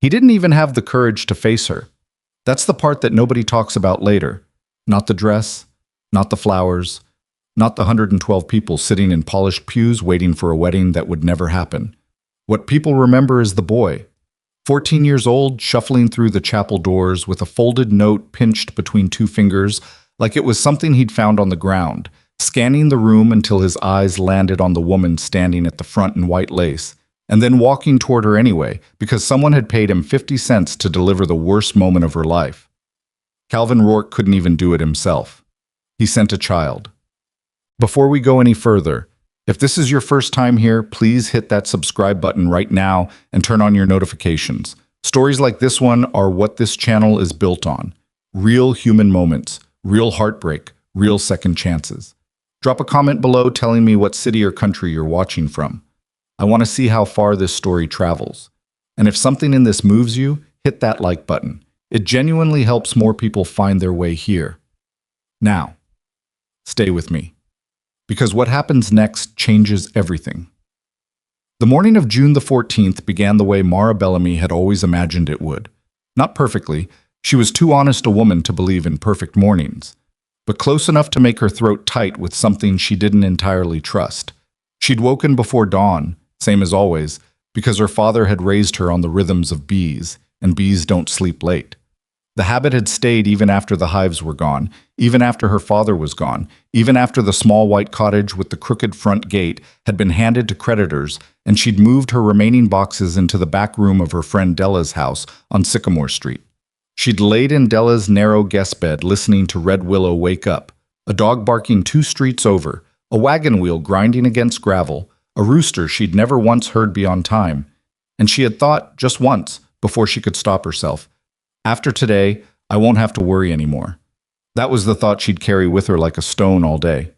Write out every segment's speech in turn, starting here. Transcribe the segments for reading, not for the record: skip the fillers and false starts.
He didn't even have the courage to face her. That's the part that nobody talks about later. Not the dress, not the flowers, not the 112 people sitting in polished pews waiting for a wedding that would never happen. What people remember is the boy, 14 years old, shuffling through the chapel doors with a folded note pinched between two fingers, like it was something he'd found on the ground, scanning the room until his eyes landed on the woman standing at the front in white lace, and then walking toward her anyway, because someone had paid him 50 cents to deliver the worst moment of her life. Calvin Rourke couldn't even do it himself. He sent a child. Before we go any further, if this is your first time here, please hit that subscribe button right now and turn on your notifications. Stories like this one are what this channel is built on. Real human moments, real heartbreak, real second chances. Drop a comment below telling me what city or country you're watching from. I want to see how far this story travels. And if something in this moves you, hit that like button. It genuinely helps more people find their way here. Now, stay with me, because what happens next changes everything. The morning of June the 14th began the way Mara Bellamy had always imagined it would. Not perfectly, she was too honest a woman to believe in perfect mornings, but close enough to make her throat tight with something she didn't entirely trust. She'd woken before dawn, same as always, because her father had raised her on the rhythms of bees, and bees don't sleep late. The habit had stayed even after the hives were gone, even after her father was gone, even after the small white cottage with the crooked front gate had been handed to creditors, and she'd moved her remaining boxes into the back room of her friend Della's house on Sycamore Street. She'd laid in Della's narrow guest bed listening to Red Willow wake up, a dog barking 2 streets over, a wagon wheel grinding against gravel, a rooster she'd never once heard be on time, and she had thought, just once, before she could stop herself, after today, I won't have to worry anymore. That was the thought she'd carry with her like a stone all day.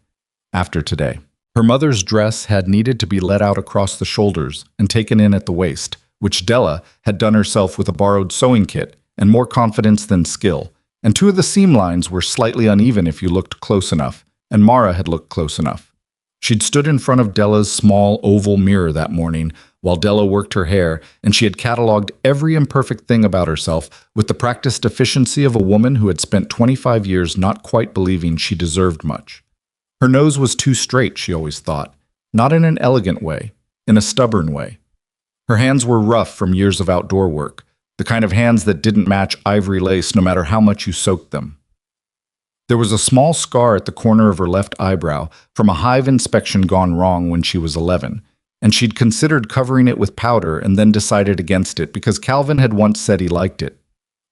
After today. Her mother's dress had needed to be let out across the shoulders and taken in at the waist, which Della had done herself with a borrowed sewing kit and more confidence than skill, and 2 of the seam lines were slightly uneven if you looked close enough, and Mara had looked close enough. She'd stood in front of Della's small oval mirror that morning while Della worked her hair, and she had cataloged every imperfect thing about herself with the practiced efficiency of a woman who had spent 25 years not quite believing she deserved much. Her nose was too straight, she always thought, not in an elegant way, in a stubborn way. Her hands were rough from years of outdoor work, the kind of hands that didn't match ivory lace no matter how much you soaked them. There was a small scar at the corner of her left eyebrow from a hive inspection gone wrong when she was 11, and she'd considered covering it with powder and then decided against it because Calvin had once said he liked it.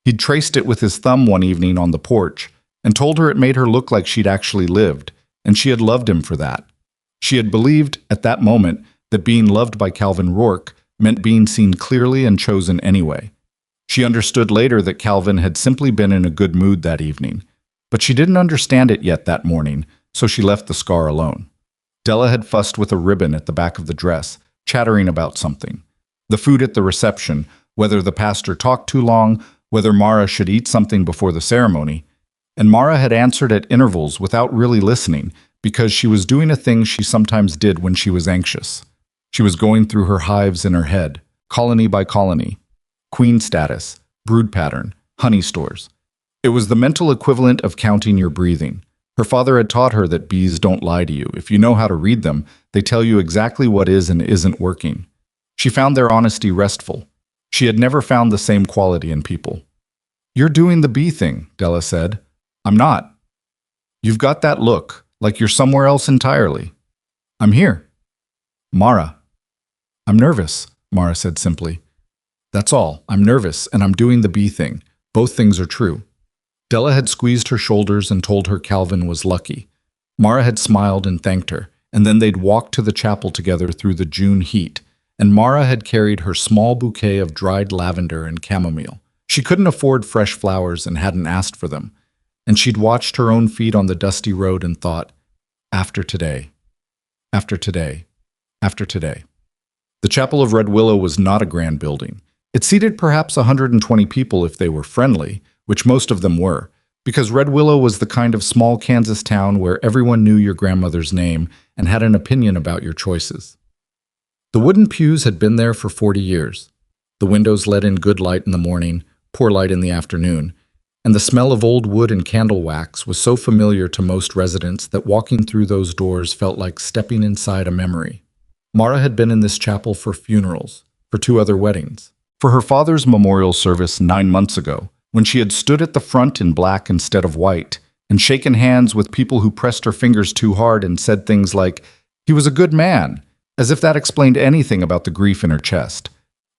He'd traced it with his thumb one evening on the porch and told her it made her look like she'd actually lived, and she had loved him for that. She had believed, at that moment, that being loved by Calvin Rourke meant being seen clearly and chosen anyway. She understood later that Calvin had simply been in a good mood that evening, but she didn't understand it yet that morning, so she left the scar alone. Della had fussed with a ribbon at the back of the dress, chattering about something. The food at the reception, whether the pastor talked too long, whether Mara should eat something before the ceremony. And Mara had answered at intervals without really listening, because she was doing a thing she sometimes did when she was anxious. She was going through her hives in her head, colony by colony, queen status, brood pattern, honey stores. It was the mental equivalent of counting your breathing. Her father had taught her that bees don't lie to you. If you know how to read them, they tell you exactly what is and isn't working. She found their honesty restful. She had never found the same quality in people. "You're doing the bee thing," Della said. "I'm not. You've got that look, like you're somewhere else entirely." "I'm here." "Mara." "I'm nervous," Mara said simply. "That's all. I'm nervous, and I'm doing the bee thing. Both things are true." Della had squeezed her shoulders and told her Calvin was lucky. Mara had smiled and thanked her, and then they'd walked to the chapel together through the June heat, and Mara had carried her small bouquet of dried lavender and chamomile. She couldn't afford fresh flowers and hadn't asked for them, and she'd watched her own feet on the dusty road and thought, after today, after today, after today. The Chapel of Red Willow was not a grand building. It seated perhaps 120 people if they were friendly, which most of them were, because Red Willow was the kind of small Kansas town where everyone knew your grandmother's name and had an opinion about your choices. The wooden pews had been there for 40 years. The windows let in good light in the morning, poor light in the afternoon, and the smell of old wood and candle wax was so familiar to most residents that walking through those doors felt like stepping inside a memory. Mara had been in this chapel for funerals, for 2 other weddings, for her father's memorial service 9 months ago, when she had stood at the front in black instead of white, and shaken hands with people who pressed her fingers too hard and said things like, "He was a good man," as if that explained anything about the grief in her chest.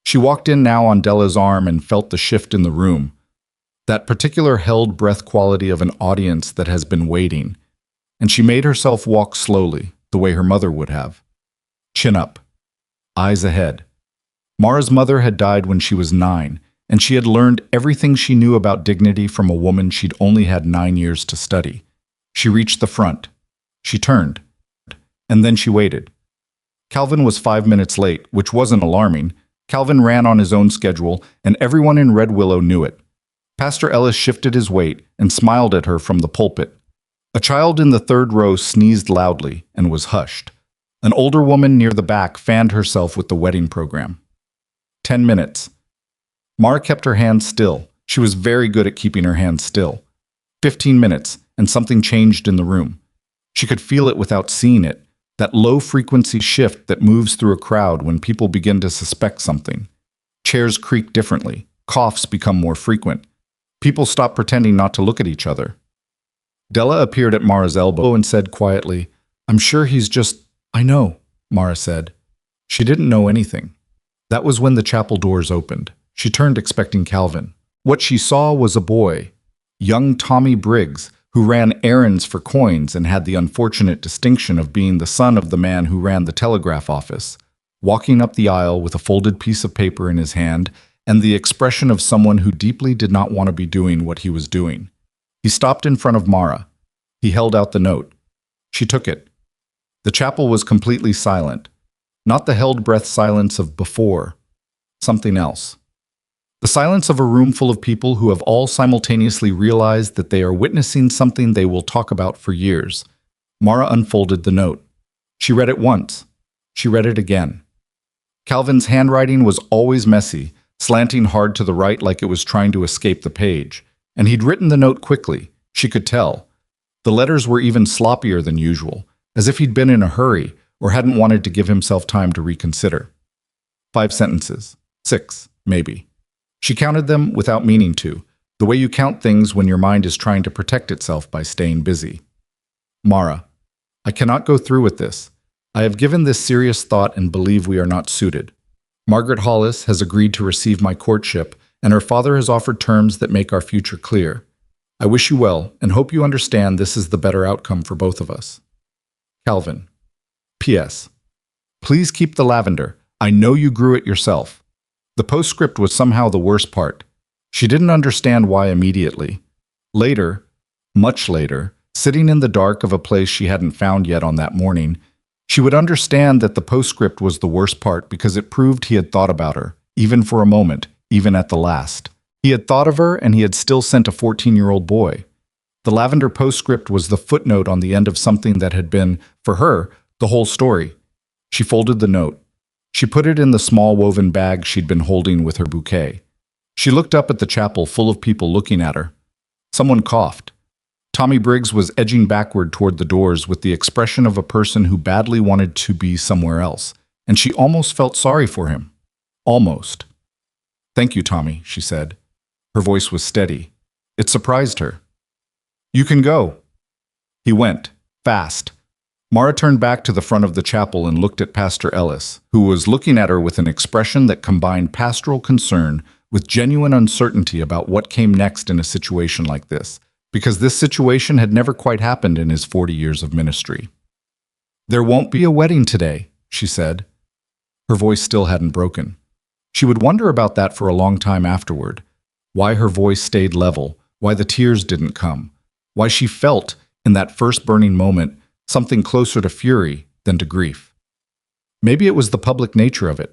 She walked in now on Della's arm and felt the shift in the room, that particular held breath quality of an audience that has been waiting, and she made herself walk slowly, the way her mother would have. Chin up, eyes ahead. Mara's mother had died when she was 9, and she had learned everything she knew about dignity from a woman she'd only had 9 years to study. She reached the front. She turned. And then she waited. Calvin was 5 minutes late, which wasn't alarming. Calvin ran on his own schedule, and everyone in Red Willow knew it. Pastor Ellis shifted his weight and smiled at her from the pulpit. A child in the 3rd row sneezed loudly and was hushed. An older woman near the back fanned herself with the wedding program. 10 minutes. Mara kept her hands still. She was very good at keeping her hands still. 15 minutes, and something changed in the room. She could feel it without seeing it, that low-frequency shift that moves through a crowd when people begin to suspect something. Chairs creak differently. Coughs become more frequent. People stop pretending not to look at each other. Della appeared at Mara's elbow and said quietly, "I'm sure he's just—" "I know," Mara said. She didn't know anything. That was when the chapel doors opened. She turned expecting Calvin. What she saw was a boy, young Tommy Briggs, who ran errands for coins and had the unfortunate distinction of being the son of the man who ran the telegraph office, walking up the aisle with a folded piece of paper in his hand and the expression of someone who deeply did not want to be doing what he was doing. He stopped in front of Mara. He held out the note. She took it. The chapel was completely silent. Not the held breath silence of before. Something else. The silence of a room full of people who have all simultaneously realized that they are witnessing something they will talk about for years. Mara unfolded the note. She read it once. She read it again. Calvin's handwriting was always messy, slanting hard to the right like it was trying to escape the page. And he'd written the note quickly. She could tell. The letters were even sloppier than usual, as if he'd been in a hurry or hadn't wanted to give himself time to reconsider. 5 sentences. 6, maybe. She counted them without meaning to, the way you count things when your mind is trying to protect itself by staying busy. Mara, I cannot go through with this. I have given this serious thought and believe we are not suited. Margaret Hollis has agreed to receive my courtship, and her father has offered terms that make our future clear. I wish you well and hope you understand this is the better outcome for both of us. Calvin. P.S. Please keep the lavender. I know you grew it yourself. The postscript was somehow the worst part. She didn't understand why immediately. Later, much later, sitting in the dark of a place she hadn't found yet on that morning, she would understand that the postscript was the worst part because it proved he had thought about her, even for a moment, even at the last. He had thought of her and he had still sent a 14-year-old boy. The lavender postscript was the footnote on the end of something that had been, for her, the whole story. She folded the note. She put it in the small woven bag she'd been holding with her bouquet. She looked up at the chapel full of people looking at her. Someone coughed. Tommy Briggs was edging backward toward the doors with the expression of a person who badly wanted to be somewhere else, and she almost felt sorry for him. Almost. "Thank you, Tommy," she said. Her voice was steady. It surprised her. "You can go." He went, fast. Mara turned back to the front of the chapel and looked at Pastor Ellis, who was looking at her with an expression that combined pastoral concern with genuine uncertainty about what came next in a situation like this, because this situation had never quite happened in his 40 years of ministry. "There won't be a wedding today," she said. Her voice still hadn't broken. She would wonder about that for a long time afterward, why her voice stayed level, why the tears didn't come, why she felt, in that first burning moment, something closer to fury than to grief. Maybe it was the public nature of it.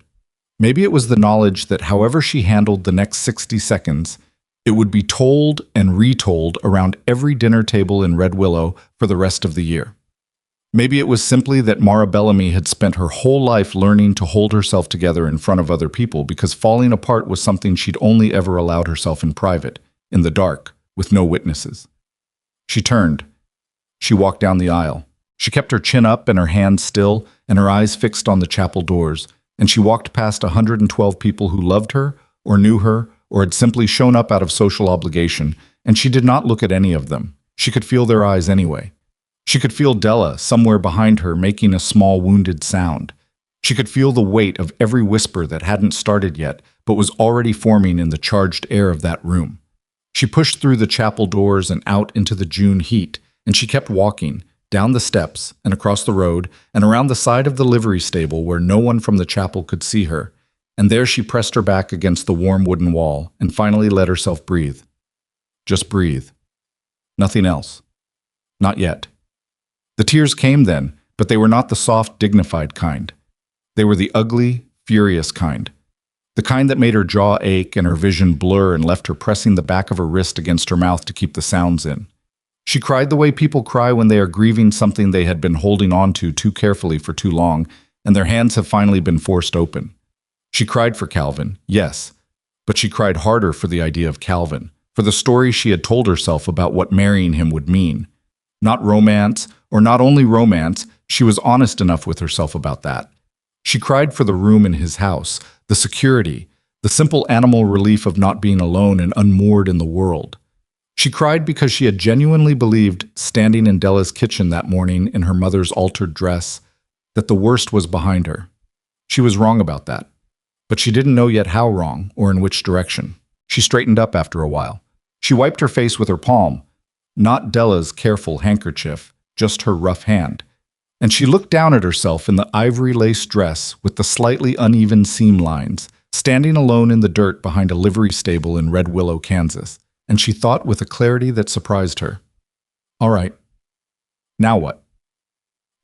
Maybe it was the knowledge that however she handled the next 60 seconds, it would be told and retold around every dinner table in Red Willow for the rest of the year. Maybe it was simply that Mara Bellamy had spent her whole life learning to hold herself together in front of other people because falling apart was something she'd only ever allowed herself in private, in the dark, with no witnesses. She turned. She walked down the aisle. She kept her chin up and her hands still and her eyes fixed on the chapel doors, and she walked past 112 people who loved her or knew her or had simply shown up out of social obligation, and she did not look at any of them. She could feel their eyes anyway. She could feel Della somewhere behind her making a small wounded sound. She could feel the weight of every whisper that hadn't started yet, but was already forming in the charged air of that room. She pushed through the chapel doors and out into the June heat, and she kept walking, down the steps and across the road and around the side of the livery stable where no one from the chapel could see her, and there she pressed her back against the warm wooden wall and finally let herself breathe. Just breathe. Nothing else. Not yet. The tears came then, but they were not the soft, dignified kind. They were the ugly, furious kind. The kind that made her jaw ache and her vision blur and left her pressing the back of her wrist against her mouth to keep the sounds in. She cried the way people cry when they are grieving something they had been holding on to too carefully for too long, and their hands have finally been forced open. She cried for Calvin, yes, but she cried harder for the idea of Calvin, for the story she had told herself about what marrying him would mean. Not romance, or not only romance, she was honest enough with herself about that. She cried for the room in his house, the security, the simple animal relief of not being alone and unmoored in the world. She cried because she had genuinely believed, standing in Della's kitchen that morning in her mother's altered dress, that the worst was behind her. She was wrong about that, but she didn't know yet how wrong or in which direction. She straightened up after a while. She wiped her face with her palm, not Della's careful handkerchief, just her rough hand. And she looked down at herself in the ivory lace dress with the slightly uneven seam lines, standing alone in the dirt behind a livery stable in Red Willow, Kansas. And she thought with a clarity that surprised her. All right. Now what?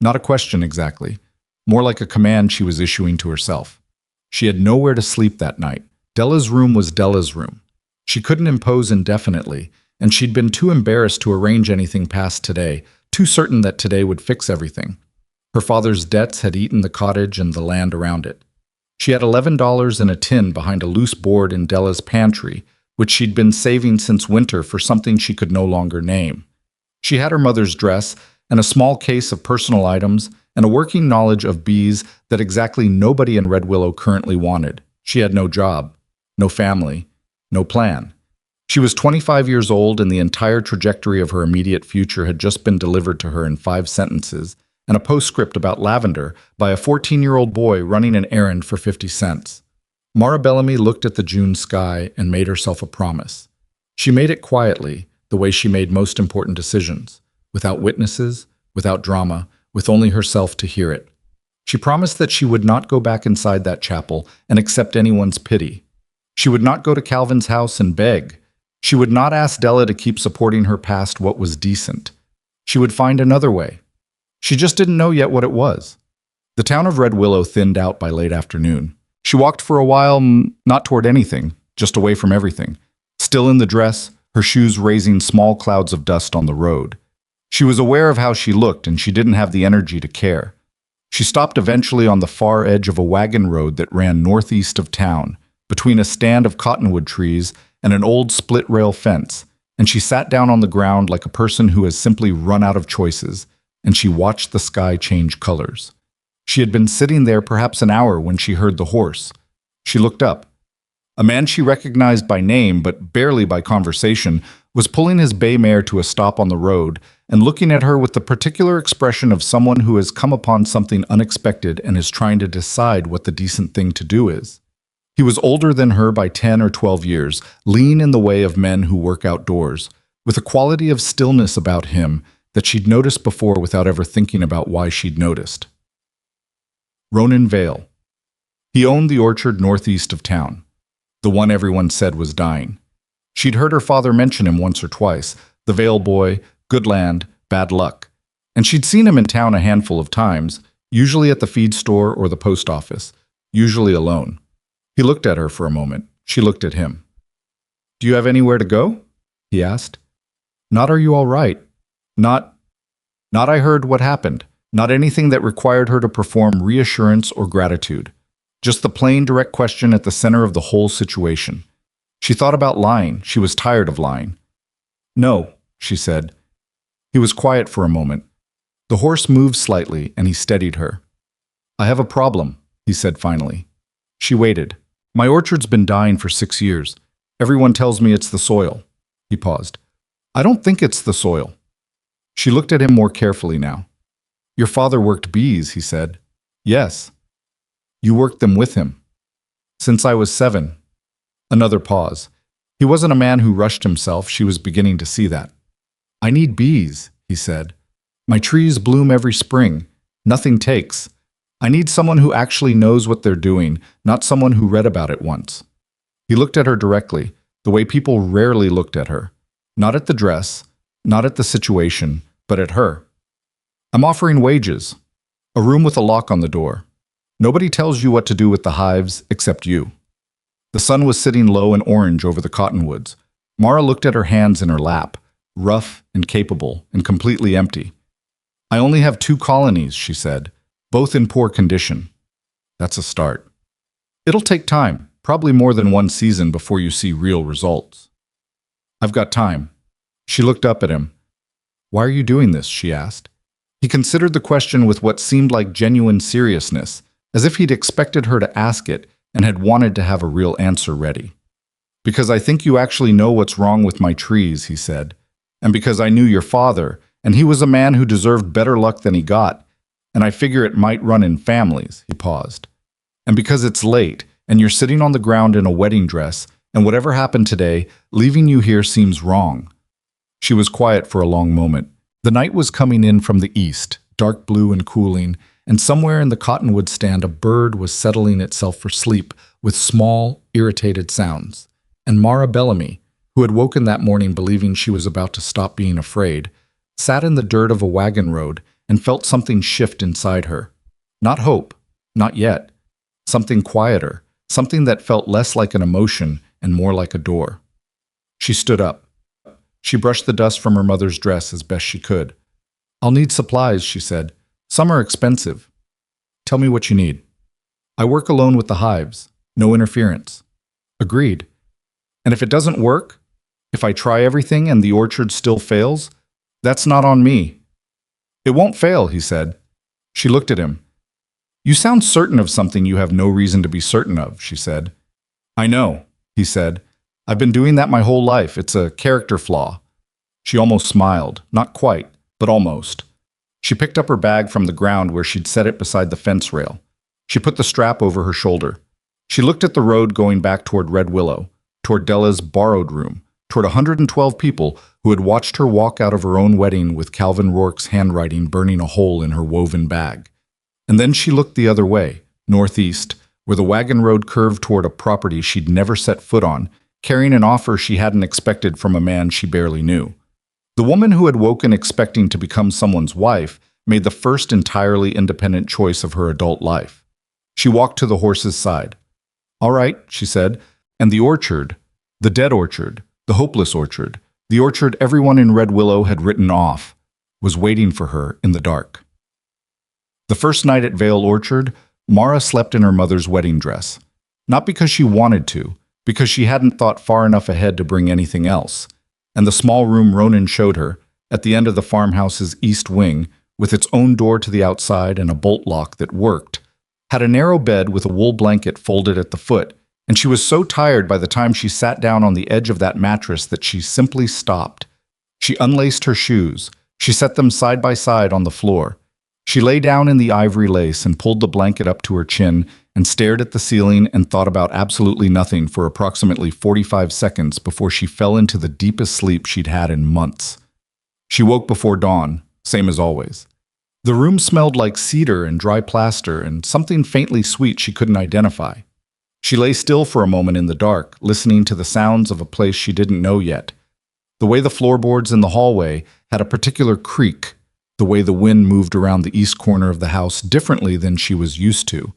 Not a question exactly. More like a command she was issuing to herself. She had nowhere to sleep that night. Della's room was Della's room. She couldn't impose indefinitely, and she'd been too embarrassed to arrange anything past today, too certain that today would fix everything. Her father's debts had eaten the cottage and the land around it. She had $11 in a tin behind a loose board in Della's pantry, which she'd been saving since winter for something she could no longer name. She had her mother's dress and a small case of personal items and a working knowledge of bees that exactly nobody in Red Willow currently wanted. She had no job, no family, no plan. She was 25 years old and the entire trajectory of her immediate future had just been delivered to her in 5 sentences and a postscript about lavender by a 14-year-old boy running an errand for 50 cents. Mara Bellamy looked at the June sky and made herself a promise. She made it quietly, the way she made most important decisions, without witnesses, without drama, with only herself to hear it. She promised that she would not go back inside that chapel and accept anyone's pity. She would not go to Calvin's house and beg. She would not ask Della to keep supporting her past what was decent. She would find another way. She just didn't know yet what it was. The town of Red Willow thinned out by late afternoon. She walked for a while, not toward anything, just away from everything. Still in the dress, her shoes raising small clouds of dust on the road. She was aware of how she looked, and she didn't have the energy to care. She stopped eventually on the far edge of a wagon road that ran northeast of town, between a stand of cottonwood trees and an old split-rail fence, and she sat down on the ground like a person who has simply run out of choices, and she watched the sky change colors. She had been sitting there perhaps an hour when she heard the horse. She looked up. A man she recognized by name, but barely by conversation, was pulling his bay mare to a stop on the road and looking at her with the particular expression of someone who has come upon something unexpected and is trying to decide what the decent thing to do is. He was older than her by 10 or 12 years, lean in the way of men who work outdoors, with a quality of stillness about him that she'd noticed before without ever thinking about why she'd noticed. Ronan Vale. He owned the orchard northeast of town, the one everyone said was dying. She'd heard her father mention him once or twice, the Vale boy, good land, bad luck. And she'd seen him in town a handful of times, usually at the feed store or the post office, usually alone. He looked at her for a moment. She looked at him. "Do you have anywhere to go?" he asked. "Not are you all right? Not I heard what happened. Not anything that required her to perform reassurance or gratitude. Just the plain, direct question at the center of the whole situation. She thought about lying. She was tired of lying. "No," she said. He was quiet for a moment. The horse moved slightly, and he steadied her. "I have a problem," he said finally. She waited. "My orchard's been dying for 6 years. Everyone tells me it's the soil." He paused. "I don't think it's the soil." She looked at him more carefully now. "Your father worked bees," he said. "Yes." "You worked them with him." "Since I was 7. Another pause. He wasn't a man who rushed himself. She was beginning to see that. "I need bees," he said. "My trees bloom every spring. Nothing takes. I need someone who actually knows what they're doing, not someone who read about it once." He looked at her directly, the way people rarely looked at her. Not at the dress, not at the situation, but at her. "I'm offering wages. A room with a lock on the door. Nobody tells you what to do with the hives except you." The sun was sitting low and orange over the cottonwoods. Mara looked at her hands in her lap, rough and capable and completely empty. "I only have 2 colonies," she said, "both in poor condition." "That's a start." "It'll take time, probably more than 1 season before you see real results." "I've got time." She looked up at him. "Why are you doing this?" she asked. He considered the question with what seemed like genuine seriousness, as if he'd expected her to ask it and had wanted to have a real answer ready. "Because I think you actually know what's wrong with my trees," he said. "And because I knew your father, and he was a man who deserved better luck than he got, and I figure it might run in families," he paused. "And because it's late, and you're sitting on the ground in a wedding dress, and whatever happened today, leaving you here seems wrong." She was quiet for a long moment. The night was coming in from the east, dark blue and cooling, and somewhere in the cottonwood stand a bird was settling itself for sleep with small, irritated sounds. And Mara Bellamy, who had woken that morning believing she was about to stop being afraid, sat in the dirt of a wagon road and felt something shift inside her. Not hope, not yet. Something quieter, something that felt less like an emotion and more like a door. She stood up. She brushed the dust from her mother's dress as best she could. "I'll need supplies," she said. "Some are expensive." "Tell me what you need." "I work alone with the hives. No interference." "Agreed." "And if it doesn't work, if I try everything and the orchard still fails, that's not on me." "It won't fail," he said. She looked at him. "You sound certain of something you have no reason to be certain of," she said. "I know," he said. "I've been doing that my whole life. It's a character flaw." She almost smiled. Not quite, but almost. She picked up her bag from the ground where she'd set it beside the fence rail. She put the strap over her shoulder. She looked at the road going back toward Red Willow, toward Della's borrowed room, toward 112 people who had watched her walk out of her own wedding with Calvin Rourke's handwriting burning a hole in her woven bag. And then she looked the other way, northeast, where the wagon road curved toward a property she'd never set foot on, carrying an offer she hadn't expected from a man she barely knew. The woman who had woken expecting to become someone's wife made the first entirely independent choice of her adult life. She walked to the horse's side. "All right," she said, and the orchard, the dead orchard, the hopeless orchard, the orchard everyone in Red Willow had written off, was waiting for her in the dark. The first night at Vale Orchard, Mara slept in her mother's wedding dress. Not because she wanted to, because she hadn't thought far enough ahead to bring anything else. And the small room Ronan showed her, at the end of the farmhouse's east wing, with its own door to the outside and a bolt lock that worked, had a narrow bed with a wool blanket folded at the foot, and she was so tired by the time she sat down on the edge of that mattress that she simply stopped. She unlaced her shoes. She set them side by side on the floor. She lay down in the ivory lace and pulled the blanket up to her chin and stared at the ceiling and thought about absolutely nothing for approximately 45 seconds before she fell into the deepest sleep she'd had in months. She woke before dawn, same as always. The room smelled like cedar and dry plaster and something faintly sweet she couldn't identify. She lay still for a moment in the dark, listening to the sounds of a place she didn't know yet. The way the floorboards in the hallway had a particular creak, the way the wind moved around the east corner of the house differently than she was used to,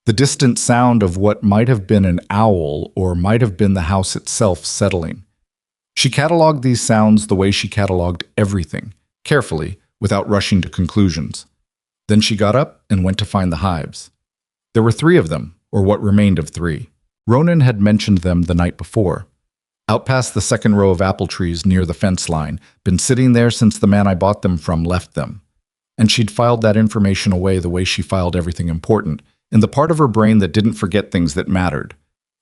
the distant sound of what might have been an owl or might have been the house itself settling. She cataloged these sounds the way she cataloged everything, carefully, without rushing to conclusions. Then she got up and went to find the hives. There were 3 of them, or what remained of 3. Ronan had mentioned them the night before. Out past the second row of apple trees near the fence line, been sitting there since the man I bought them from left them. And she'd filed that information away the way she filed everything important, in the part of her brain that didn't forget things that mattered.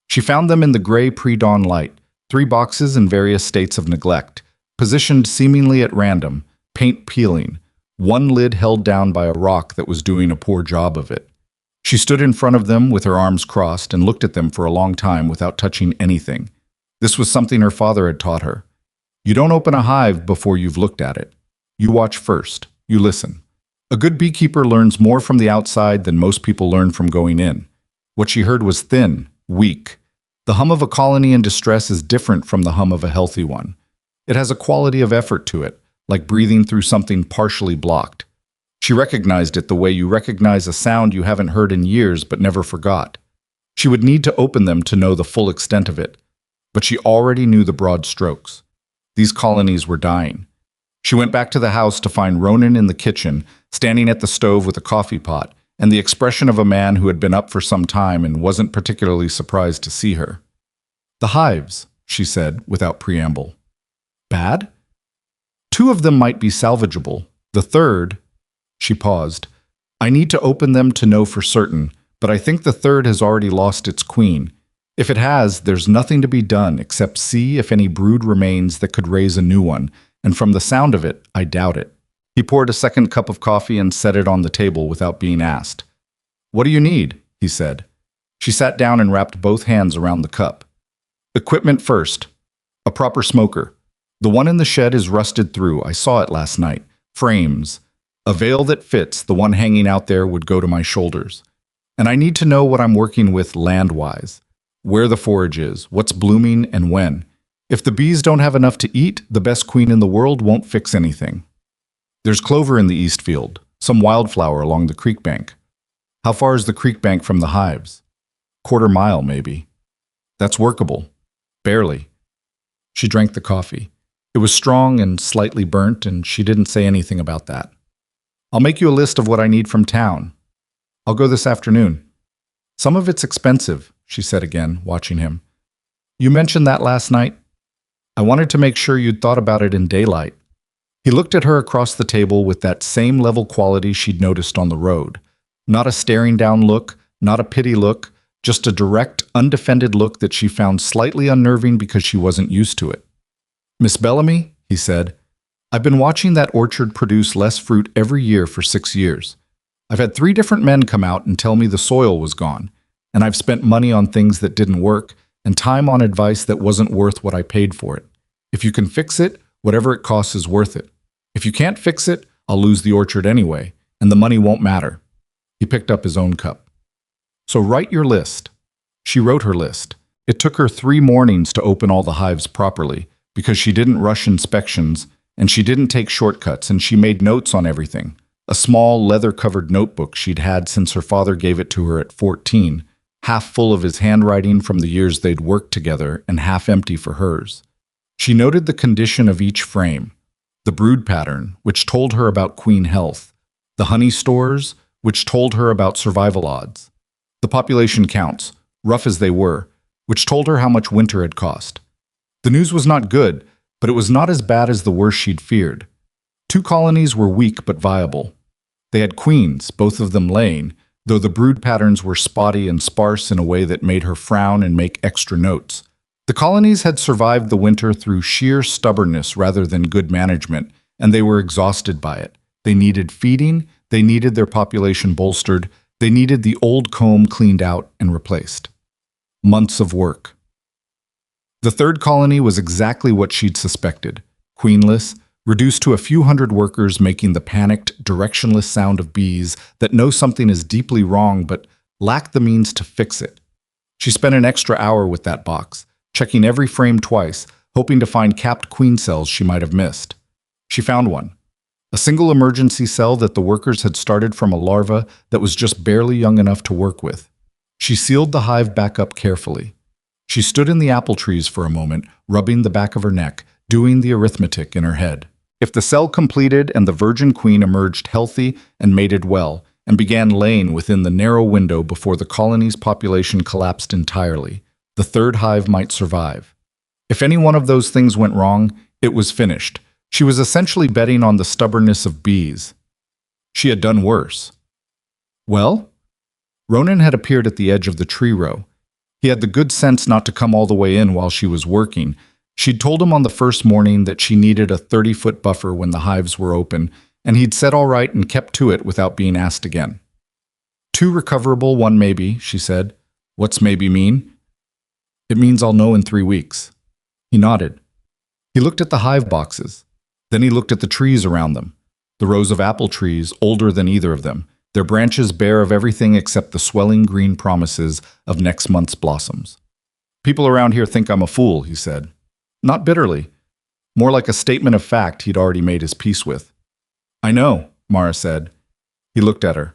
She found them in the gray pre-dawn light, 3 boxes in various states of neglect, positioned seemingly at random, paint peeling, one lid held down by a rock that was doing a poor job of it. She stood in front of them with her arms crossed and looked at them for a long time without touching anything. This was something her father had taught her. You don't open a hive before you've looked at it. You watch first. You listen. A good beekeeper learns more from the outside than most people learn from going in. What she heard was thin, weak. The hum of a colony in distress is different from the hum of a healthy one. It has a quality of effort to it, like breathing through something partially blocked. She recognized it the way you recognize a sound you haven't heard in years but never forgot. She would need to open them to know the full extent of it, but she already knew the broad strokes. These colonies were dying. She went back to the house to find Ronan in the kitchen, standing at the stove with a coffee pot, and the expression of a man who had been up for some time and wasn't particularly surprised to see her. "The hives," she said, without preamble. "Bad?" "2 of them might be salvageable. The third—" She paused. "I need to open them to know for certain, but I think the third has already lost its queen. If it has, there's nothing to be done except see if any brood remains that could raise a new one, and from the sound of it, I doubt it." He poured a second cup of coffee and set it on the table without being asked. "What do you need?" he said. She sat down and wrapped both hands around the cup. "Equipment first. A proper smoker. The one in the shed is rusted through. I saw it last night. Frames. A veil that fits, the one hanging out there, would go to my shoulders. And I need to know what I'm working with land-wise. Where the forage is, what's blooming, and when. If the bees don't have enough to eat, the best queen in the world won't fix anything. There's clover in the east field, some wildflower along the creek bank. How far is the creek bank from the hives? 1/4 mile, maybe. That's workable. Barely." She drank the coffee. It was strong and slightly burnt, and she didn't say anything about that. "I'll make you a list of what I need from town. I'll go this afternoon." "Some of it's expensive," she said again, watching him. "You mentioned that last night. I wanted to make sure you'd thought about it in daylight." He looked at her across the table with that same level quality she'd noticed on the road. Not a staring down look, not a pity look, just a direct, undefended look that she found slightly unnerving because she wasn't used to it. "Miss Bellamy," he said, "I've been watching that orchard produce less fruit every year for 6 years. I've had 3 different men come out and tell me the soil was gone, and I've spent money on things that didn't work and time on advice that wasn't worth what I paid for it. If you can fix it, whatever it costs is worth it. If you can't fix it, I'll lose the orchard anyway, and the money won't matter." He picked up his own cup. "So write your list." She wrote her list. It took her 3 mornings to open all the hives properly, because she didn't rush inspections, and she didn't take shortcuts, and she made notes on everything. A small, leather-covered notebook she'd had since her father gave it to her at 14, half full of his handwriting from the years they'd worked together and half empty for hers. She noted the condition of each frame, the brood pattern, which told her about queen health, the honey stores, which told her about survival odds, the population counts, rough as they were, which told her how much winter had cost. The news was not good, but it was not as bad as the worst she'd feared. 2 colonies were weak but viable. They had queens, both of them laying, though the brood patterns were spotty and sparse in a way that made her frown and make extra notes. The colonies had survived the winter through sheer stubbornness rather than good management, and they were exhausted by it. They needed feeding, they needed their population bolstered, they needed the old comb cleaned out and replaced. Months of work. The 3rd colony was exactly what she'd suspected. Queenless, reduced to a few hundred workers making the panicked, directionless sound of bees that know something is deeply wrong but lack the means to fix it. She spent an extra hour with that box, checking every frame twice, hoping to find capped queen cells she might have missed. She found one. A single emergency cell that the workers had started from a larva that was just barely young enough to work with. She sealed the hive back up carefully. She stood in the apple trees for a moment, rubbing the back of her neck, doing the arithmetic in her head. If the cell completed and the virgin queen emerged healthy and mated well, and began laying within the narrow window before the colony's population collapsed entirely, the third hive might survive. If any one of those things went wrong, it was finished. She was essentially betting on the stubbornness of bees. She had done worse. Well? Ronan had appeared at the edge of the tree row. He had the good sense not to come all the way in while she was working. She'd told him on the first morning that she needed a 30-foot buffer when the hives were open, and he'd said all right and kept to it without being asked again. 2 recoverable, 1 maybe, she said. What's maybe mean? It means I'll know in 3 weeks. He nodded. He looked at the hive boxes. Then he looked at the trees around them. The rows of apple trees, older than either of them, their branches bare of everything except the swelling green promises of next month's blossoms. People around here think I'm a fool, he said. Not bitterly. More like a statement of fact he'd already made his peace with. I know, Mara said. He looked at her.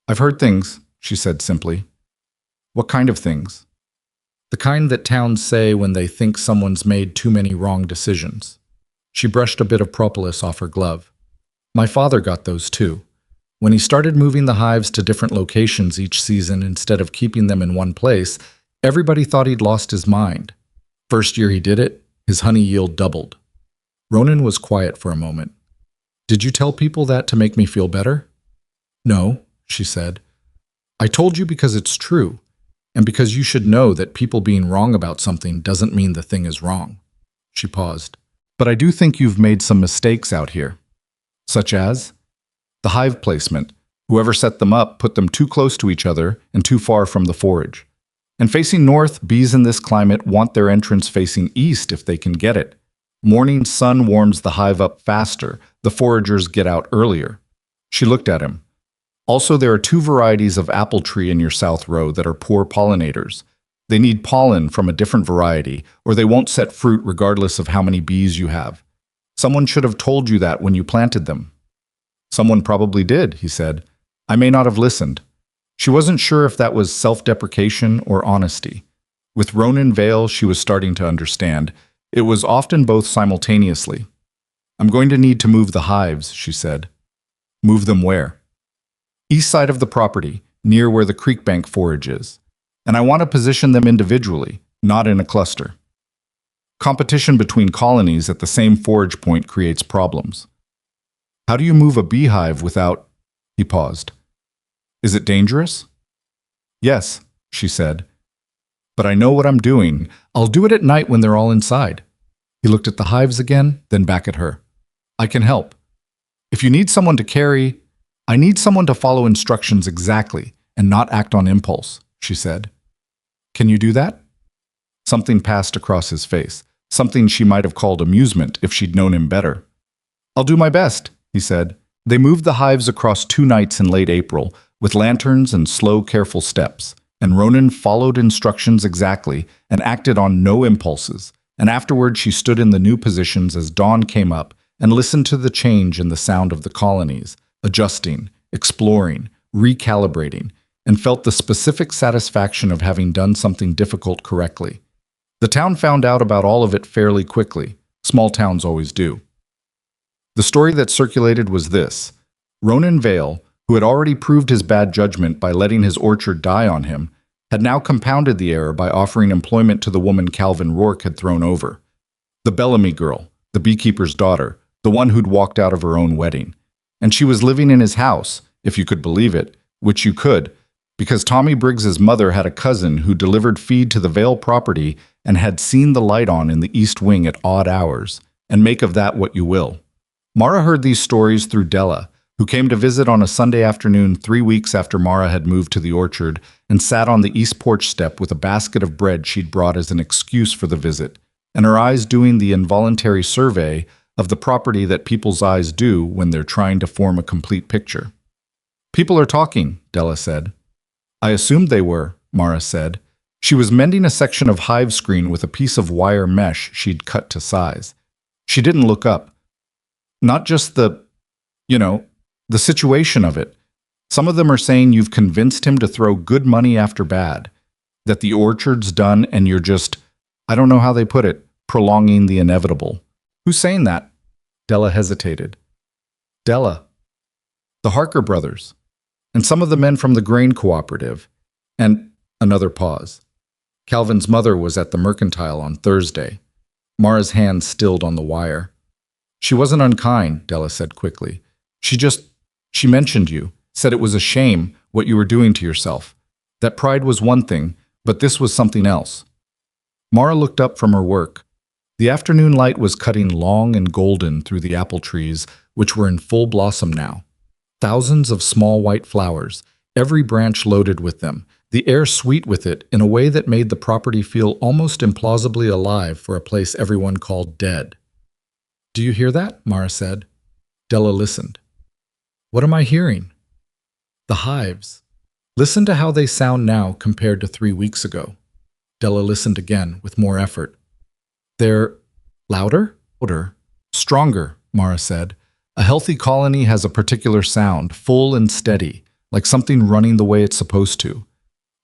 I've heard things, she said simply. What kind of things? The kind that towns say when they think someone's made too many wrong decisions. She brushed a bit of propolis off her glove. My father got those too. When he started moving the hives to different locations each season instead of keeping them in one place, everybody thought he'd lost his mind. First year he did it, his honey yield doubled. Ronan was quiet for a moment. Did you tell people that to make me feel better? No, she said. I told you because it's true, and because you should know that people being wrong about something doesn't mean the thing is wrong. She paused. But I do think you've made some mistakes out here. Such as? The hive placement. Whoever set them up put them too close to each other and too far from the forage. And facing north, bees in this climate want their entrance facing east if they can get it. Morning sun warms the hive up faster. The foragers get out earlier. She looked at him. Also, there are 2 varieties of apple tree in your south row that are poor pollinators. They need pollen from a different variety, or they won't set fruit regardless of how many bees you have. Someone should have told you that when you planted them. Someone probably did, he said. I may not have listened. She wasn't sure if that was self-deprecation or honesty. With Ronan Vale, she was starting to understand. It was often both simultaneously. I'm going to need to move the hives, she said. Move them where? East side of the property, near where the creek bank forage is. And I want to position them individually, not in a cluster. Competition between colonies at the same forage point creates problems. How do you move a beehive without... He paused. Is it dangerous? Yes, she said. But I know what I'm doing. I'll do it at night when they're all inside. He looked at the hives again, then back at her. I can help. If you need someone to carry, I need someone to follow instructions exactly and not act on impulse, she said. Can you do that? Something passed across his face, something she might have called amusement if she'd known him better. I'll do my best, he said. They moved the hives across 2 nights in late April, with lanterns and slow, careful steps, and Ronan followed instructions exactly and acted on no impulses, and afterward she stood in the new positions as dawn came up and listened to the change in the sound of the colonies, adjusting, exploring, recalibrating, and felt the specific satisfaction of having done something difficult correctly. The town found out about all of it fairly quickly. Small towns always do. The story that circulated was this. Ronan Vale, who had already proved his bad judgment by letting his orchard die on him, had now compounded the error by offering employment to the woman Calvin Rourke had thrown over. The Bellamy girl, the beekeeper's daughter, the one who'd walked out of her own wedding. And she was living in his house, if you could believe it, which you could, because Tommy Briggs's mother had a cousin who delivered feed to the Vale property and had seen the light on in the east wing at odd hours, and make of that what you will. Mara heard these stories through Della, who came to visit on a Sunday afternoon 3 weeks after Mara had moved to the orchard and sat on the east porch step with a basket of bread she'd brought as an excuse for the visit, and her eyes doing the involuntary survey of the property that people's eyes do when they're trying to form a complete picture. People are talking, Della said. I assumed they were, Mara said. She was mending a section of hive screen with a piece of wire mesh she'd cut to size. She didn't look up. Not just the situation of it. Some of them are saying you've convinced him to throw good money after bad, that the orchard's done and you're just, I don't know how they put it, prolonging the inevitable. Who's saying that? Della hesitated. Della. The Harker brothers. And some of the men from the grain cooperative. And another pause. Calvin's mother was at the mercantile on Thursday. Mara's hand stilled on the wire. She wasn't unkind, Della said quickly. She mentioned you, said it was a shame what you were doing to yourself. That pride was one thing, but this was something else. Mara looked up from her work. The afternoon light was cutting long and golden through the apple trees, which were in full blossom now. Thousands of small white flowers, every branch loaded with them, the air sweet with it in a way that made the property feel almost implausibly alive for a place everyone called dead. Do you hear that? Mara said. Della listened. What am I hearing? The hives. Listen to how they sound now compared to 3 weeks ago. Della listened again, with more effort. They're louder? Stronger, Mara said. A healthy colony has a particular sound, full and steady, like something running the way it's supposed to.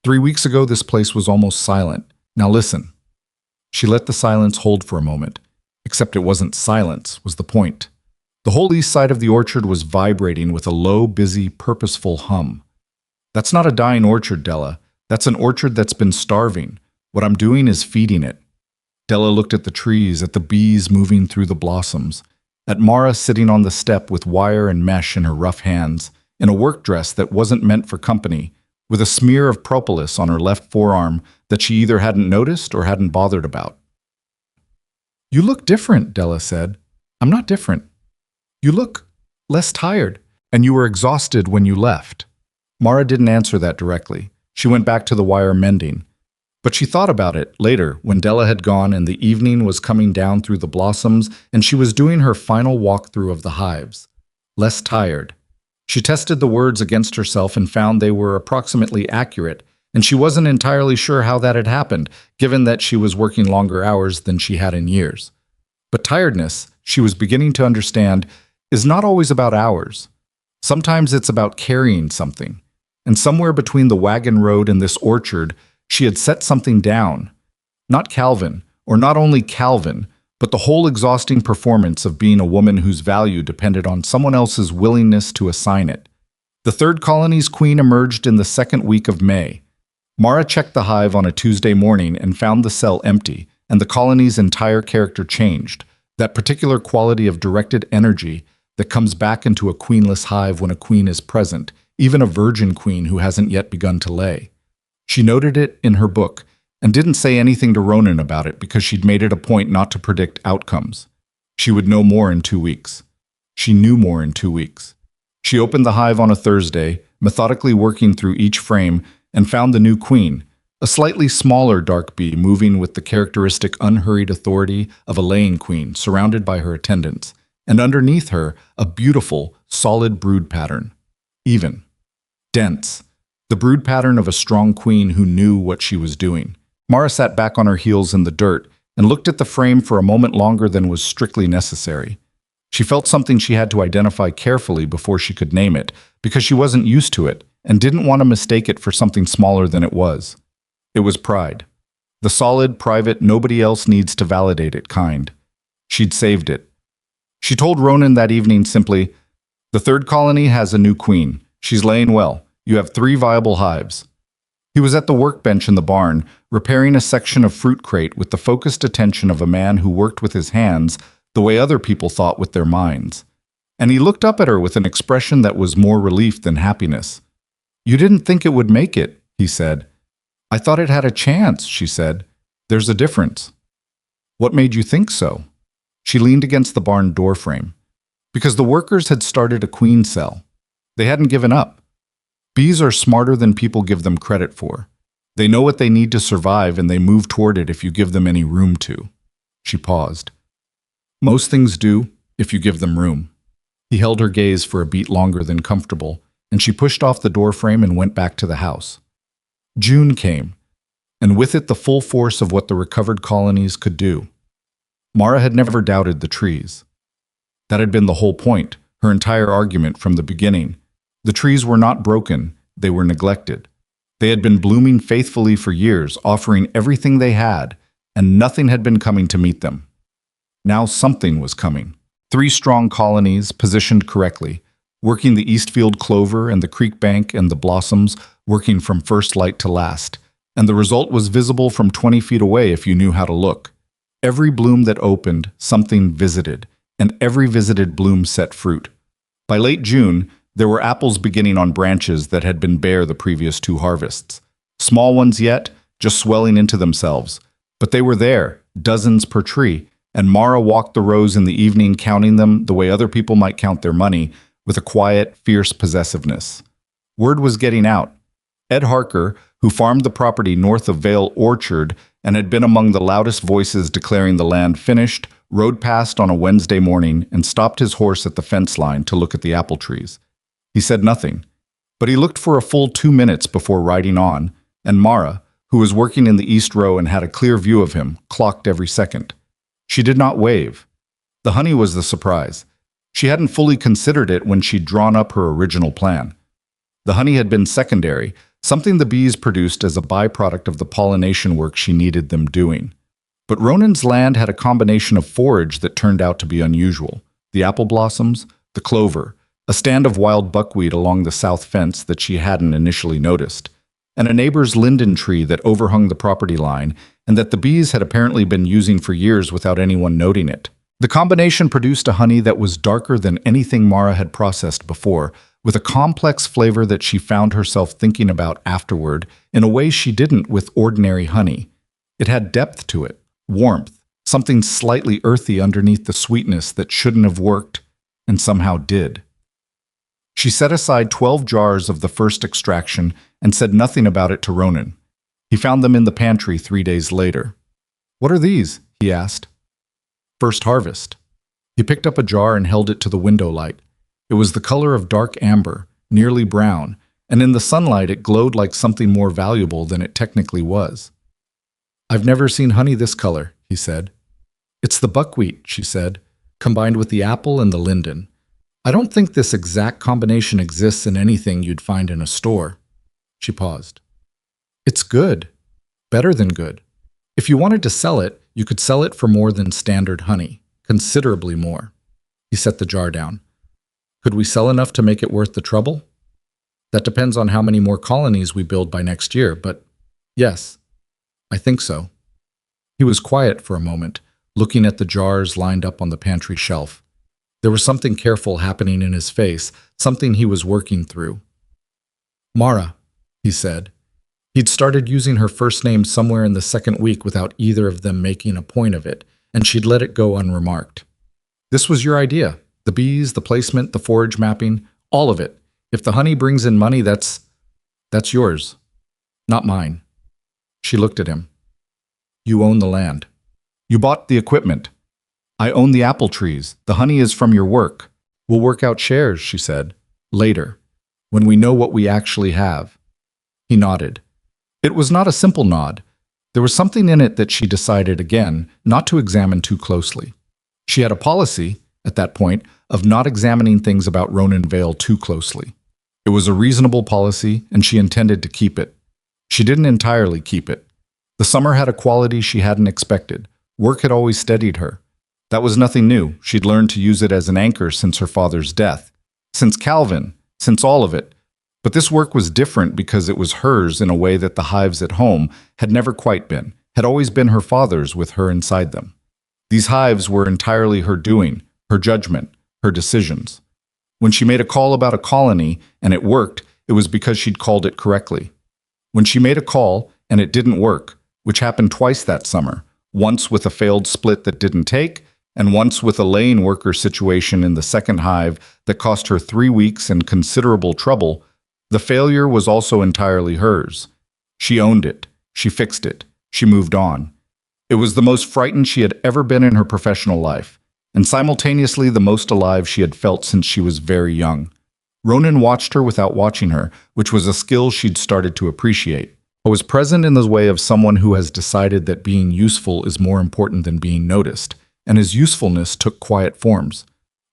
3 weeks ago, this place was almost silent. Now listen. She let the silence hold for a moment. Except it wasn't silence, was the point. The whole east side of the orchard was vibrating with a low, busy, purposeful hum. That's not a dying orchard, Della. That's an orchard that's been starving. What I'm doing is feeding it. Della looked at the trees, at the bees moving through the blossoms, at Mara sitting on the step with wire and mesh in her rough hands, in a work dress that wasn't meant for company, with a smear of propolis on her left forearm that she either hadn't noticed or hadn't bothered about. You look different, Della said. I'm not different. You look less tired, and you were exhausted when you left. Mara didn't answer that directly. She went back to the wire mending. But she thought about it later when Della had gone and the evening was coming down through the blossoms and she was doing her final walkthrough of the hives. Less tired. She tested the words against herself and found they were approximately accurate, and she wasn't entirely sure how that had happened, given that she was working longer hours than she had in years. But tiredness, she was beginning to understand, is not always about hours. Sometimes it's about carrying something. And somewhere between the wagon road and this orchard, she had set something down. Not Calvin, or not only Calvin, but the whole exhausting performance of being a woman whose value depended on someone else's willingness to assign it. The third colony's queen emerged in the second week of May. Mara checked the hive on a Tuesday morning and found the cell empty, and the colony's entire character changed, that particular quality of directed energy that comes back into a queenless hive when a queen is present, even a virgin queen who hasn't yet begun to lay. She noted it in her book and didn't say anything to Ronan about it because she'd made it a point not to predict outcomes. She would know more in 2 weeks. She knew more in 2 weeks. She opened the hive on a Thursday, methodically working through each frame, and found the new queen, a slightly smaller dark bee moving with the characteristic unhurried authority of a laying queen surrounded by her attendants, and underneath her a beautiful, solid brood pattern. Even. Dense. The brood pattern of a strong queen who knew what she was doing. Mara sat back on her heels in the dirt and looked at the frame for a moment longer than was strictly necessary. She felt something she had to identify carefully before she could name it, because she wasn't used to it and didn't want to mistake it for something smaller than it was. It was pride. The solid, private, nobody else needs to validate it kind. She'd saved it. She told Ronan that evening simply, "The third colony has a new queen. She's laying well. You have 3 viable hives." He was at the workbench in the barn, repairing a section of fruit crate with the focused attention of a man who worked with his hands the way other people thought with their minds. And he looked up at her with an expression that was more relief than happiness. "You didn't think it would make it," he said. "I thought it had a chance," she said. "There's a difference." "What made you think so?" She leaned against the barn doorframe. "Because the workers had started a queen cell. They hadn't given up. Bees are smarter than people give them credit for. They know what they need to survive and they move toward it if you give them any room to." She paused. "Most things do, if you give them room." He held her gaze for a beat longer than comfortable, and she pushed off the doorframe and went back to the house. June came, and with it the full force of what the recovered colonies could do. Mara had never doubted the trees. That had been the whole point, her entire argument from the beginning. The trees were not broken, they were neglected. They had been blooming faithfully for years, offering everything they had, and nothing had been coming to meet them. Now something was coming. 3 strong colonies, positioned correctly, working the Eastfield clover and the creek bank and the blossoms, working from first light to last. And the result was visible from 20 feet away if you knew how to look. Every bloom that opened, something visited, and every visited bloom set fruit. By late June, there were apples beginning on branches that had been bare the previous 2 harvests. Small ones yet, just swelling into themselves. But they were there, dozens per tree, and Mara walked the rows in the evening counting them the way other people might count their money, with a quiet, fierce possessiveness. Word was getting out. Ed Harker, who farmed the property north of Vale Orchard and had been among the loudest voices declaring the land finished, rode past on a Wednesday morning and stopped his horse at the fence line to look at the apple trees. He said nothing, but he looked for a full 2 minutes before riding on, and Mara, who was working in the east row and had a clear view of him, clocked every second. She did not wave. The honey was the surprise. She hadn't fully considered it when she'd drawn up her original plan. The honey had been secondary, something the bees produced as a byproduct of the pollination work she needed them doing. But Ronan's land had a combination of forage that turned out to be unusual. The apple blossoms, the clover, a stand of wild buckwheat along the south fence that she hadn't initially noticed, and a neighbor's linden tree that overhung the property line and that the bees had apparently been using for years without anyone noting it. The combination produced a honey that was darker than anything Mara had processed before, with a complex flavor that she found herself thinking about afterward in a way she didn't with ordinary honey. It had depth to it, warmth, something slightly earthy underneath the sweetness that shouldn't have worked, and somehow did. She set aside 12 jars of the first extraction and said nothing about it to Ronan. He found them in the pantry 3 days later. "What are these?" he asked. "First harvest." He picked up a jar and held it to the window light. It was the color of dark amber, nearly brown, and in the sunlight it glowed like something more valuable than it technically was. "I've never seen honey this color," he said. "It's the buckwheat," she said, "combined with the apple and the linden. I don't think this exact combination exists in anything you'd find in a store." She paused. "It's good. Better than good. If you wanted to sell it, you could sell it for more than standard honey, considerably more." He set the jar down. "Could we sell enough to make it worth the trouble?" "That depends on how many more colonies we build by next year, but yes, I think so." He was quiet for a moment, looking at the jars lined up on the pantry shelf. There was something careful happening in his face, something he was working through. "Mara," he said. He'd started using her first name somewhere in the second week without either of them making a point of it, and she'd let it go unremarked. "This was your idea. The bees, the placement, the forage mapping, all of it. If the honey brings in money, that's yours, not mine." She looked at him. "You own the land. You bought the equipment. I own the apple trees. The honey is from your work. We'll work out shares," she said. "Later, when we know what we actually have." He nodded. It was not a simple nod. There was something in it that she decided, again, not to examine too closely. She had a policy, at that point, of not examining things about Ronan Vale too closely. It was a reasonable policy, and she intended to keep it. She didn't entirely keep it. The summer had a quality she hadn't expected. Work had always steadied her. That was nothing new. She'd learned to use it as an anchor since her father's death. Since Calvin. Since all of it. But this work was different because it was hers in a way that the hives at home had never quite been, had always been her father's with her inside them. These hives were entirely her doing, her judgment, her decisions. When she made a call about a colony and it worked, it was because she'd called it correctly. When she made a call and it didn't work, which happened twice that summer, once with a failed split that didn't take, and once with a laying worker situation in the second hive that cost her 3 weeks and considerable trouble, the failure was also entirely hers. She owned it. She fixed it. She moved on. It was the most frightened she had ever been in her professional life, and simultaneously the most alive she had felt since she was very young. Ronan watched her without watching her, which was a skill she'd started to appreciate. I was present in the way of someone who has decided that being useful is more important than being noticed, and his usefulness took quiet forms.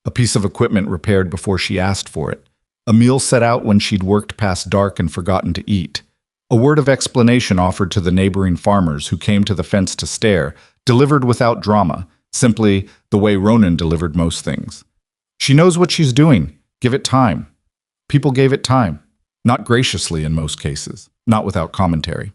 A piece of equipment repaired before she asked for it. A meal set out when she'd worked past dark and forgotten to eat. A word of explanation offered to the neighboring farmers who came to the fence to stare, delivered without drama, Simply the way Ronan delivered most things. She knows what she's doing. Give it time. People gave it time. Not graciously in most cases. Not without commentary.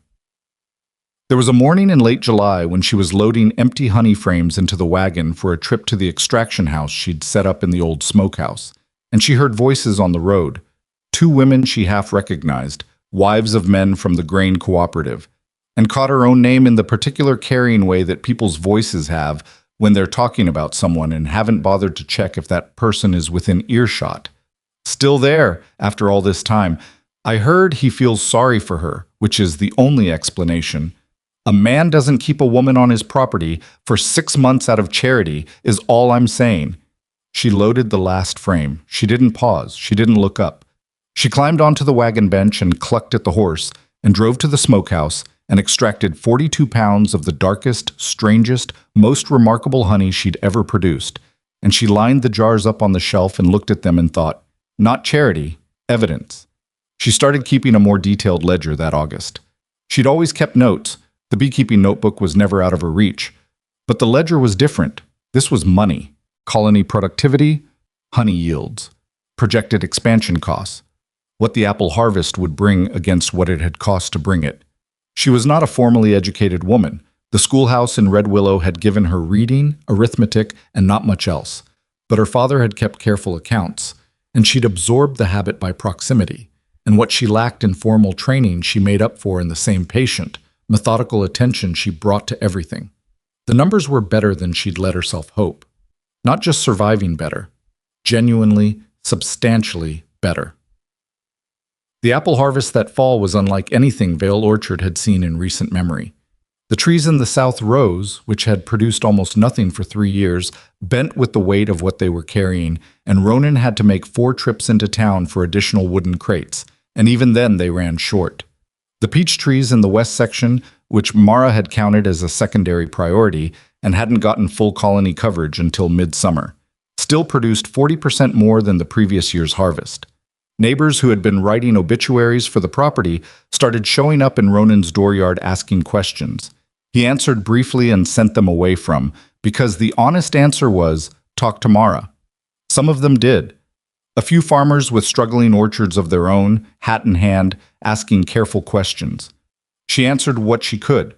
There was a morning in late July when she was loading empty honey frames into the wagon for a trip to the extraction house she'd set up in the old smokehouse, and she heard voices on the road. Two women she half recognized, wives of men from the grain cooperative, and caught her own name in the particular carrying way that people's voices have when they're talking about someone and haven't bothered to check if that person is within earshot. Still there, after all this time, I heard he feels sorry for her, which is the only explanation. A man doesn't keep a woman on his property for 6 months out of charity, is all I'm saying. She loaded the last frame. She didn't pause. She didn't look up. She climbed onto the wagon bench and clucked at the horse and drove to the smokehouse and extracted 42 pounds of the darkest, strangest, most remarkable honey she'd ever produced. And she lined the jars up on the shelf and looked at them and thought, not charity, evidence. She started keeping a more detailed ledger that August. She'd always kept notes. The beekeeping notebook was never out of her reach. But the ledger was different. This was money. Colony productivity, honey yields, projected expansion costs, what the apple harvest would bring against what it had cost to bring it. She was not a formally educated woman. The schoolhouse in Red Willow had given her reading, arithmetic, and not much else. But her father had kept careful accounts, and she'd absorbed the habit by proximity. And what she lacked in formal training she made up for in the same patient, methodical attention she brought to everything. The numbers were better than she'd let herself hope. Not just surviving better, genuinely, substantially better. The apple harvest that fall was unlike anything Vale Orchard had seen in recent memory. The trees in the south rows, which had produced almost nothing for 3 years, bent with the weight of what they were carrying, and Ronan had to make 4 trips into town for additional wooden crates, and even then they ran short. The peach trees in the west section, which Mara had counted as a secondary priority and hadn't gotten full colony coverage until midsummer, still produced 40% more than the previous year's harvest. Neighbors who had been writing obituaries for the property started showing up in Ronan's dooryard asking questions. He answered briefly and sent them away because the honest answer was, talk to Mara. Some of them did. A few farmers with struggling orchards of their own, hat in hand, asking careful questions. She answered what she could.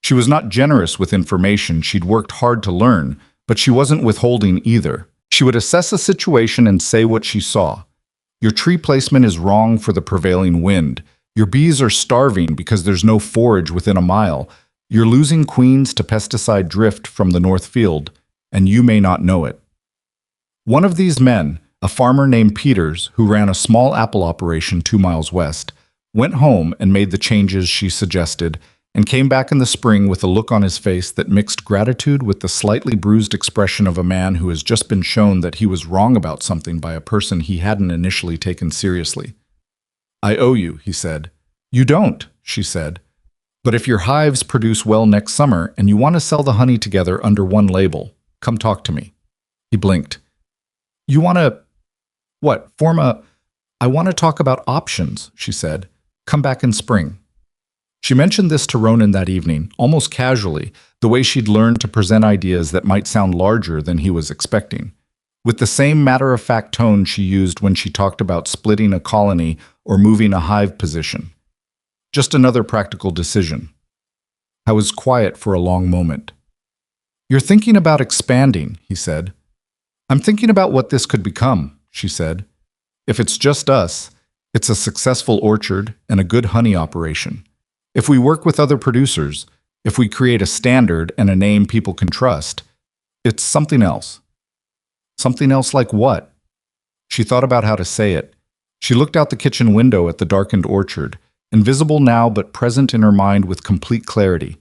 She was not generous with information she'd worked hard to learn, but she wasn't withholding either. She would assess a situation and say what she saw. Your tree placement is wrong for the prevailing wind. Your bees are starving because there's no forage within a mile. You're losing queens to pesticide drift from the north field, and you may not know it. One of these men, a farmer named Peters, who ran a small apple operation 2 miles west, went home and made the changes she suggested, and came back in the spring with a look on his face that mixed gratitude with the slightly bruised expression of a man who has just been shown that he was wrong about something by a person he hadn't initially taken seriously. I owe you, he said. You don't, she said. But if your hives produce well next summer and you want to sell the honey together under one label, come talk to me. He blinked. You want to, what, I want to talk about options, she said. Come back in spring. She mentioned this to Ronan that evening, almost casually, the way she'd learned to present ideas that might sound larger than he was expecting, with the same matter-of-fact tone she used when she talked about splitting a colony or moving a hive position. Just another practical decision. I was quiet for a long moment. You're thinking about expanding, he said. I'm thinking about what this could become, she said. If it's just us, it's a successful orchard and a good honey operation. If we work with other producers, if we create a standard and a name people can trust, it's something else. Something else like what? She thought about how to say it. She looked out the kitchen window at the darkened orchard, invisible now but present in her mind with complete clarity.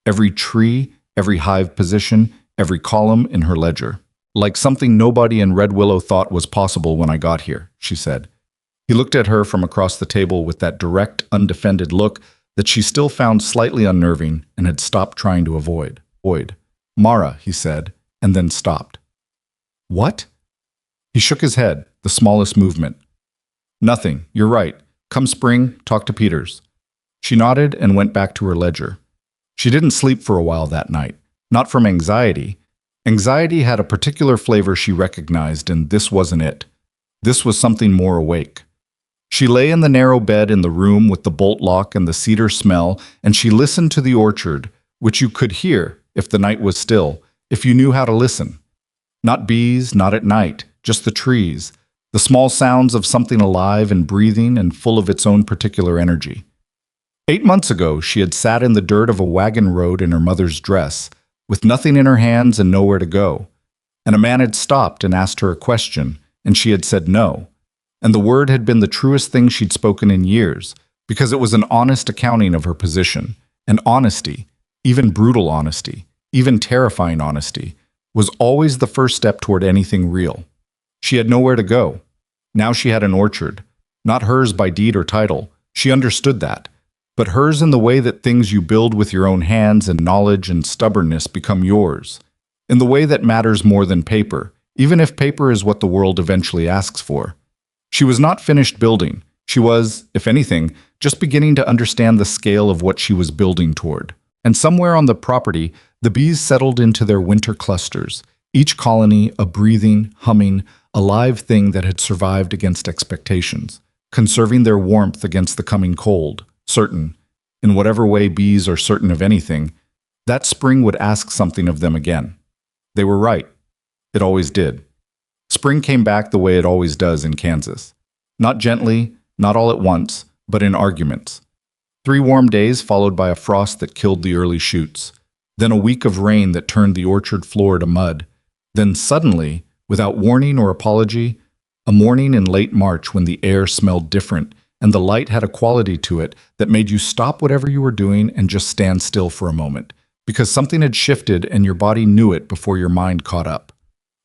Every tree, every hive position, every column in her ledger. Like something nobody in Red Willow thought was possible when I got here, she said. He looked at her from across the table with that direct, undefended look that she still found slightly unnerving and had stopped trying to avoid. Mara, he said, and then stopped. What? He shook his head, the smallest movement. Nothing, you're right. Come spring, talk to Peters. She nodded and went back to her ledger. She didn't sleep for a while that night, not from anxiety. Anxiety had a particular flavor she recognized, and this wasn't it. This was something more awake. She lay in the narrow bed in the room with the bolt lock and the cedar smell, and she listened to the orchard, which you could hear if the night was still, if you knew how to listen. Not bees, not at night, just the trees, the small sounds of something alive and breathing and full of its own particular energy. 8 months ago, she had sat in the dirt of a wagon road in her mother's dress, with nothing in her hands and nowhere to go. And a man had stopped and asked her a question, and she had said no. And the word had been the truest thing she'd spoken in years, because it was an honest accounting of her position. And honesty, even brutal honesty, even terrifying honesty, was always the first step toward anything real. She had nowhere to go. Now she had an orchard, not hers by deed or title. She understood that. But hers in the way that things you build with your own hands and knowledge and stubbornness become yours. In the way that matters more than paper, even if paper is what the world eventually asks for. She was not finished building. She was, if anything, just beginning to understand the scale of what she was building toward. And somewhere on the property, the bees settled into their winter clusters, each colony a breathing, humming, alive thing that had survived against expectations, conserving their warmth against the coming cold. Certain, in whatever way bees are certain of anything, that spring would ask something of them again. They were right. It always did. Spring came back the way it always does in Kansas. Not gently, not all at once, but in arguments. 3 warm days followed by a frost that killed the early shoots. Then a week of rain that turned the orchard floor to mud. Then suddenly, without warning or apology, a morning in late March when the air smelled different and the light had a quality to it that made you stop whatever you were doing and just stand still for a moment, because something had shifted and your body knew it before your mind caught up.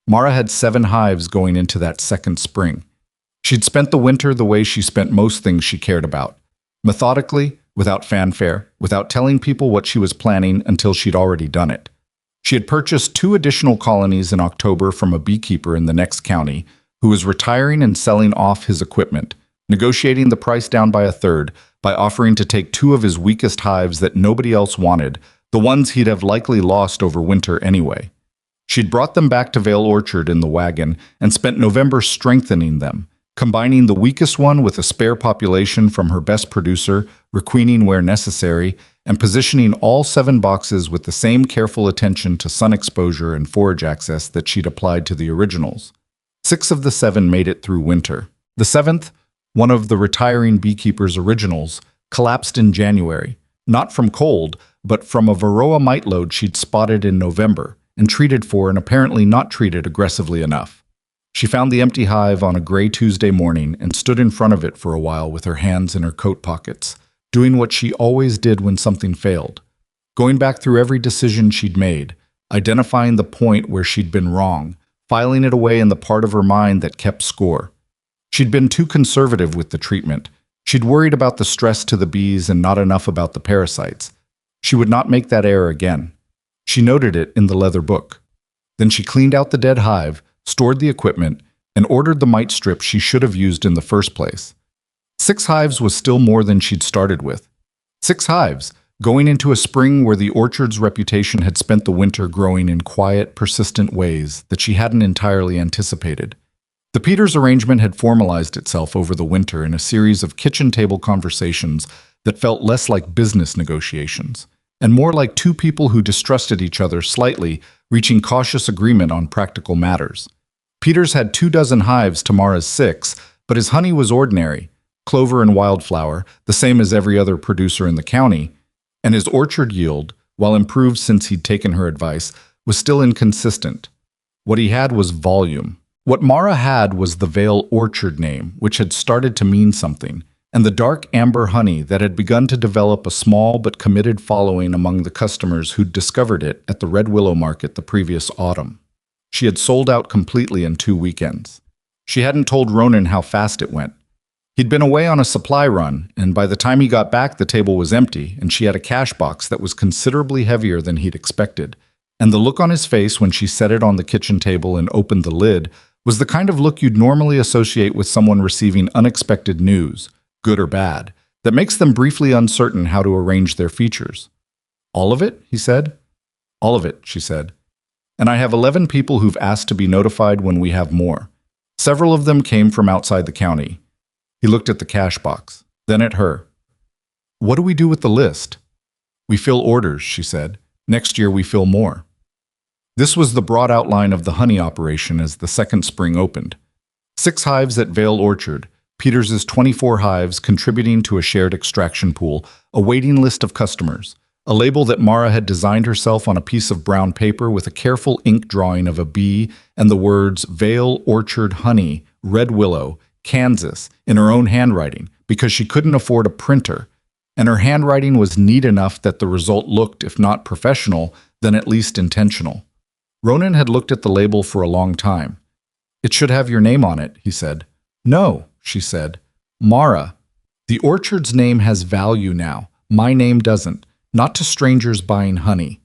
Mara had 7 hives going into that second spring. She'd spent the winter the way she spent most things she cared about, methodically, without fanfare, without telling people what she was planning until she'd already done it. She had purchased 2 additional colonies in October from a beekeeper in the next county who was retiring and selling off his equipment, negotiating the price down by a third by offering to take 2 of his weakest hives that nobody else wanted, the ones he'd have likely lost over winter anyway. She'd brought them back to Vale Orchard in the wagon and spent November strengthening them, combining the weakest one with a spare population from her best producer, requeening where necessary, and positioning all 7 boxes with the same careful attention to sun exposure and forage access that she'd applied to the originals. 6 of the 7 made it through winter. The 7th, one of the retiring beekeeper's originals, collapsed in January, not from cold, but from a varroa mite load she'd spotted in November and treated for and apparently not treated aggressively enough. She found the empty hive on a gray Tuesday morning and stood in front of it for a while with her hands in her coat pockets, doing what she always did when something failed, going back through every decision she'd made, identifying the point where she'd been wrong, filing it away in the part of her mind that kept score. She'd been too conservative with the treatment. She'd worried about the stress to the bees and not enough about the parasites. She would not make that error again. She noted it in the leather book. Then she cleaned out the dead hive, stored the equipment, and ordered the mite strip she should have used in the first place. 6 hives was still more than she'd started with. 6 hives, going into a spring where the orchard's reputation had spent the winter growing in quiet, persistent ways that she hadn't entirely anticipated. The Peters arrangement had formalized itself over the winter in a series of kitchen table conversations that felt less like business negotiations, and more like 2 people who distrusted each other slightly, reaching cautious agreement on practical matters. Peters had 24 hives to Mara's 6, but his honey was ordinary, clover and wildflower, the same as every other producer in the county, and his orchard yield, while improved since he'd taken her advice, was still inconsistent. What he had was volume. What Mara had was the Vale Orchard name, which had started to mean something, and the dark amber honey that had begun to develop a small but committed following among the customers who'd discovered it at the Red Willow Market the previous autumn. She had sold out completely in 2 weekends. She hadn't told Ronan how fast it went. He'd been away on a supply run, and by the time he got back the table was empty, and she had a cash box that was considerably heavier than he'd expected. And the look on his face when she set it on the kitchen table and opened the lid was the kind of look you'd normally associate with someone receiving unexpected news, good or bad, that makes them briefly uncertain how to arrange their features. "All of it?" he said. "All of it," she said. And I have 11 people who've asked to be notified when we have more. Several of them came from outside the county. He looked at the cash box, then at her. What do we do with the list? We fill orders, she said. Next year we fill more. This was the broad outline of the honey operation as the second spring opened. 6 hives at Vale Orchard, Peters's 24 hives contributing to a shared extraction pool, a waiting list of customers, a label that Mara had designed herself on a piece of brown paper with a careful ink drawing of a bee and the words Vale Orchard Honey, Red Willow, Kansas, in her own handwriting because she couldn't afford a printer, and her handwriting was neat enough that the result looked, if not professional, then at least intentional. Ronan had looked at the label for a long time. It should have your name on it, he said. No, she said. Mara. The orchard's name has value now. My name doesn't. Not to strangers buying honey.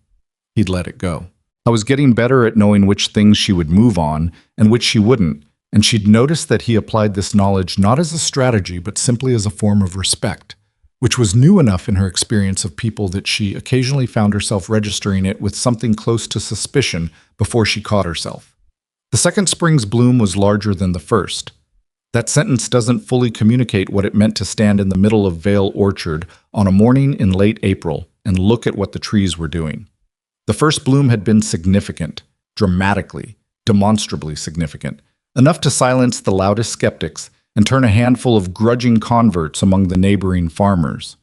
He'd let it go. I was getting better at knowing which things she would move on and which she wouldn't, and she'd noticed that he applied this knowledge not as a strategy but simply as a form of respect, which was new enough in her experience of people that she occasionally found herself registering it with something close to suspicion before she caught herself. The second spring's bloom was larger than the first. That sentence doesn't fully communicate what it meant to stand in the middle of Vale Orchard on a morning in late April and look at what the trees were doing. The first bloom had been significant, dramatically, demonstrably significant, enough to silence the loudest skeptics and turn a handful of grudging converts among the neighboring farmers.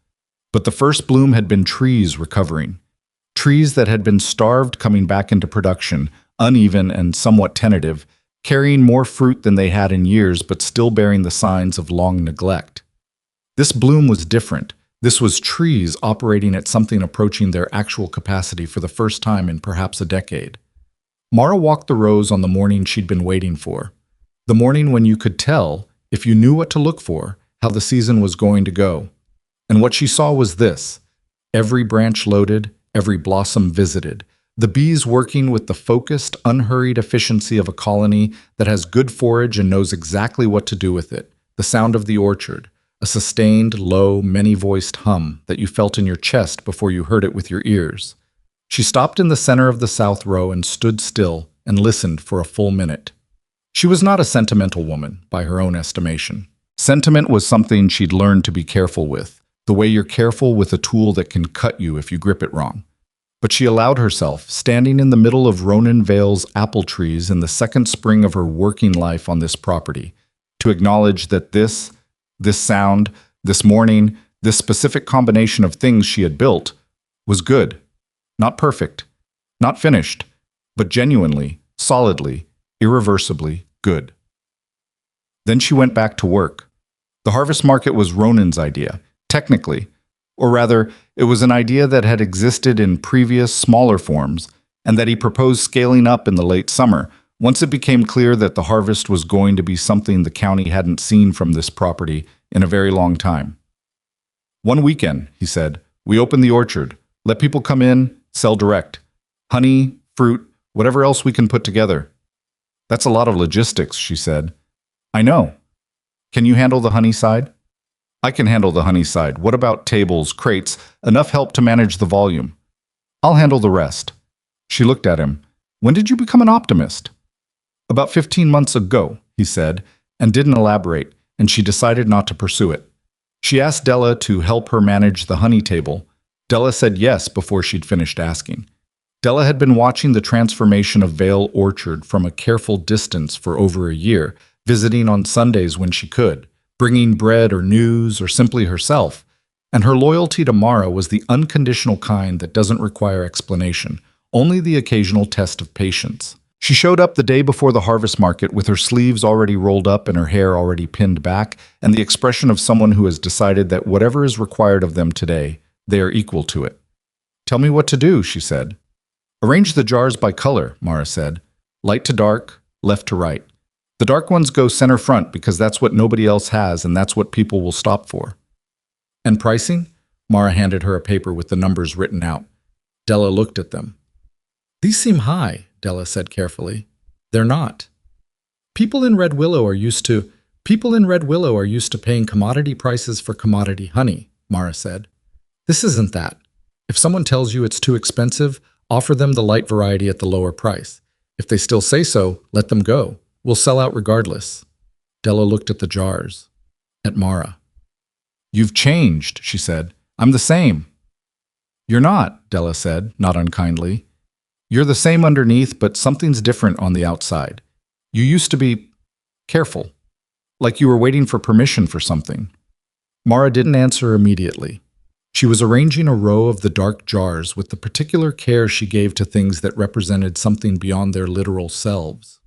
But the first bloom had been trees recovering, trees that had been starved coming back into production, uneven and somewhat tentative, carrying more fruit than they had in years but still bearing the signs of long neglect. This bloom was different. This was trees operating at something approaching their actual capacity for the first time in perhaps a decade. Mara walked the rows on the morning she'd been waiting for, the morning when you could tell, if you knew what to look for, how the season was going to go. And what she saw was this: every branch loaded, every blossom visited, the bees working with the focused, unhurried efficiency of a colony that has good forage and knows exactly what to do with it, the sound of the orchard, a sustained, low, many-voiced hum that you felt in your chest before you heard it with your ears. She stopped in the center of the south row and stood still and listened for a full minute. She was not a sentimental woman, by her own estimation. Sentiment was something she'd learned to be careful with, the way you're careful with a tool that can cut you if you grip it wrong. But she allowed herself, standing in the middle of Ronan Vale's apple trees in the second spring of her working life on this property, to acknowledge that this sound, this morning, this specific combination of things she had built was good. Not perfect, not finished, but genuinely, solidly, irreversibly good. Then she went back to work. The harvest market was Ronan's idea, technically, or rather, it was an idea that had existed in previous, smaller forms, and that he proposed scaling up in the late summer, once it became clear that the harvest was going to be something the county hadn't seen from this property in a very long time. One weekend, he said, we open the orchard, let people come in, sell direct. Honey, fruit, whatever else we can put together. That's a lot of logistics, she said. I know. Can you handle the honey side? I can handle the honey side. What about tables, crates, enough help to manage the volume? I'll handle the rest. She looked at him. When did you become an optimist? About 15 months ago, he said, and didn't elaborate, and she decided not to pursue it. She asked Della to help her manage the honey table. Della said yes before she'd finished asking. Della had been watching the transformation of Vale Orchard from a careful distance for over a year, visiting on Sundays when she could, bringing bread or news or simply herself, and her loyalty to Mara was the unconditional kind that doesn't require explanation, only the occasional test of patience. She showed up the day before the harvest market with her sleeves already rolled up and her hair already pinned back, and the expression of someone who has decided that whatever is required of them today, they are equal to it. Tell me what to do, she said. Arrange the jars by color, Mara said. Light to dark, left to right. The dark ones go center front because that's what nobody else has and that's what people will stop for. And pricing? Mara handed her a paper with the numbers written out. Della looked at them. These seem high, Della said carefully. They're not. People in Red Willow are used to paying commodity prices for commodity honey, Mara said. This isn't that. If someone tells you it's too expensive, Offer them the light variety at the lower price. If they still say so, let them go. We'll sell out regardless. Della looked at the jars. At Mara. You've changed, she said. I'm the same. You're not, Della said, not unkindly. You're the same underneath, but something's different on the outside. You used to be careful, like you were waiting for permission for something. Mara didn't answer immediately. She was arranging a row of the dark jars with the particular care she gave to things that represented something beyond their literal selves.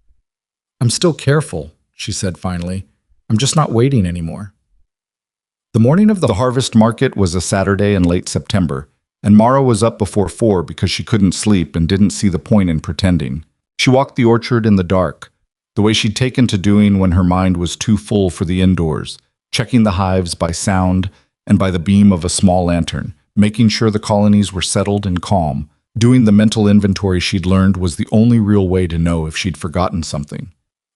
I'm still careful, she said finally. I'm just not waiting anymore. The morning of the harvest market was a Saturday in late September, and Mara was up before 4 because she couldn't sleep and didn't see the point in pretending. She walked the orchard in the dark, the way she'd taken to doing when her mind was too full for the indoors, checking the hives by sound and by the beam of a small lantern, making sure the colonies were settled and calm, doing the mental inventory she'd learned was the only real way to know if she'd forgotten something.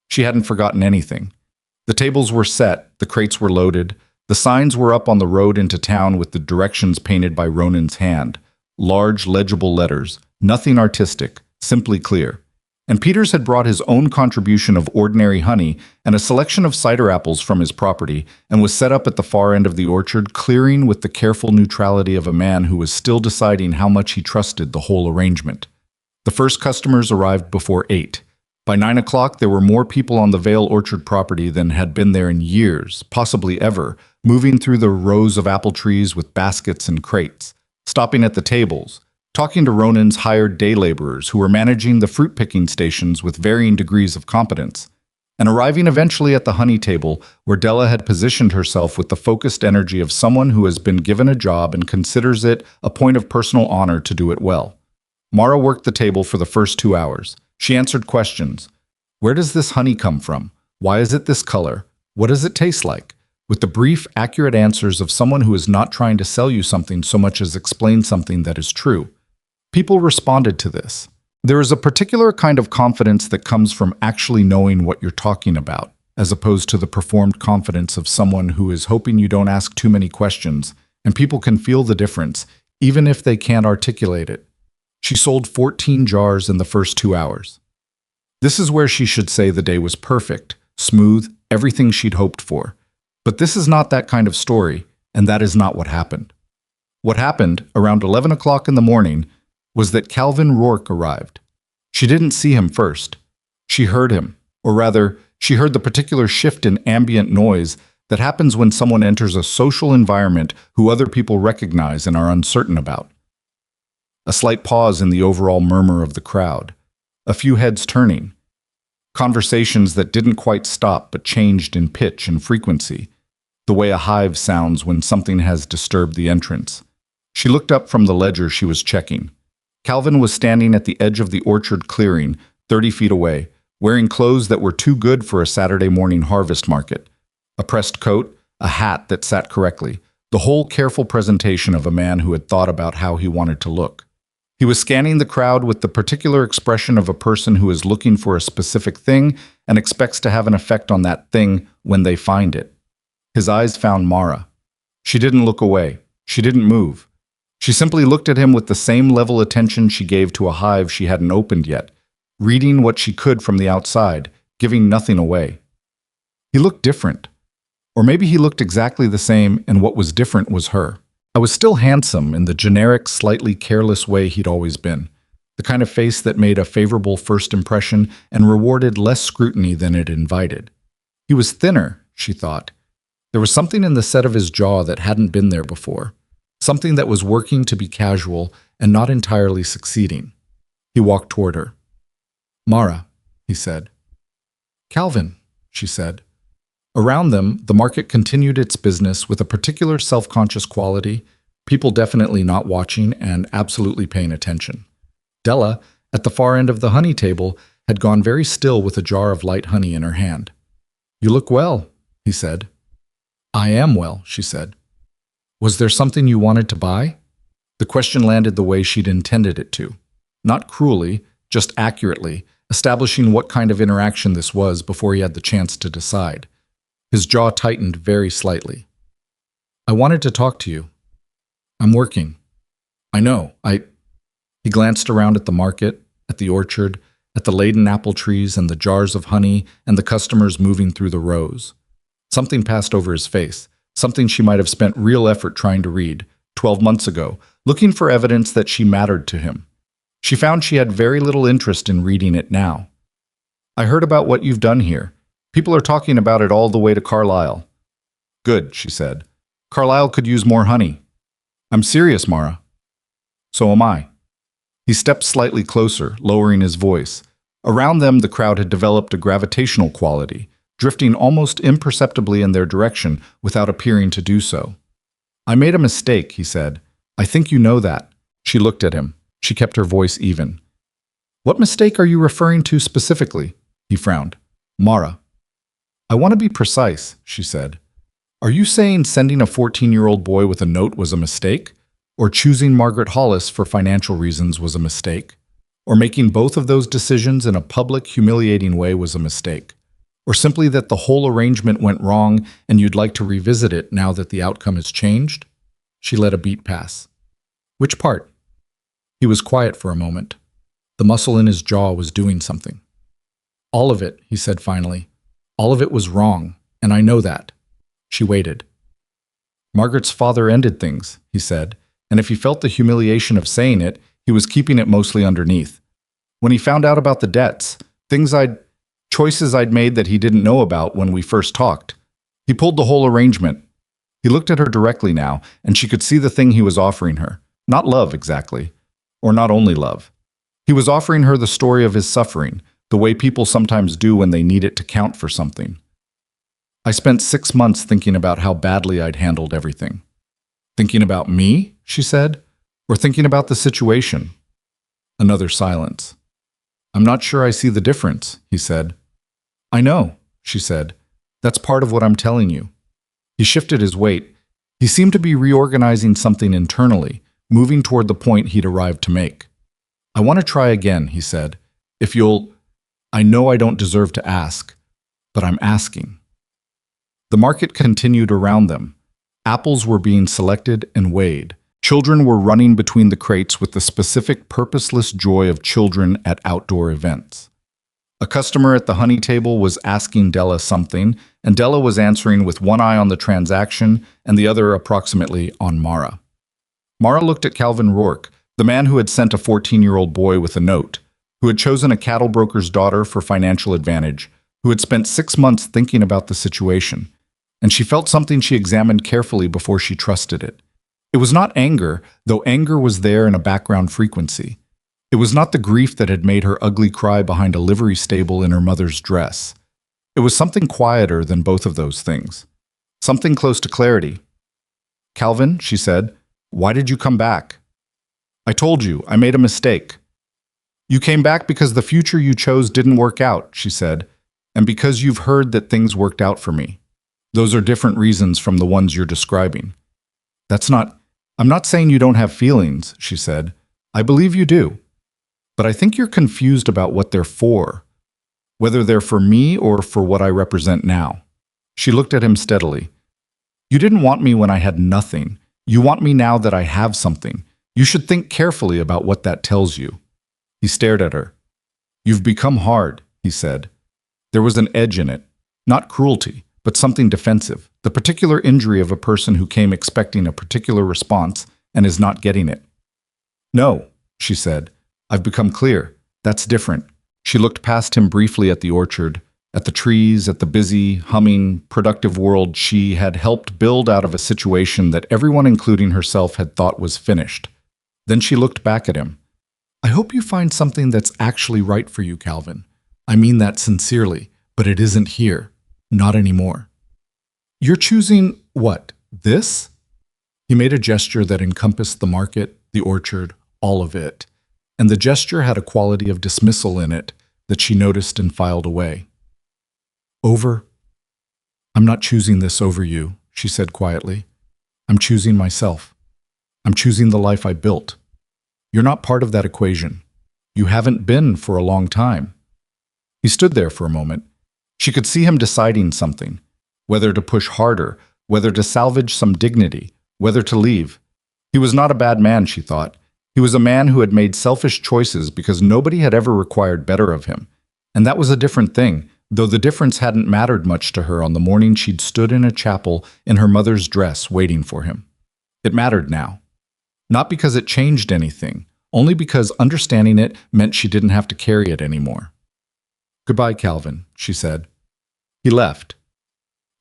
She hadn't forgotten anything. The tables were set, the crates were loaded, the signs were up on the road into town with the directions painted by Ronan's hand, large, legible letters, nothing artistic, simply clear. And Peters had brought his own contribution of ordinary honey and a selection of cider apples from his property and was set up at the far end of the orchard, clearing with the careful neutrality of a man who was still deciding how much he trusted the whole arrangement. The first customers arrived before 8. By 9 o'clock, there were more people on the Vale orchard property than had been there in years, possibly ever, moving through the rows of apple trees with baskets and crates, stopping at the tables, talking to Ronan's hired day laborers who were managing the fruit-picking stations with varying degrees of competence, and arriving eventually at the honey table where Della had positioned herself with the focused energy of someone who has been given a job and considers it a point of personal honor to do it well. Mara worked the table for the first 2 hours. She answered questions. Where does this honey come from? Why is it this color? What does it taste like? With the brief, accurate answers of someone who is not trying to sell you something so much as explain something that is true. People responded to this. There is a particular kind of confidence that comes from actually knowing what you're talking about, as opposed to the performed confidence of someone who is hoping you don't ask too many questions, and people can feel the difference, even if they can't articulate it. She sold 14 jars in the first 2 hours. This is where she should say the day was perfect, smooth, everything she'd hoped for. But this is not that kind of story, and that is not what happened. What happened, around 11 o'clock in the morning, was that Calvin Rourke arrived. She didn't see him first. She heard him, or rather, she heard the particular shift in ambient noise that happens when someone enters a social environment who other people recognize and are uncertain about. A slight pause in the overall murmur of the crowd. A few heads turning. Conversations that didn't quite stop but changed in pitch and frequency, the way a hive sounds when something has disturbed the entrance. She looked up from the ledger she was checking. Calvin was standing at the edge of the orchard clearing, 30 feet away, wearing clothes that were too good for a Saturday morning harvest market. A pressed coat, a hat that sat correctly, the whole careful presentation of a man who had thought about how he wanted to look. He was scanning the crowd with the particular expression of a person who is looking for a specific thing and expects to have an effect on that thing when they find it. His eyes found Mara. She didn't look away. She didn't move. She simply looked at him with the same level attention she gave to a hive she hadn't opened yet, reading what she could from the outside, giving nothing away. He looked different. Or maybe he looked exactly the same, and what was different was her. I was still handsome in the generic, slightly careless way he'd always been, the kind of face that made a favorable first impression and rewarded less scrutiny than it invited. He was thinner, she thought. There was something in the set of his jaw that hadn't been there before. Something that was working to be casual and not entirely succeeding. He walked toward her. Mara, he said. Calvin, she said. Around them, the market continued its business with a particular self-conscious quality, people definitely not watching and absolutely paying attention. Della, at the far end of the honey table, had gone very still with a jar of light honey in her hand. You look well, he said. I am well, she said. Was there something you wanted to buy? The question landed the way she'd intended it to. Not cruelly, just accurately, establishing what kind of interaction this was before he had the chance to decide. His jaw tightened very slightly. I wanted to talk to you. I'm working. I know, He glanced around at the market, at the orchard, at the laden apple trees and the jars of honey and the customers moving through the rows. Something passed over his face, something she might have spent real effort trying to read, 12 months ago, looking for evidence that she mattered to him. She found she had very little interest in reading it now. I heard about what you've done here. People are talking about it all the way to Carlisle. Good, she said. Carlisle could use more honey. I'm serious, Mara. So am I. He stepped slightly closer, lowering his voice. Around them, the crowd had developed a gravitational quality, drifting almost imperceptibly in their direction without appearing to do so. I made a mistake, he said. I think you know that. She looked at him. She kept her voice even. What mistake are you referring to specifically? He frowned. Mara. I want to be precise, she said. Are you saying sending a 14-year-old boy with a note was a mistake? Or choosing Margaret Hollis for financial reasons was a mistake? Or making both of those decisions in a public, humiliating way was a mistake? Or simply that the whole arrangement went wrong and you'd like to revisit it now that the outcome has changed? She let a beat pass. Which part? He was quiet for a moment. The muscle in his jaw was doing something. All of it, he said finally. All of it was wrong, and I know that. She waited. Margaret's father ended things, he said, and if he felt the humiliation of saying it, he was keeping it mostly underneath. When he found out about the debts, choices I'd made that he didn't know about when we first talked, he pulled the whole arrangement. He looked at her directly now, and she could see the thing he was offering her. Not love, exactly. Or not only love. He was offering her the story of his suffering, the way people sometimes do when they need it to count for something. I spent 6 months thinking about how badly I'd handled everything. Thinking about me, she said, or thinking about the situation? Another silence. I'm not sure I see the difference, he said. I know, she said. That's part of what I'm telling you. He shifted his weight. He seemed to be reorganizing something internally, moving toward the point he'd arrived to make. I want to try again, he said. If you'll... I know I don't deserve to ask, but I'm asking. The market continued around them. Apples were being selected and weighed. Children were running between the crates with the specific purposeless joy of children at outdoor events. A customer at the honey table was asking Della something, and Della was answering with one eye on the transaction and the other approximately on Mara. Mara looked at Calvin Rourke, the man who had sent a 14-year-old boy with a note, who had chosen a cattle broker's daughter for financial advantage, who had spent 6 months thinking about the situation, and she felt something she examined carefully before she trusted it. It was not anger, though anger was there in a background frequency. It was not the grief that had made her ugly cry behind a livery stable in her mother's dress. It was something quieter than both of those things. Something close to clarity. Calvin, she said, why did you come back? I told you, I made a mistake. You came back because the future you chose didn't work out, she said, and because you've heard that things worked out for me. Those are different reasons from the ones you're describing. I'm not saying you don't have feelings, she said. I believe you do. But I think you're confused about what they're for, whether they're for me or for what I represent now. She looked at him steadily. You didn't want me when I had nothing. You want me now that I have something. You should think carefully about what that tells you. He stared at her. You've become hard, he said. There was an edge in it, not cruelty, but something defensive, the particular injury of a person who came expecting a particular response and is not getting it. No, she said. I've become clear. That's different. She looked past him briefly at the orchard, at the trees, at the busy, humming, productive world she had helped build out of a situation that everyone, including herself, had thought was finished. Then she looked back at him. I hope you find something that's actually right for you, Calvin. I mean that sincerely, but it isn't here. Not anymore. You're choosing what? This? He made a gesture that encompassed the market, the orchard, all of it. And the gesture had a quality of dismissal in it that she noticed and filed away. Over? I'm not choosing this over you, she said quietly. I'm choosing myself. I'm choosing the life I built. You're not part of that equation. You haven't been for a long time. He stood there for a moment. She could see him deciding something, whether to push harder, whether to salvage some dignity, whether to leave. He was not a bad man, she thought. He was a man who had made selfish choices because nobody had ever required better of him. And that was a different thing, though the difference hadn't mattered much to her on the morning she'd stood in a chapel in her mother's dress waiting for him. It mattered now. Not because it changed anything, only because understanding it meant she didn't have to carry it anymore. "Goodbye, Calvin," she said. He left.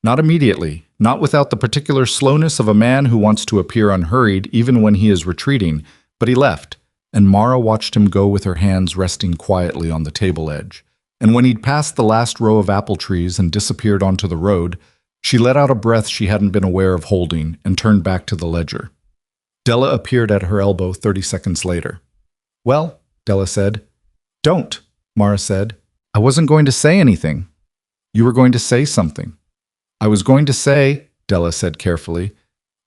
Not immediately, not without the particular slowness of a man who wants to appear unhurried even when he is retreating, but he left, and Mara watched him go with her hands resting quietly on the table edge. And when he'd passed the last row of apple trees and disappeared onto the road, she let out a breath she hadn't been aware of holding and turned back to the ledger. Della appeared at her elbow 30 seconds later. "Well," Della said. "Don't," Mara said. "I wasn't going to say anything." "You were going to say something." "I was going to say," Della said carefully,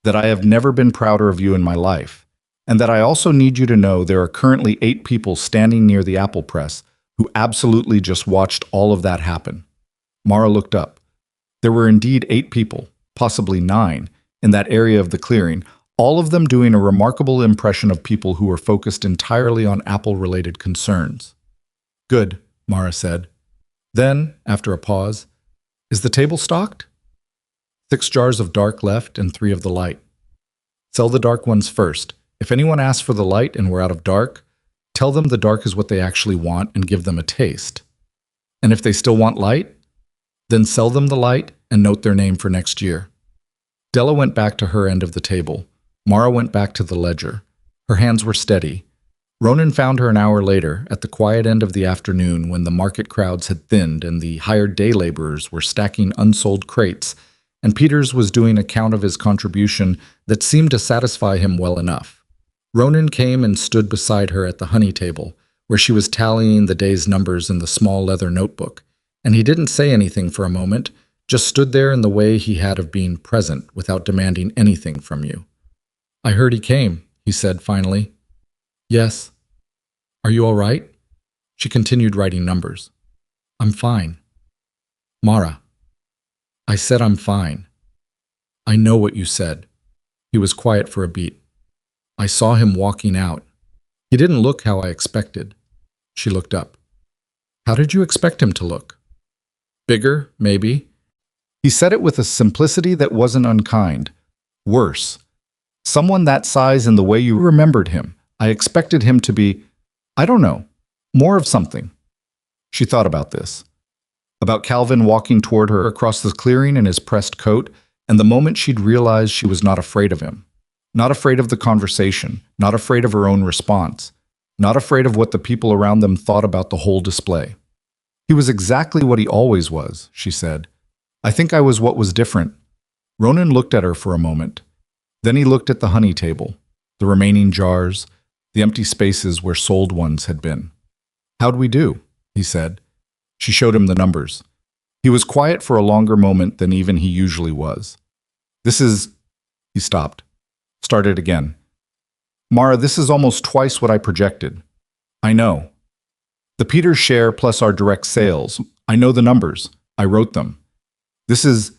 "that I have never been prouder of you in my life, and that I also need you to know there are currently 8 people standing near the apple press who absolutely just watched all of that happen." Mara looked up. There were indeed 8 people, possibly 9, in that area of the clearing, all of them doing a remarkable impression of people who were focused entirely on apple-related concerns. "Good," Mara said. Then, after a pause, "Is the table stocked?" 6 jars of dark left and 3 of the light. "Sell the dark ones first. If anyone asks for the light and we're out of dark, tell them the dark is what they actually want and give them a taste. And if they still want light, then sell them the light and note their name for next year." Della went back to her end of the table. Mara went back to the ledger. Her hands were steady. Ronan found her an hour later, at the quiet end of the afternoon when the market crowds had thinned and the hired day laborers were stacking unsold crates, and Peters was doing a count of his contribution that seemed to satisfy him well enough. Ronan came and stood beside her at the honey table, where she was tallying the day's numbers in the small leather notebook, and he didn't say anything for a moment, just stood there in the way he had of being present without demanding anything from you. "I heard he came," he said finally. "Yes." "Are you all right?" She continued writing numbers. "I'm fine." "Mara." "I said I'm fine." "I know what you said." He was quiet for a beat. "I saw him walking out. He didn't look how I expected." She looked up. "How did you expect him to look?" "Bigger, maybe." He said it with a simplicity that wasn't unkind. "Worse. Someone that size in the way you remembered him. I expected him to be, I don't know, more of something." She thought about this. About Calvin walking toward her across the clearing in his pressed coat, and the moment she'd realized she was not afraid of him. Not afraid of the conversation, not afraid of her own response, not afraid of what the people around them thought about the whole display. "He was exactly what he always was," she said. "I think I was what was different." Ronan looked at her for a moment. Then he looked at the honey table, the remaining jars, the empty spaces where sold ones had been. "How'd we do?" he said. She showed him the numbers. He was quiet for a longer moment than even he usually was. "This is—" He stopped. Started again. "Mara, this is almost twice what I projected." "I know. The Peters share plus our direct sales. I know the numbers. I wrote them. This is—"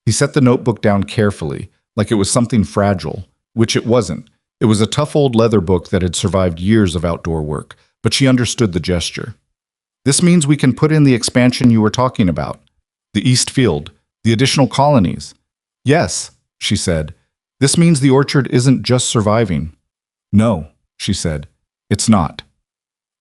He set the notebook down carefully, like it was something fragile, which it wasn't. It was a tough old leather book that had survived years of outdoor work, but she understood the gesture. "This means we can put in the expansion you were talking about. The East Field, the additional colonies." "Yes," she said. "This means the orchard isn't just surviving." "No," she said. "It's not."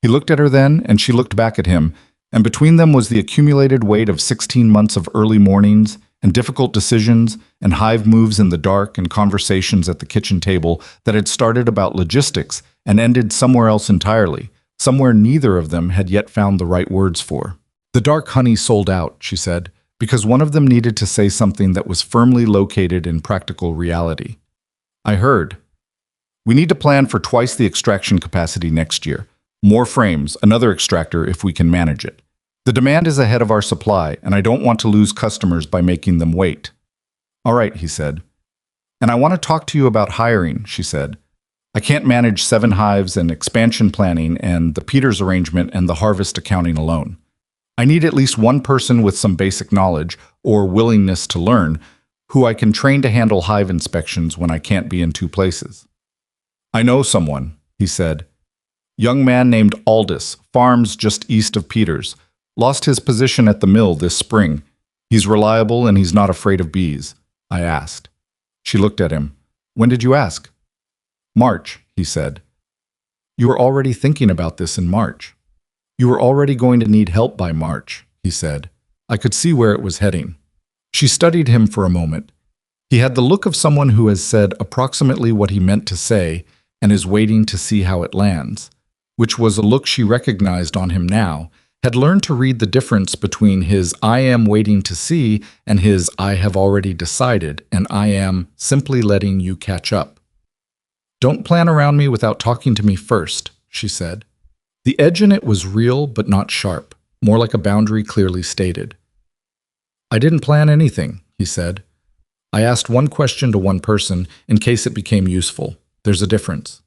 He looked at her then, and she looked back at him, and between them was the accumulated weight of 16 months of early mornings and difficult decisions and hive moves in the dark and conversations at the kitchen table that had started about logistics and ended somewhere else entirely, somewhere neither of them had yet found the right words for. "The dark honey sold out," she said, because one of them needed to say something that was firmly located in practical reality. "I heard. We need to plan for twice the extraction capacity next year. More frames, another extractor if we can manage it. The demand is ahead of our supply, and I don't want to lose customers by making them wait." "All right," he said. "And I want to talk to you about hiring," she said. "I can't manage 7 hives and expansion planning and the Peters arrangement and the harvest accounting alone. I need at least one person with some basic knowledge or willingness to learn who I can train to handle hive inspections when I can't be in 2 places." "I know someone," he said. Young man named Aldous, farms just east of Peters. Lost his position at the mill this spring. He's reliable and he's not afraid of bees, I asked. She looked at him. When did you ask? March, he said. You were already thinking about this in March. You were already going to need help by March, he said. I could see where it was heading. She studied him for a moment. He had the look of someone who has said approximately what he meant to say and is waiting to see how it lands, which was a look she recognized on him now, had learned to read the difference between his I am waiting to see and his I have already decided and I am simply letting you catch up. Don't plan around me without talking to me first, she said. The edge in it was real but not sharp, more like a boundary clearly stated. I didn't plan anything, he said. I asked one question to one person in case it became useful. There's a difference.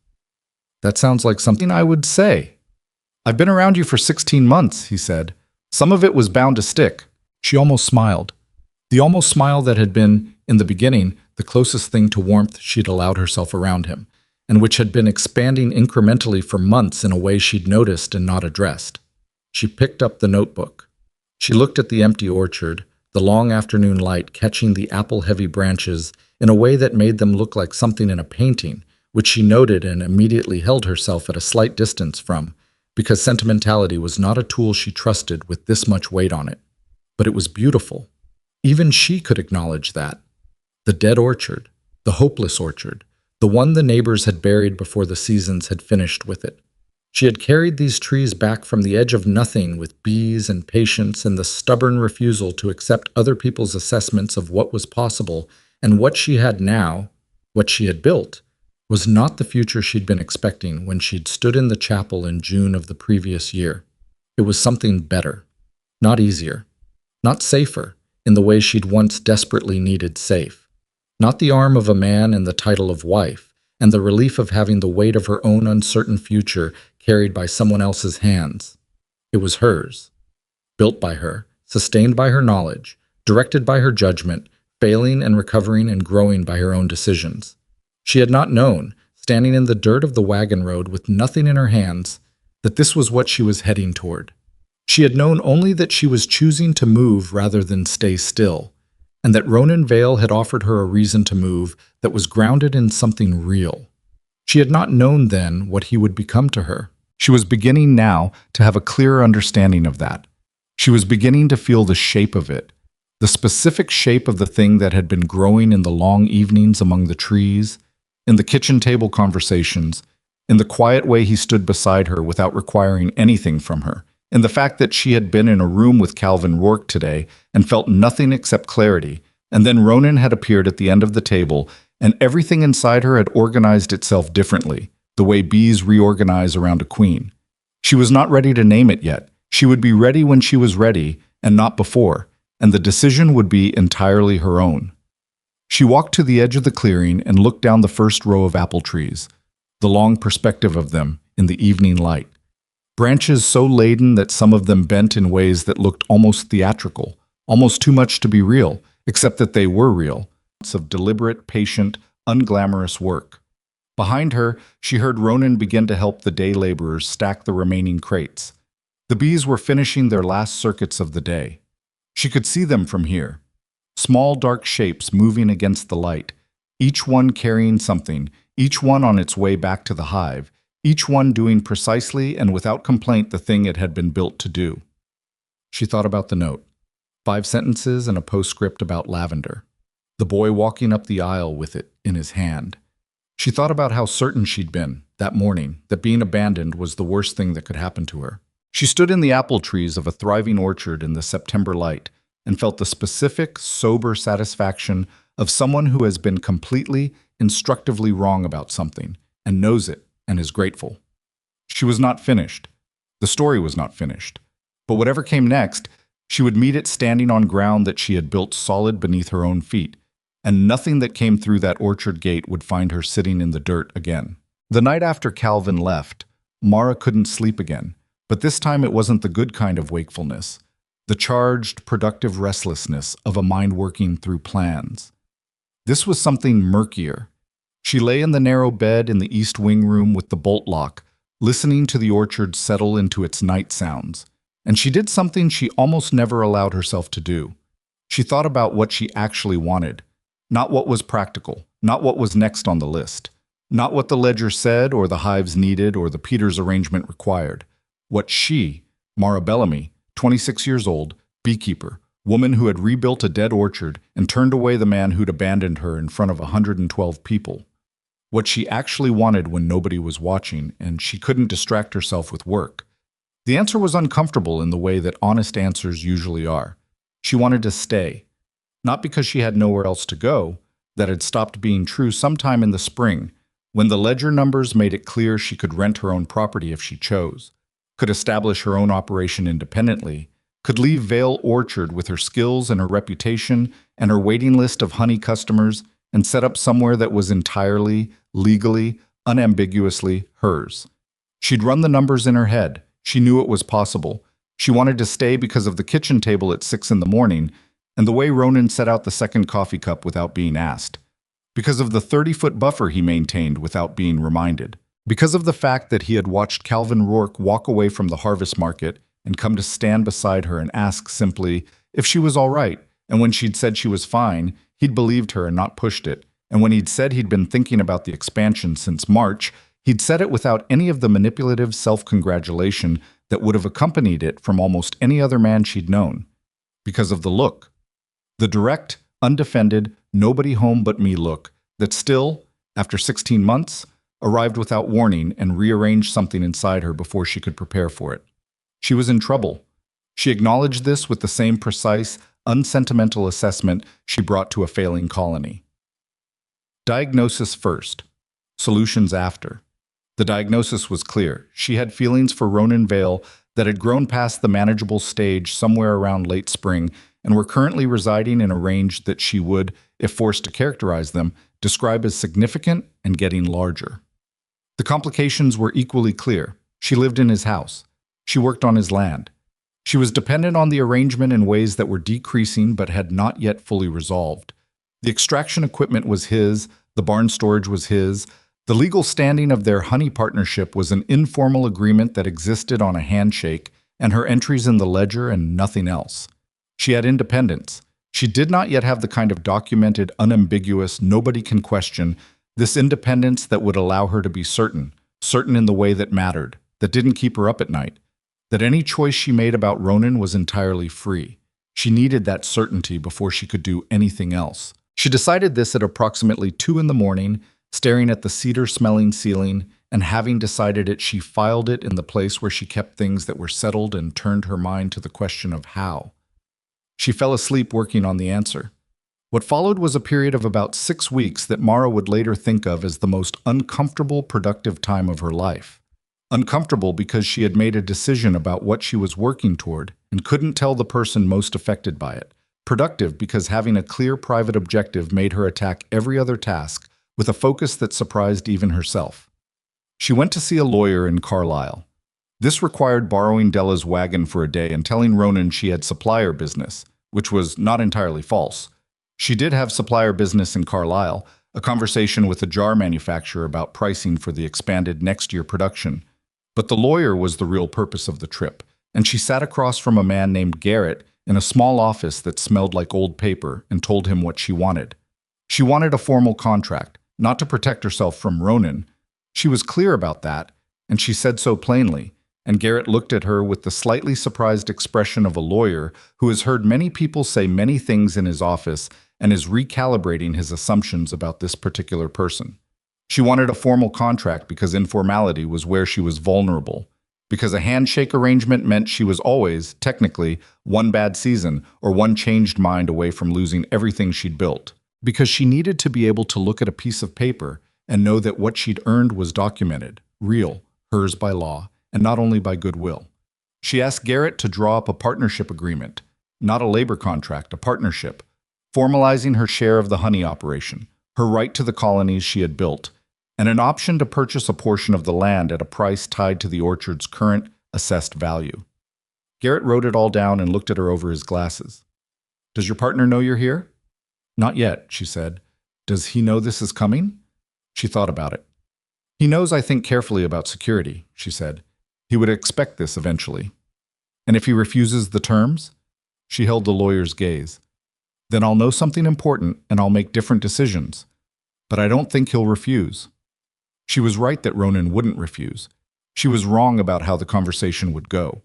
That sounds like something I would say. I've been around you for 16 months, he said. Some of it was bound to stick. She almost smiled. The almost smile that had been, in the beginning, the closest thing to warmth she'd allowed herself around him, and which had been expanding incrementally for months in a way she'd noticed and not addressed. She picked up the notebook. She looked at the empty orchard, the long afternoon light catching the apple-heavy branches in a way that made them look like something in a painting, which she noted and immediately held herself at a slight distance from, because sentimentality was not a tool she trusted with this much weight on it. But it was beautiful. Even she could acknowledge that. The dead orchard, the hopeless orchard, the one the neighbors had buried before the seasons had finished with it. She had carried these trees back from the edge of nothing with bees and patience and the stubborn refusal to accept other people's assessments of what was possible, and what she had now, what she had built, was not the future she'd been expecting when she'd stood in the chapel in June of the previous year. It was something better, not easier, not safer in the way she'd once desperately needed safe. Not the arm of a man and the title of wife, and the relief of having the weight of her own uncertain future carried by someone else's hands. It was hers, built by her, sustained by her knowledge, directed by her judgment, failing and recovering and growing by her own decisions. She had not known, standing in the dirt of the wagon road with nothing in her hands, that this was what she was heading toward. She had known only that she was choosing to move rather than stay still, and that Ronan Vale had offered her a reason to move that was grounded in something real. She had not known then what he would become to her. She was beginning now to have a clearer understanding of that. She was beginning to feel the shape of it, the specific shape of the thing that had been growing in the long evenings among the trees, in the kitchen table conversations, in the quiet way he stood beside her without requiring anything from her, in the fact that she had been in a room with Calvin Rourke today and felt nothing except clarity, and then Ronan had appeared at the end of the table, and everything inside her had organized itself differently, the way bees reorganize around a queen. She was not ready to name it yet. She would be ready when she was ready, and not before, and the decision would be entirely her own. She walked to the edge of the clearing and looked down the first row of apple trees, the long perspective of them in the evening light. Branches so laden that some of them bent in ways that looked almost theatrical, almost too much to be real, except that they were real, of deliberate, patient, unglamorous work. Behind her, she heard Ronan begin to help the day laborers stack the remaining crates. The bees were finishing their last circuits of the day. She could see them from here. Small dark shapes moving against the light, each one carrying something, each one on its way back to the hive, each one doing precisely and without complaint the thing it had been built to do. She thought about the note. 5 sentences and a postscript about lavender. The boy walking up the aisle with it in his hand. She thought about how certain she'd been, that morning, that being abandoned was the worst thing that could happen to her. She stood in the apple trees of a thriving orchard in the September light and felt the specific, sober satisfaction of someone who has been completely, instructively wrong about something and knows it and is grateful. She was not finished. The story was not finished. But whatever came next, she would meet it standing on ground that she had built solid beneath her own feet, and nothing that came through that orchard gate would find her sitting in the dirt again. The night after Calvin left, Mara couldn't sleep again, but this time it wasn't the good kind of wakefulness, the charged, productive restlessness of a mind working through plans. This was something murkier. She lay in the narrow bed in the east wing room with the bolt lock, listening to the orchard settle into its night sounds. And she did something she almost never allowed herself to do. She thought about what she actually wanted, not what was practical, not what was next on the list, not what the ledger said or the hives needed or the Peters arrangement required. What she, Mara Bellamy, 26 years old, beekeeper, woman who had rebuilt a dead orchard and turned away the man who'd abandoned her in front of 112 people. What she actually wanted when nobody was watching and she couldn't distract herself with work. The answer was uncomfortable in the way that honest answers usually are. She wanted to stay, not because she had nowhere else to go, that had stopped being true sometime in the spring, when the ledger numbers made it clear she could rent her own property if she chose, could establish her own operation independently, could leave Vale Orchard with her skills and her reputation and her waiting list of honey customers and set up somewhere that was entirely, legally, unambiguously hers. She'd run the numbers in her head. She knew it was possible. She wanted to stay because of the kitchen table at 6 in the morning and the way Ronan set out the second coffee cup without being asked. Because of the 30-foot buffer he maintained without being reminded. Because of the fact that he had watched Calvin Rourke walk away from the harvest market and come to stand beside her and ask simply if she was all right, and when she'd said she was fine, he'd believed her and not pushed it, and when he'd said he'd been thinking about the expansion since March, he'd said it without any of the manipulative self-congratulation that would have accompanied it from almost any other man she'd known. Because of the look. The direct, undefended, nobody home but me look that still, after 16 months, arrived without warning and rearranged something inside her before she could prepare for it. She was in trouble. She acknowledged this with the same precise, unsentimental assessment she brought to a failing colony. Diagnosis first. Solutions after. The diagnosis was clear. She had feelings for Ronan Vale that had grown past the manageable stage somewhere around late spring and were currently residing in a range that she would, if forced to characterize them, describe as significant and getting larger. The complications were equally clear. She lived in his house. She worked on his land. She was dependent on the arrangement in ways that were decreasing but had not yet fully resolved. The extraction equipment was his, the barn storage was his. The legal standing of their honey partnership was an informal agreement that existed on a handshake and her entries in the ledger and nothing else. She had independence. She did not yet have the kind of documented, unambiguous, nobody can question, this independence that would allow her to be certain in the way that mattered, that didn't keep her up at night, that any choice she made about Ronan was entirely free. She needed that certainty before she could do anything else. She decided this at approximately 2 in the morning, staring at the cedar-smelling ceiling, and having decided it, she filed it in the place where she kept things that were settled and turned her mind to the question of how. She fell asleep working on the answer. What followed was a period of about 6 weeks that Mara would later think of as the most uncomfortable, productive time of her life. Uncomfortable because she had made a decision about what she was working toward and couldn't tell the person most affected by it. Productive because having a clear private objective made her attack every other task with a focus that surprised even herself. She went to see a lawyer in Carlisle. This required borrowing Della's wagon for a day and telling Ronan she had supplier business, which was not entirely false. She did have supplier business in Carlisle, a conversation with a jar manufacturer about pricing for the expanded next-year production. But the lawyer was the real purpose of the trip, and she sat across from a man named Garrett in a small office that smelled like old paper and told him what she wanted. She wanted a formal contract, not to protect herself from Ronan. She was clear about that, and she said so plainly, and Garrett looked at her with the slightly surprised expression of a lawyer who has heard many people say many things in his office and is recalibrating his assumptions about this particular person. She wanted a formal contract because informality was where she was vulnerable, because a handshake arrangement meant she was always, technically, one bad season or one changed mind away from losing everything she'd built, because she needed to be able to look at a piece of paper and know that what she'd earned was documented, real, hers by law, and not only by goodwill. She asked Garrett to draw up a partnership agreement, not a labor contract, a partnership, formalizing her share of the honey operation, her right to the colonies she had built, and an option to purchase a portion of the land at a price tied to the orchard's current assessed value. Garrett wrote it all down and looked at her over his glasses. "Does your partner know you're here?" "Not yet," she said. "Does he know this is coming?" She thought about it. He knows I think carefully about security, she said. He would expect this eventually. And if he refuses the terms? She held the lawyer's gaze. Then I'll know something important and I'll make different decisions. But I don't think he'll refuse. She was right that Ronan wouldn't refuse. She was wrong about how the conversation would go.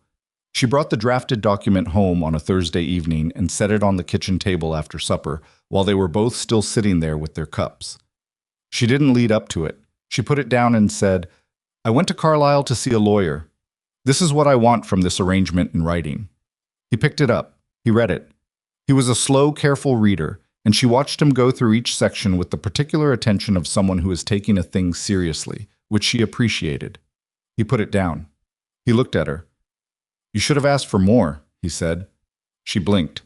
She brought the drafted document home on a Thursday evening and set it on the kitchen table after supper while they were both still sitting there with their cups. She didn't lead up to it. She put it down and said, I went to Carlisle to see a lawyer. This is what I want from this arrangement in writing. He picked it up. He read it. He was a slow, careful reader, and she watched him go through each section with the particular attention of someone who is taking a thing seriously, which she appreciated. He put it down. He looked at her. You should have asked for more, he said. She blinked.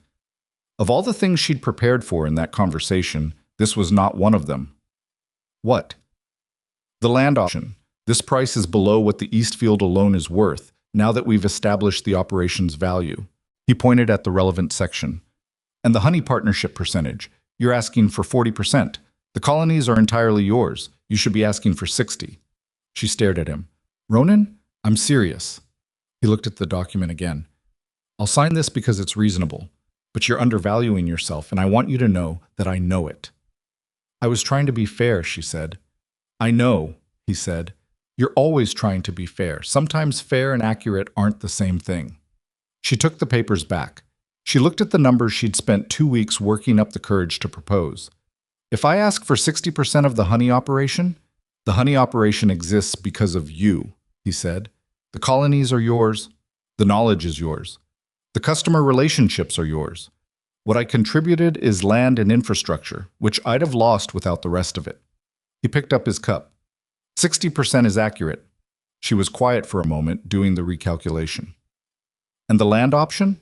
Of all the things she'd prepared for in that conversation, this was not one of them. What? The land option. This price is below what the Eastfield alone is worth, now that we've established the operation's value. He pointed at the relevant section. And the honey partnership percentage. You're asking for 40%. The colonies are entirely yours. You should be asking for 60. She stared at him. Ronan, I'm serious. He looked at the document again. I'll sign this because it's reasonable, but you're undervaluing yourself, and I want you to know that I know it. I was trying to be fair, she said. I know, he said. You're always trying to be fair. Sometimes fair and accurate aren't the same thing. She took the papers back. She looked at the numbers she'd spent 2 weeks working up the courage to propose. If I ask for 60% of the honey operation exists because of you, he said. The colonies are yours. The knowledge is yours. The customer relationships are yours. What I contributed is land and infrastructure, which I'd have lost without the rest of it. He picked up his cup. 60% is accurate. She was quiet for a moment, doing the recalculation. And the land option?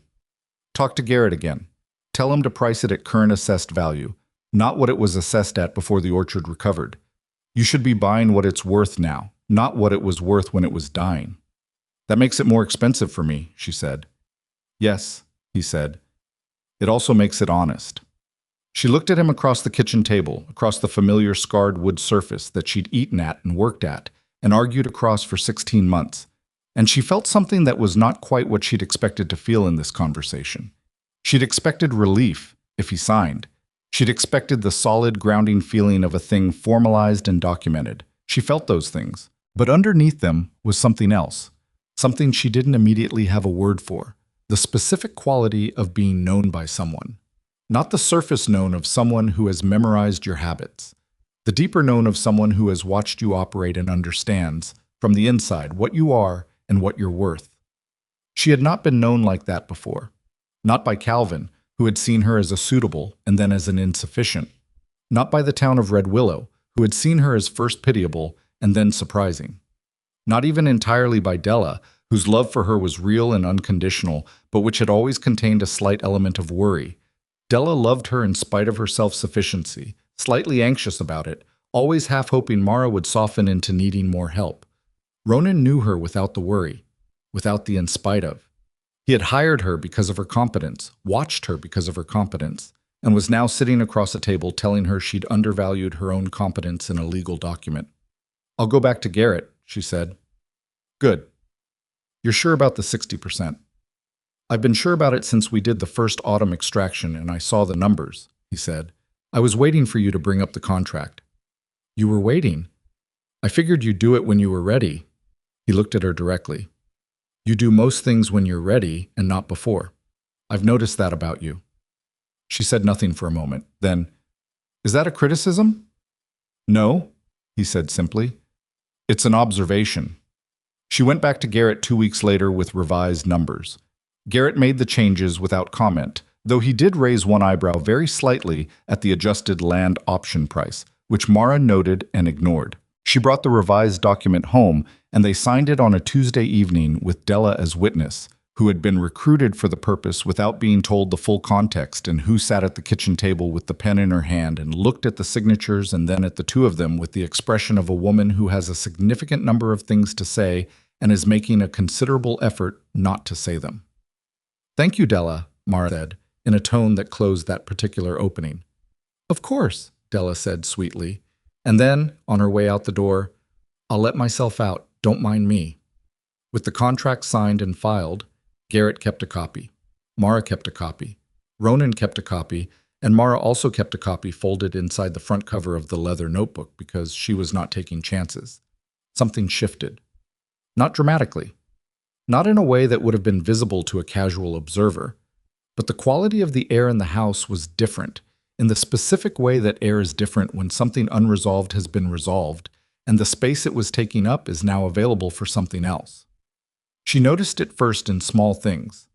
Talk to Garrett again. Tell him to price it at current assessed value, not what it was assessed at before the orchard recovered. You should be buying what it's worth now, not what it was worth when it was dying. That makes it more expensive for me, she said. Yes, he said. It also makes it honest. She looked at him across the kitchen table, across the familiar scarred wood surface that she'd eaten at and worked at, and argued across for 16 months. And she felt something that was not quite what she'd expected to feel in this conversation. She'd expected relief, if he signed. She'd expected the solid, grounding feeling of a thing formalized and documented. She felt those things. But underneath them was something else. Something she didn't immediately have a word for. The specific quality of being known by someone. Not the surface known of someone who has memorized your habits. The deeper known of someone who has watched you operate and understands, from the inside, what you are and what you're worth. She had not been known like that before. Not by Calvin, who had seen her as a suitable and then as an insufficient. Not by the town of Red Willow, who had seen her as first pitiable and then surprising. Not even entirely by Della, whose love for her was real and unconditional, but which had always contained a slight element of worry. Della loved her in spite of her self-sufficiency, slightly anxious about it, always half hoping Mara would soften into needing more help. Ronan knew her without the worry, without the in spite of. He had hired her because of her competence, watched her because of her competence, and was now sitting across a table telling her she'd undervalued her own competence in a legal document. I'll go back to Garrett, she said. Good. You're sure about the 60%? I've been sure about it since we did the first autumn extraction and I saw the numbers, he said. I was waiting for you to bring up the contract. You were waiting? I figured you'd do it when you were ready. He looked at her directly. You do most things when you're ready and not before. I've noticed that about you. She said nothing for a moment. Then, is that a criticism? No, he said simply. It's an observation. She went back to Garrett 2 weeks later with revised numbers. Garrett made the changes without comment, though he did raise one eyebrow very slightly at the adjusted land option price, which Mara noted and ignored. She brought the revised document home, and they signed it on a Tuesday evening with Della as witness, who had been recruited for the purpose without being told the full context, and who sat at the kitchen table with the pen in her hand and looked at the signatures and then at the two of them with the expression of a woman who has a significant number of things to say and is making a considerable effort not to say them. Thank you, Della, Mara said, in a tone that closed that particular opening. Of course, Della said sweetly. And then, on her way out the door, "I'll let myself out, don't mind me." With the contract signed and filed, Garrett kept a copy. Mara kept a copy. Ronan kept a copy, and Mara also kept a copy folded inside the front cover of the leather notebook because she was not taking chances. Something shifted. Not dramatically. Not in a way that would have been visible to a casual observer, but the quality of the air in the house was different, in the specific way that air is different when something unresolved has been resolved, and the space it was taking up is now available for something else. She noticed it first in small things.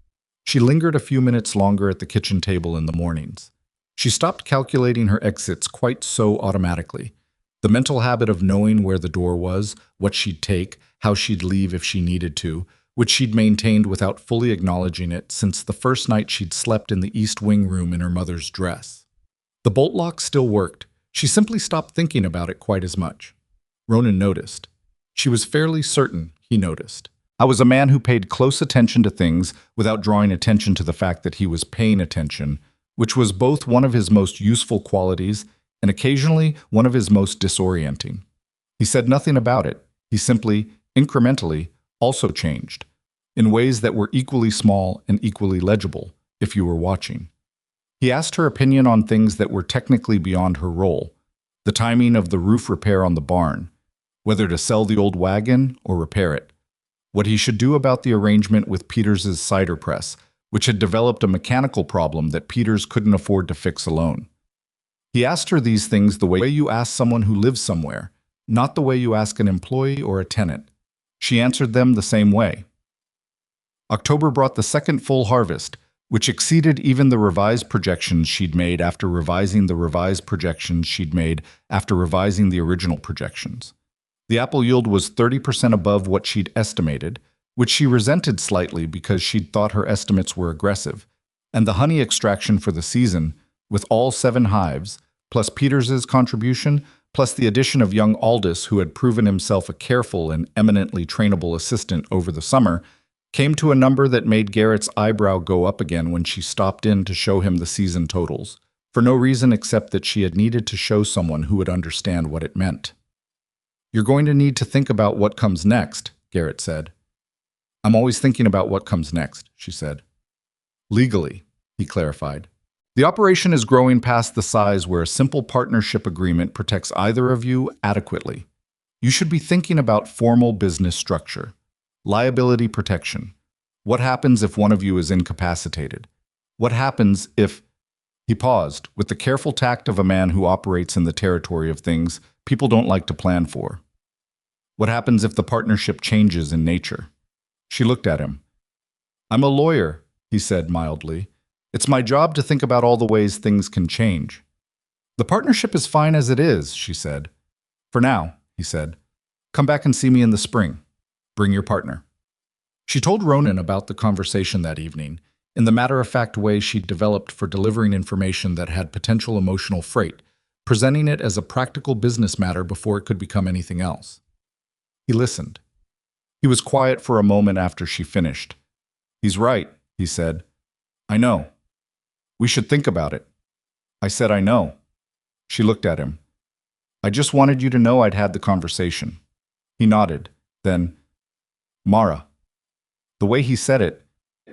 She lingered a few minutes longer at the kitchen table in the mornings. She stopped calculating her exits quite so automatically. The mental habit of knowing where the door was, what she'd take, how she'd leave if she needed to, which she'd maintained without fully acknowledging it since the first night she'd slept in the East Wing room in her mother's dress. The bolt lock still worked. She simply stopped thinking about it quite as much. Ronan noticed. She was fairly certain he noticed. I was a man who paid close attention to things without drawing attention to the fact that he was paying attention, which was both one of his most useful qualities and occasionally one of his most disorienting. He said nothing about it. He simply, incrementally, also changed, in ways that were equally small and equally legible, if you were watching. He asked her opinion on things that were technically beyond her role, the timing of the roof repair on the barn, whether to sell the old wagon or repair it, what he should do about the arrangement with Peters's cider press, which had developed a mechanical problem that Peters couldn't afford to fix alone. He asked her these things the way you ask someone who lives somewhere, not the way you ask an employee or a tenant. She answered them the same way. October brought the second full harvest, which exceeded even the revised projections she'd made after revising the revised projections she'd made after revising the original projections. The apple yield was 30% above what she'd estimated, which she resented slightly because she'd thought her estimates were aggressive, and the honey extraction for the season, with all 7 hives, plus Peters's contribution, plus the addition of young Aldous, who had proven himself a careful and eminently trainable assistant over the summer, came to a number that made Garrett's eyebrow go up again when she stopped in to show him the season totals, for no reason except that she had needed to show someone who would understand what it meant. "You're going to need to think about what comes next," Garrett said. "I'm always thinking about what comes next," she said. "Legally," he clarified. "The operation is growing past the size where a simple partnership agreement protects either of you adequately. You should be thinking about formal business structure, liability protection. What happens if one of you is incapacitated? What happens if—" He paused, with the careful tact of a man who operates in the territory of things people don't like to plan for. "What happens if the partnership changes in nature?" She looked at him. "I'm a lawyer," he said mildly. "It's my job to think about all the ways things can change." "The partnership is fine as it is," she said. "For now," he said. "Come back and see me in the spring. Bring your partner." She told Ronan about the conversation that evening, in the matter-of-fact way she'd developed for delivering information that had potential emotional freight, presenting it as a practical business matter before it could become anything else. He listened. He was quiet for a moment after she finished. "He's right," he said. "I know. We should think about it." I said, "I know." She looked at him. "I just wanted you to know I'd had the conversation." He nodded. Then, "Mara." The way he said it,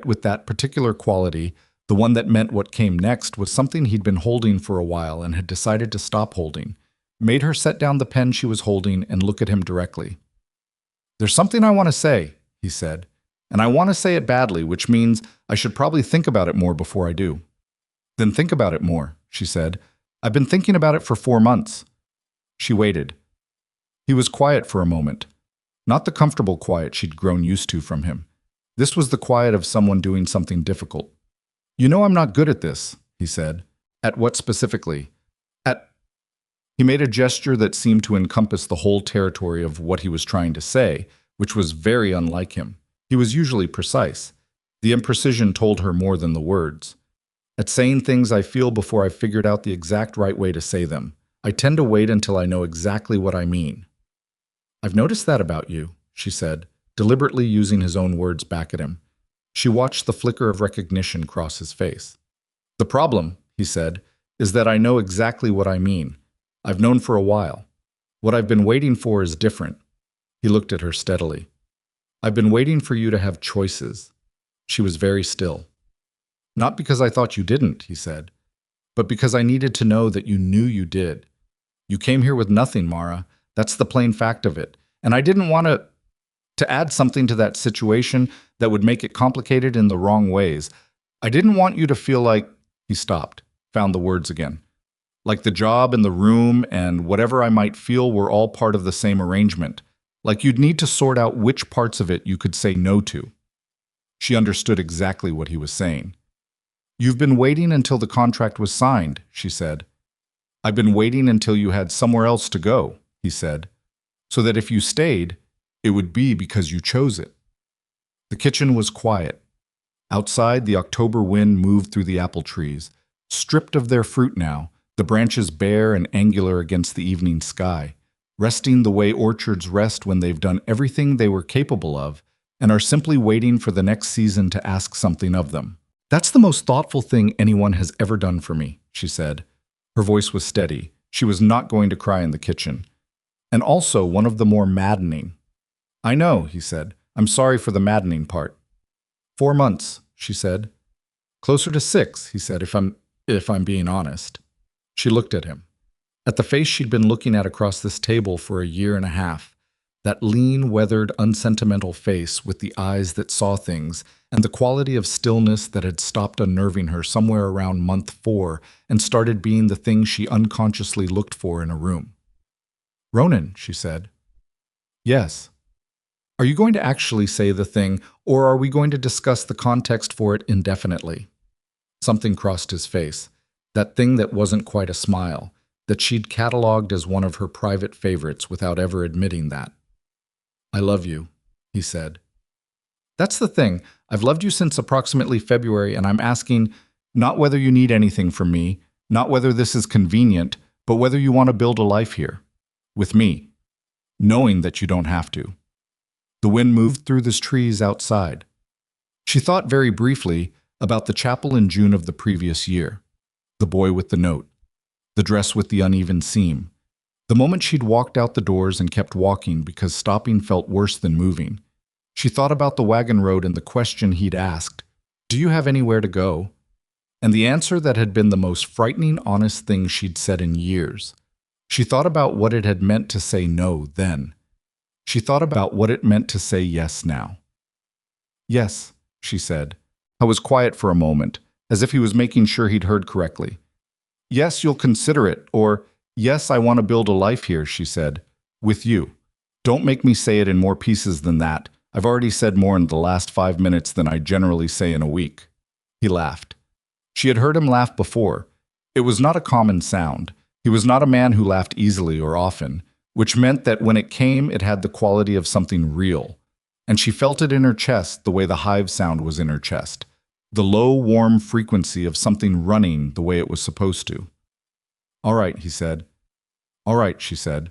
with that particular quality, the one that meant what came next, was something he'd been holding for a while and had decided to stop holding, made her set down the pen she was holding and look at him directly. "There's something I want to say," he said, "and I want to say it badly, which means I should probably think about it more before I do." "Then think about it more," she said. "I've been thinking about it for 4 months." She waited. He was quiet for a moment. Not the comfortable quiet she'd grown used to from him. This was the quiet of someone doing something difficult. "You know I'm not good at this," he said. "At what specifically?" "At—" He made a gesture that seemed to encompass the whole territory of what he was trying to say, which was very unlike him. He was usually precise. The imprecision told her more than the words. "At saying things I feel before I've figured out the exact right way to say them. I tend to wait until I know exactly what I mean." "I've noticed that about you," she said, deliberately using his own words back at him. She watched the flicker of recognition cross his face. "The problem," he said, "is that I know exactly what I mean. I've known for a while. What I've been waiting for is different. He looked at her steadily. I've been waiting for you to have choices. She was very still. Not because I thought you didn't, he said, but because I needed to know that you knew you did. You came here with nothing, Mara. That's the plain fact of it. And I didn't want to add something to that situation that would make it complicated in the wrong ways. I didn't want you to feel like, he stopped, found the words again, like the job and the room and whatever I might feel were all part of the same arrangement, like you'd need to sort out which parts of it you could say no to. She understood exactly what he was saying. You've been waiting until the contract was signed, she said. I've been waiting until you had somewhere else to go, he said, so that if you stayed, it would be because you chose it. The kitchen was quiet. Outside, the October wind moved through the apple trees, stripped of their fruit now, the branches bare and angular against the evening sky, resting the way orchards rest when they've done everything they were capable of and are simply waiting for the next season to ask something of them. That's the most thoughtful thing anyone has ever done for me, she said. Her voice was steady. She was not going to cry in the kitchen. And also one of the more maddening. I know, he said. I'm sorry for the maddening part. 4 months, she said. Closer to 6, he said, if I'm being honest. She looked at him. At the face she'd been looking at across this table for a year and a half. That lean, weathered, unsentimental face with the eyes that saw things, and the quality of stillness that had stopped unnerving her somewhere around month 4 and started being the thing she unconsciously looked for in a room. Ronan, she said. Yes. Are you going to actually say the thing, or are we going to discuss the context for it indefinitely? Something crossed his face, that thing that wasn't quite a smile, that she'd catalogued as one of her private favorites without ever admitting that. I love you, he said. That's the thing. I've loved you since approximately February, and I'm asking not whether you need anything from me, not whether this is convenient, but whether you want to build a life here, with me, knowing that you don't have to. The wind moved through the trees outside. She thought very briefly about the chapel in June of the previous year, the boy with the note, the dress with the uneven seam, the moment she'd walked out the doors and kept walking because stopping felt worse than moving. She thought about the wagon road and the question he'd asked, "Do you have anywhere to go?" And the answer that had been the most frightening, honest thing she'd said in years. She thought about what it had meant to say no then. She thought about what it meant to say yes now. Yes, she said. I was quiet for a moment, as if he was making sure he'd heard correctly. Yes, you'll consider it, or yes, I want to build a life here, she said, with you. Don't make me say it in more pieces than that. I've already said more in the last 5 minutes than I generally say in a week. He laughed. She had heard him laugh before. It was not a common sound. He was not a man who laughed easily or often, which meant that when it came, it had the quality of something real. And she felt it in her chest the way the hive sound was in her chest, the low, warm frequency of something running the way it was supposed to. All right, he said. All right, she said.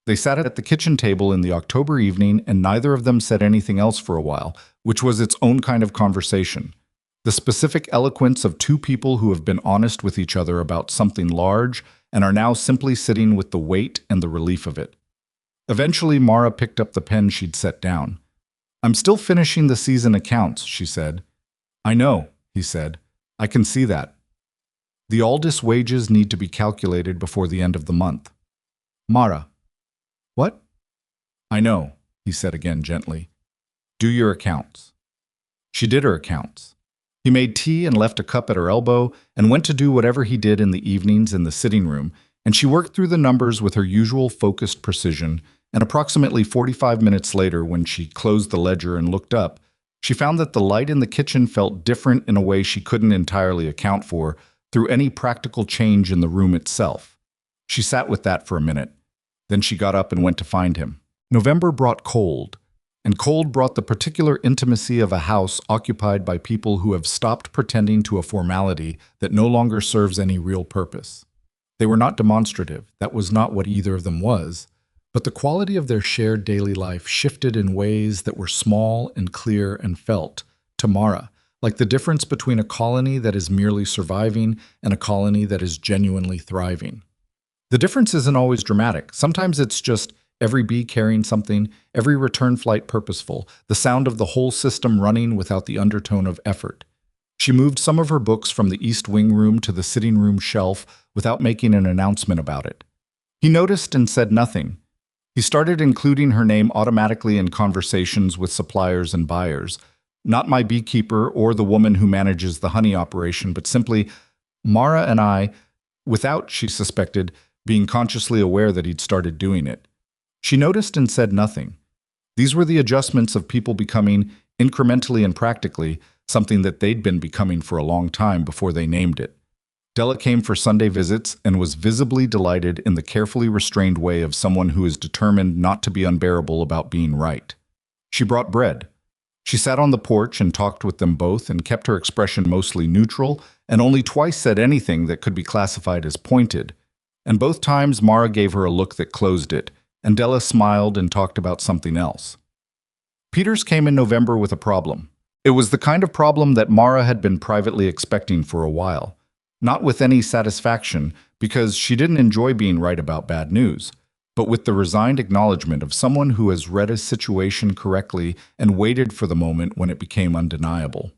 They sat at the kitchen table in the October evening, and neither of them said anything else for a while, which was its own kind of conversation. The specific eloquence of two people who have been honest with each other about something large and are now simply sitting with the weight and the relief of it. Eventually, Mara picked up the pen she'd set down. I'm still finishing the season accounts, she said. I know, he said. I can see that. The Aldis wages need to be calculated before the end of the month. Mara. What? I know, he said again gently. Do your accounts. She did her accounts. He made tea and left a cup at her elbow and went to do whatever he did in the evenings in the sitting room, and she worked through the numbers with her usual focused precision, and approximately 45 minutes later, when she closed the ledger and looked up, she found that the light in the kitchen felt different in a way she couldn't entirely account for through any practical change in the room itself. She sat with that for a minute. Then she got up and went to find him. November brought cold, and cold brought the particular intimacy of a house occupied by people who have stopped pretending to a formality that no longer serves any real purpose. They were not demonstrative, that was not what either of them was, but the quality of their shared daily life shifted in ways that were small and clear and felt, to Mara, like the difference between a colony that is merely surviving and a colony that is genuinely thriving. The difference isn't always dramatic. Sometimes it's just every bee carrying something, every return flight purposeful, the sound of the whole system running without the undertone of effort. She moved some of her books from the East Wing room to the sitting room shelf without making an announcement about it. He noticed and said nothing. He started including her name automatically in conversations with suppliers and buyers. Not my beekeeper or the woman who manages the honey operation, but simply Mara and I, without, she suspected, being consciously aware that he'd started doing it. She noticed and said nothing. These were the adjustments of people becoming, incrementally and practically, something that they'd been becoming for a long time before they named it. Della came for Sunday visits and was visibly delighted in the carefully restrained way of someone who is determined not to be unbearable about being right. She brought bread. She sat on the porch and talked with them both and kept her expression mostly neutral and only twice said anything that could be classified as pointed. And both times Mara gave her a look that closed it, and Della smiled and talked about something else. Peters came in November with a problem. It was the kind of problem that Mara had been privately expecting for a while. Not with any satisfaction, because she didn't enjoy being right about bad news, but with the resigned acknowledgement of someone who has read a situation correctly and waited for the moment when it became undeniable.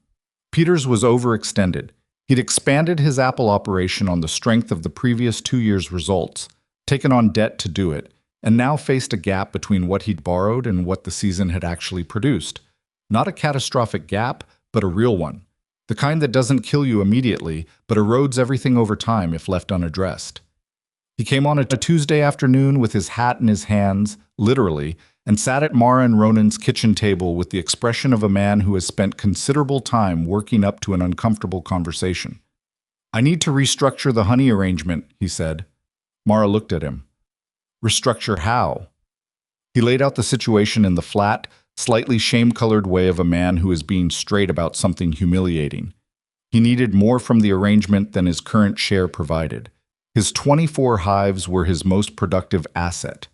Peters was overextended. He'd expanded his Apple operation on the strength of the previous 2 years' results, taken on debt to do it, and now faced a gap between what he'd borrowed and what the season had actually produced. Not a catastrophic gap, but a real one. The kind that doesn't kill you immediately, but erodes everything over time if left unaddressed. He came on a Tuesday afternoon with his hat in his hands, literally, and sat at Mara and Ronan's kitchen table with the expression of a man who has spent considerable time working up to an uncomfortable conversation. "I need to restructure the honey arrangement," he said. Mara looked at him. "Restructure how?" He laid out the situation in the flat, slightly shame-colored way of a man who is being straight about something humiliating. He needed more from the arrangement than his current share provided. His 24 hives were his most productive asset.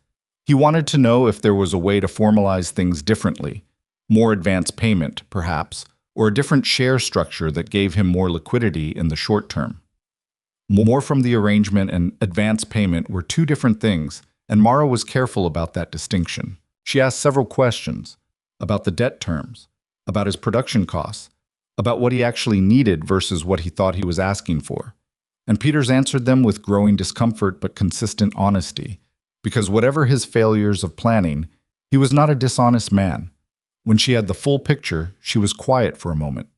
He wanted to know if there was a way to formalize things differently, more advance payment, perhaps, or a different share structure that gave him more liquidity in the short term. More from the arrangement and advance payment were two different things, and Mara was careful about that distinction. She asked several questions about the debt terms, about his production costs, about what he actually needed versus what he thought he was asking for. And Peters answered them with growing discomfort but consistent honesty, because whatever his failures of planning, he was not a dishonest man. When she had the full picture, she was quiet for a moment.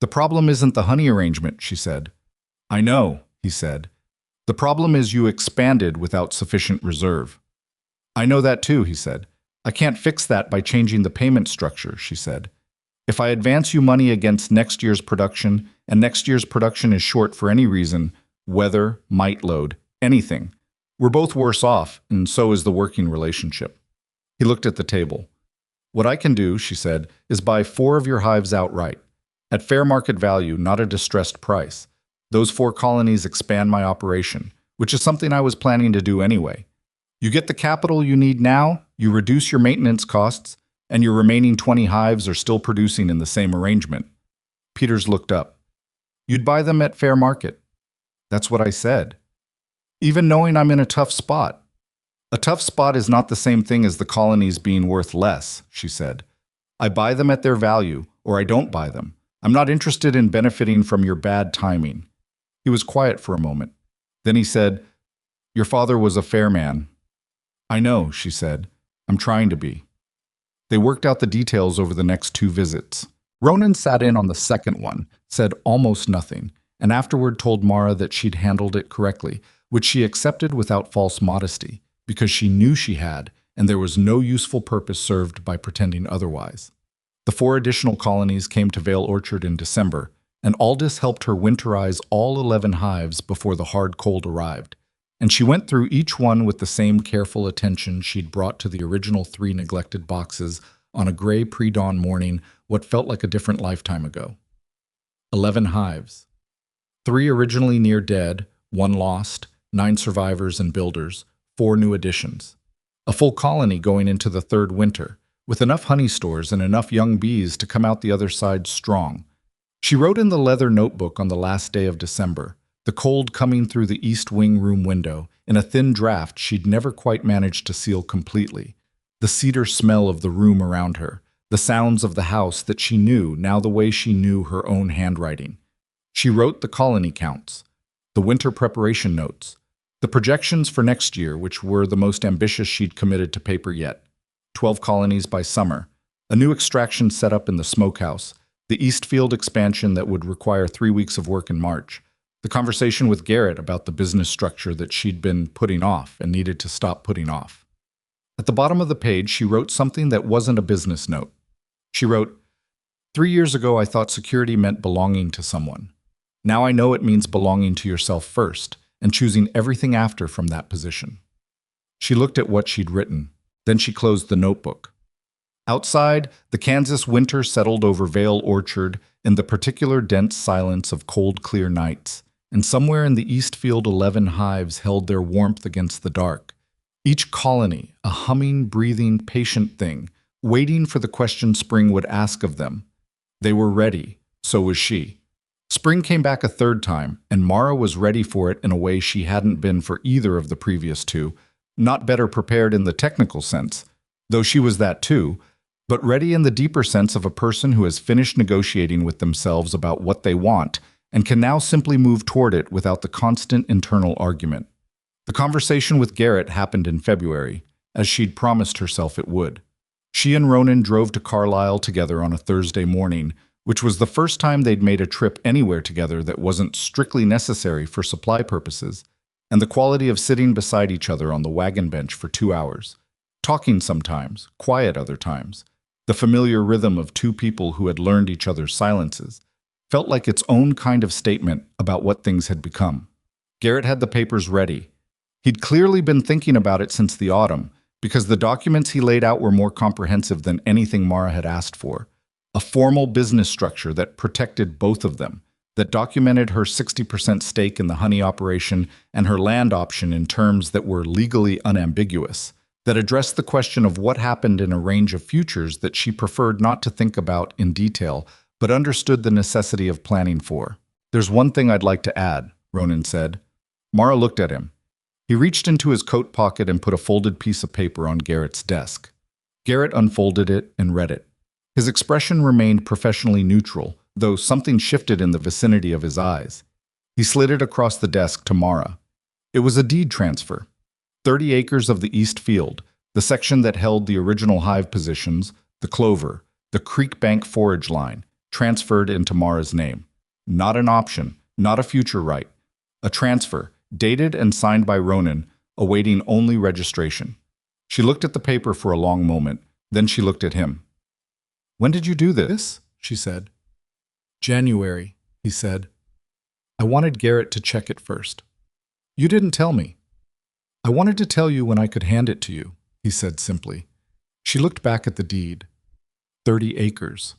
"The problem isn't the honey arrangement," she said. "I know," he said. "The problem is you expanded without sufficient reserve." "I know that too," he said. "I can't fix that by changing the payment structure," she said. "If I advance you money against next year's production, and next year's production is short for any reason, weather, mite load, anything, we're both worse off, and so is the working relationship." He looked at the table. "What I can do," she said, "is buy 4 of your hives outright, at fair market value, not a distressed price. Those 4 colonies expand my operation, which is something I was planning to do anyway. You get the capital you need now, you reduce your maintenance costs, and your remaining 20 hives are still producing in the same arrangement." Peters looked up. "You'd buy them at fair market." "That's what I said." "Even knowing I'm in a tough spot." "A tough spot is not the same thing as the colonies being worth less," she said. "I buy them at their value, or I don't buy them. I'm not interested in benefiting from your bad timing." He was quiet for a moment. Then he said, "Your father was a fair man." "I know," she said. "I'm trying to be." They worked out the details over the next 2 visits. Ronan sat in on the second one, said almost nothing, and afterward told Mara that she'd handled it correctly, which she accepted without false modesty, because she knew she had, and there was no useful purpose served by pretending otherwise. The 4 additional colonies came to Vale Orchard in December, and Aldous helped her winterize all 11 hives before the hard cold arrived, and she went through each one with the same careful attention she'd brought to the original 3 neglected boxes on a gray pre-dawn morning what felt like a different lifetime ago. 11 hives. 3 originally near dead, 1 lost, 9 survivors and builders, 4 new additions. A full colony going into the 3rd winter, with enough honey stores and enough young bees to come out the other side strong. She wrote in the leather notebook on the last day of December, the cold coming through the East Wing room window, in a thin draft she'd never quite managed to seal completely. The cedar smell of the room around her, the sounds of the house that she knew now the way she knew her own handwriting. She wrote the colony counts, the winter preparation notes, the projections for next year, which were the most ambitious she'd committed to paper yet. 12 colonies by summer, a new extraction set up in the smokehouse, the Eastfield expansion that would require 3 weeks of work in March, the conversation with Garrett about the business structure that she'd been putting off and needed to stop putting off. At the bottom of the page, she wrote something that wasn't a business note. She wrote, 3 years ago I thought security meant belonging to someone. Now I know it means belonging to yourself first and choosing everything after from that position. She looked at what she'd written. Then she closed the notebook. Outside, the Kansas winter settled over Vale Orchard in the particular dense silence of cold, clear nights, and somewhere in the Eastfield 11 hives held their warmth against the dark. Each colony, a humming, breathing, patient thing, waiting for the question spring would ask of them. They were ready, so was she. Spring came back a third time, and Mara was ready for it in a way she hadn't been for either of the previous two, not better prepared in the technical sense, though she was that too, but ready in the deeper sense of a person who has finished negotiating with themselves about what they want and can now simply move toward it without the constant internal argument. The conversation with Garrett happened in February, as she'd promised herself it would. She and Ronan drove to Carlisle together on a Thursday morning, which was the first time they'd made a trip anywhere together that wasn't strictly necessary for supply purposes, and the quality of sitting beside each other on the wagon bench for 2 hours, talking sometimes, quiet other times, the familiar rhythm of two people who had learned each other's silences, felt like its own kind of statement about what things had become. Garrett had the papers ready. He'd clearly been thinking about it since the autumn, because the documents he laid out were more comprehensive than anything Mara had asked for. A formal business structure that protected both of them, that documented her 60% stake in the honey operation and her land option in terms that were legally unambiguous, that addressed the question of what happened in a range of futures that she preferred not to think about in detail, but understood the necessity of planning for. "There's one thing I'd like to add," Ronan said. Mara looked at him. He reached into his coat pocket and put a folded piece of paper on Garrett's desk. Garrett unfolded it and read it. His expression remained professionally neutral, though something shifted in the vicinity of his eyes. He slid it across the desk to Mara. It was a deed transfer. 30 acres of the East Field, the section that held the original hive positions, the clover, the creek bank forage line, transferred into Mara's name. Not an option, not a future right. A transfer, dated and signed by Ronan, awaiting only registration. She looked at the paper for a long moment, then she looked at him. "When did you do this?" she said. "January," he said. "I wanted Garrett to check it first." "You didn't tell me." "I wanted to tell you when I could hand it to you," he said simply. She looked back at the deed. 30 acres.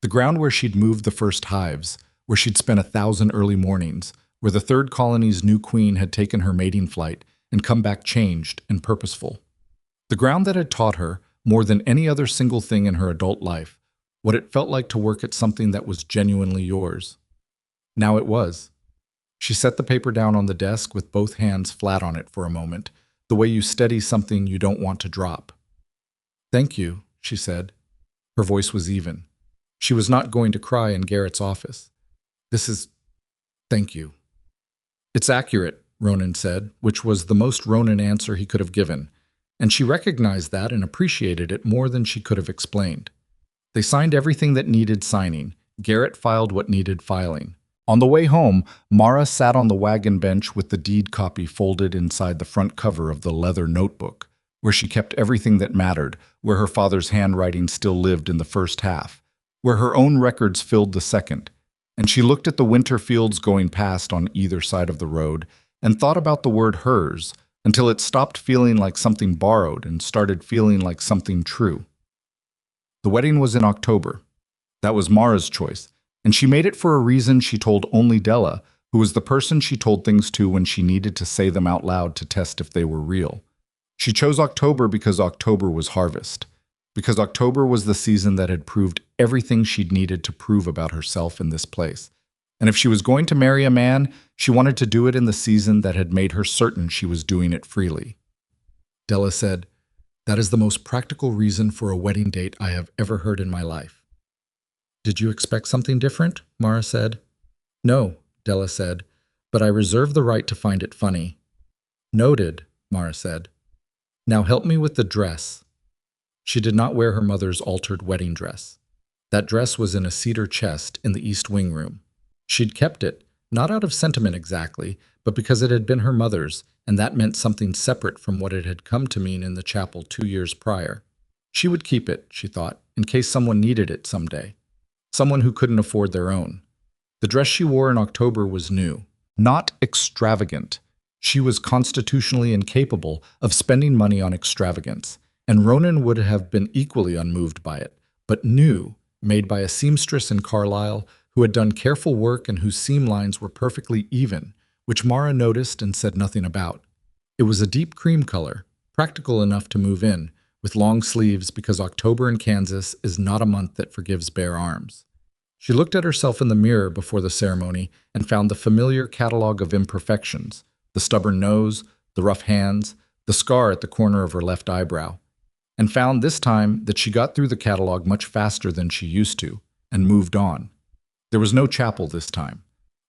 The ground where she'd moved the first hives, where she'd spent 1,000 early mornings, where the third colony's new queen had taken her mating flight and come back changed and purposeful. The ground that had taught her, more than any other single thing in her adult life, what it felt like to work at something that was genuinely yours. Now it was. She set the paper down on the desk with both hands flat on it for a moment, the way you steady something you don't want to drop. "Thank you," she said. Her voice was even. She was not going to cry in Garrett's office. Thank you. "It's accurate," Ronan said, which was the most Ronan answer he could have given, and she recognized that and appreciated it more than she could have explained. They signed everything that needed signing. Garrett filed what needed filing. On the way home, Mara sat on the wagon bench with the deed copy folded inside the front cover of the leather notebook, where she kept everything that mattered, where her father's handwriting still lived in the first half, where her own records filled the second, and she looked at the winter fields going past on either side of the road and thought about the word hers until it stopped feeling like something borrowed and started feeling like something true. The wedding was in October. That was Mara's choice, and she made it for a reason she told only Della, who was the person she told things to when she needed to say them out loud to test if they were real. She chose October because October was harvest, because October was the season that had proved everything she'd needed to prove about herself in this place, And if she was going to marry a man, she wanted to do it in the season that had made her certain she was doing it freely. Della said, "That is the most practical reason for a wedding date I have ever heard in my life." "Did you expect something different?" Mara said. "No," Della said, "but I reserve the right to find it funny." "Noted," Mara said. "Now help me with the dress." She did not wear her mother's altered wedding dress. That dress was in a cedar chest in the East Wing room. She'd kept it, not out of sentiment exactly, but because it had been her mother's, and that meant something separate from what it had come to mean in the chapel 2 years prior. She would keep it, she thought, in case someone needed it someday. Someone who couldn't afford their own. The dress she wore in October was new. Not extravagant. She was constitutionally incapable of spending money on extravagance, and Ronan would have been equally unmoved by it, but new, made by a seamstress in Carlisle who had done careful work and whose seam lines were perfectly even, which Mara noticed and said nothing about. It was a deep cream color, practical enough to move in, with long sleeves because October in Kansas is not a month that forgives bare arms. She looked at herself in the mirror before the ceremony and found the familiar catalog of imperfections, the stubborn nose, the rough hands, the scar at the corner of her left eyebrow, and found this time that she got through the catalog much faster than she used to, and moved on. There was no chapel this time.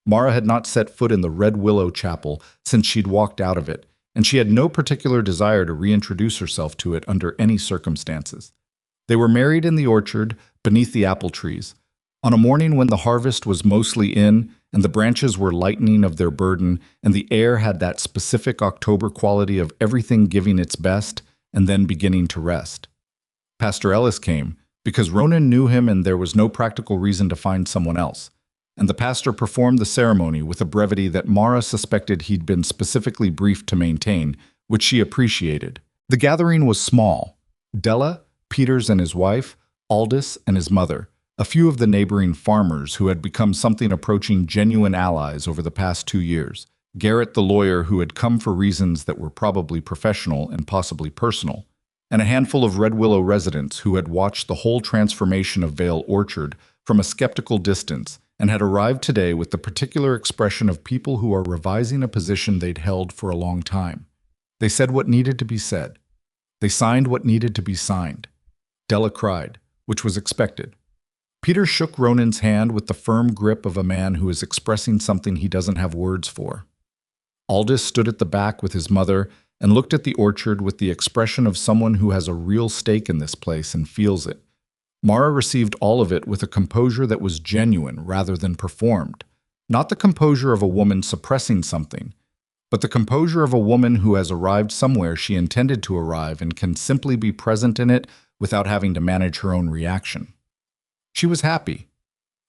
Mara had not set foot in the Red Willow Chapel since she'd walked out of it, and she had no particular desire to reintroduce herself to it under any circumstances. They were married in the orchard, beneath the apple trees, on a morning when the harvest was mostly in, and the branches were lightening of their burden, and the air had that specific October quality of everything giving its best and then beginning to rest. Pastor Ellis came, because Ronan knew him and there was no practical reason to find someone else, and the pastor performed the ceremony with a brevity that Mara suspected he'd been specifically briefed to maintain, which she appreciated. The gathering was small. Della, Peters and his wife, Aldous and his mother, a few of the neighboring farmers who had become something approaching genuine allies over the past 2 years, Garrett the lawyer who had come for reasons that were probably professional and possibly personal, and a handful of Red Willow residents who had watched the whole transformation of Vale Orchard from a skeptical distance and had arrived today with the particular expression of people who are revising a position they'd held for a long time. They said what needed to be said. They signed what needed to be signed. Della cried, which was expected. Peter shook Ronan's hand with the firm grip of a man who is expressing something he doesn't have words for. Aldous stood at the back with his mother and looked at the orchard with the expression of someone who has a real stake in this place and feels it. Mara received all of it with a composure that was genuine rather than performed. Not the composure of a woman suppressing something, but the composure of a woman who has arrived somewhere she intended to arrive and can simply be present in it without having to manage her own reaction. She was happy.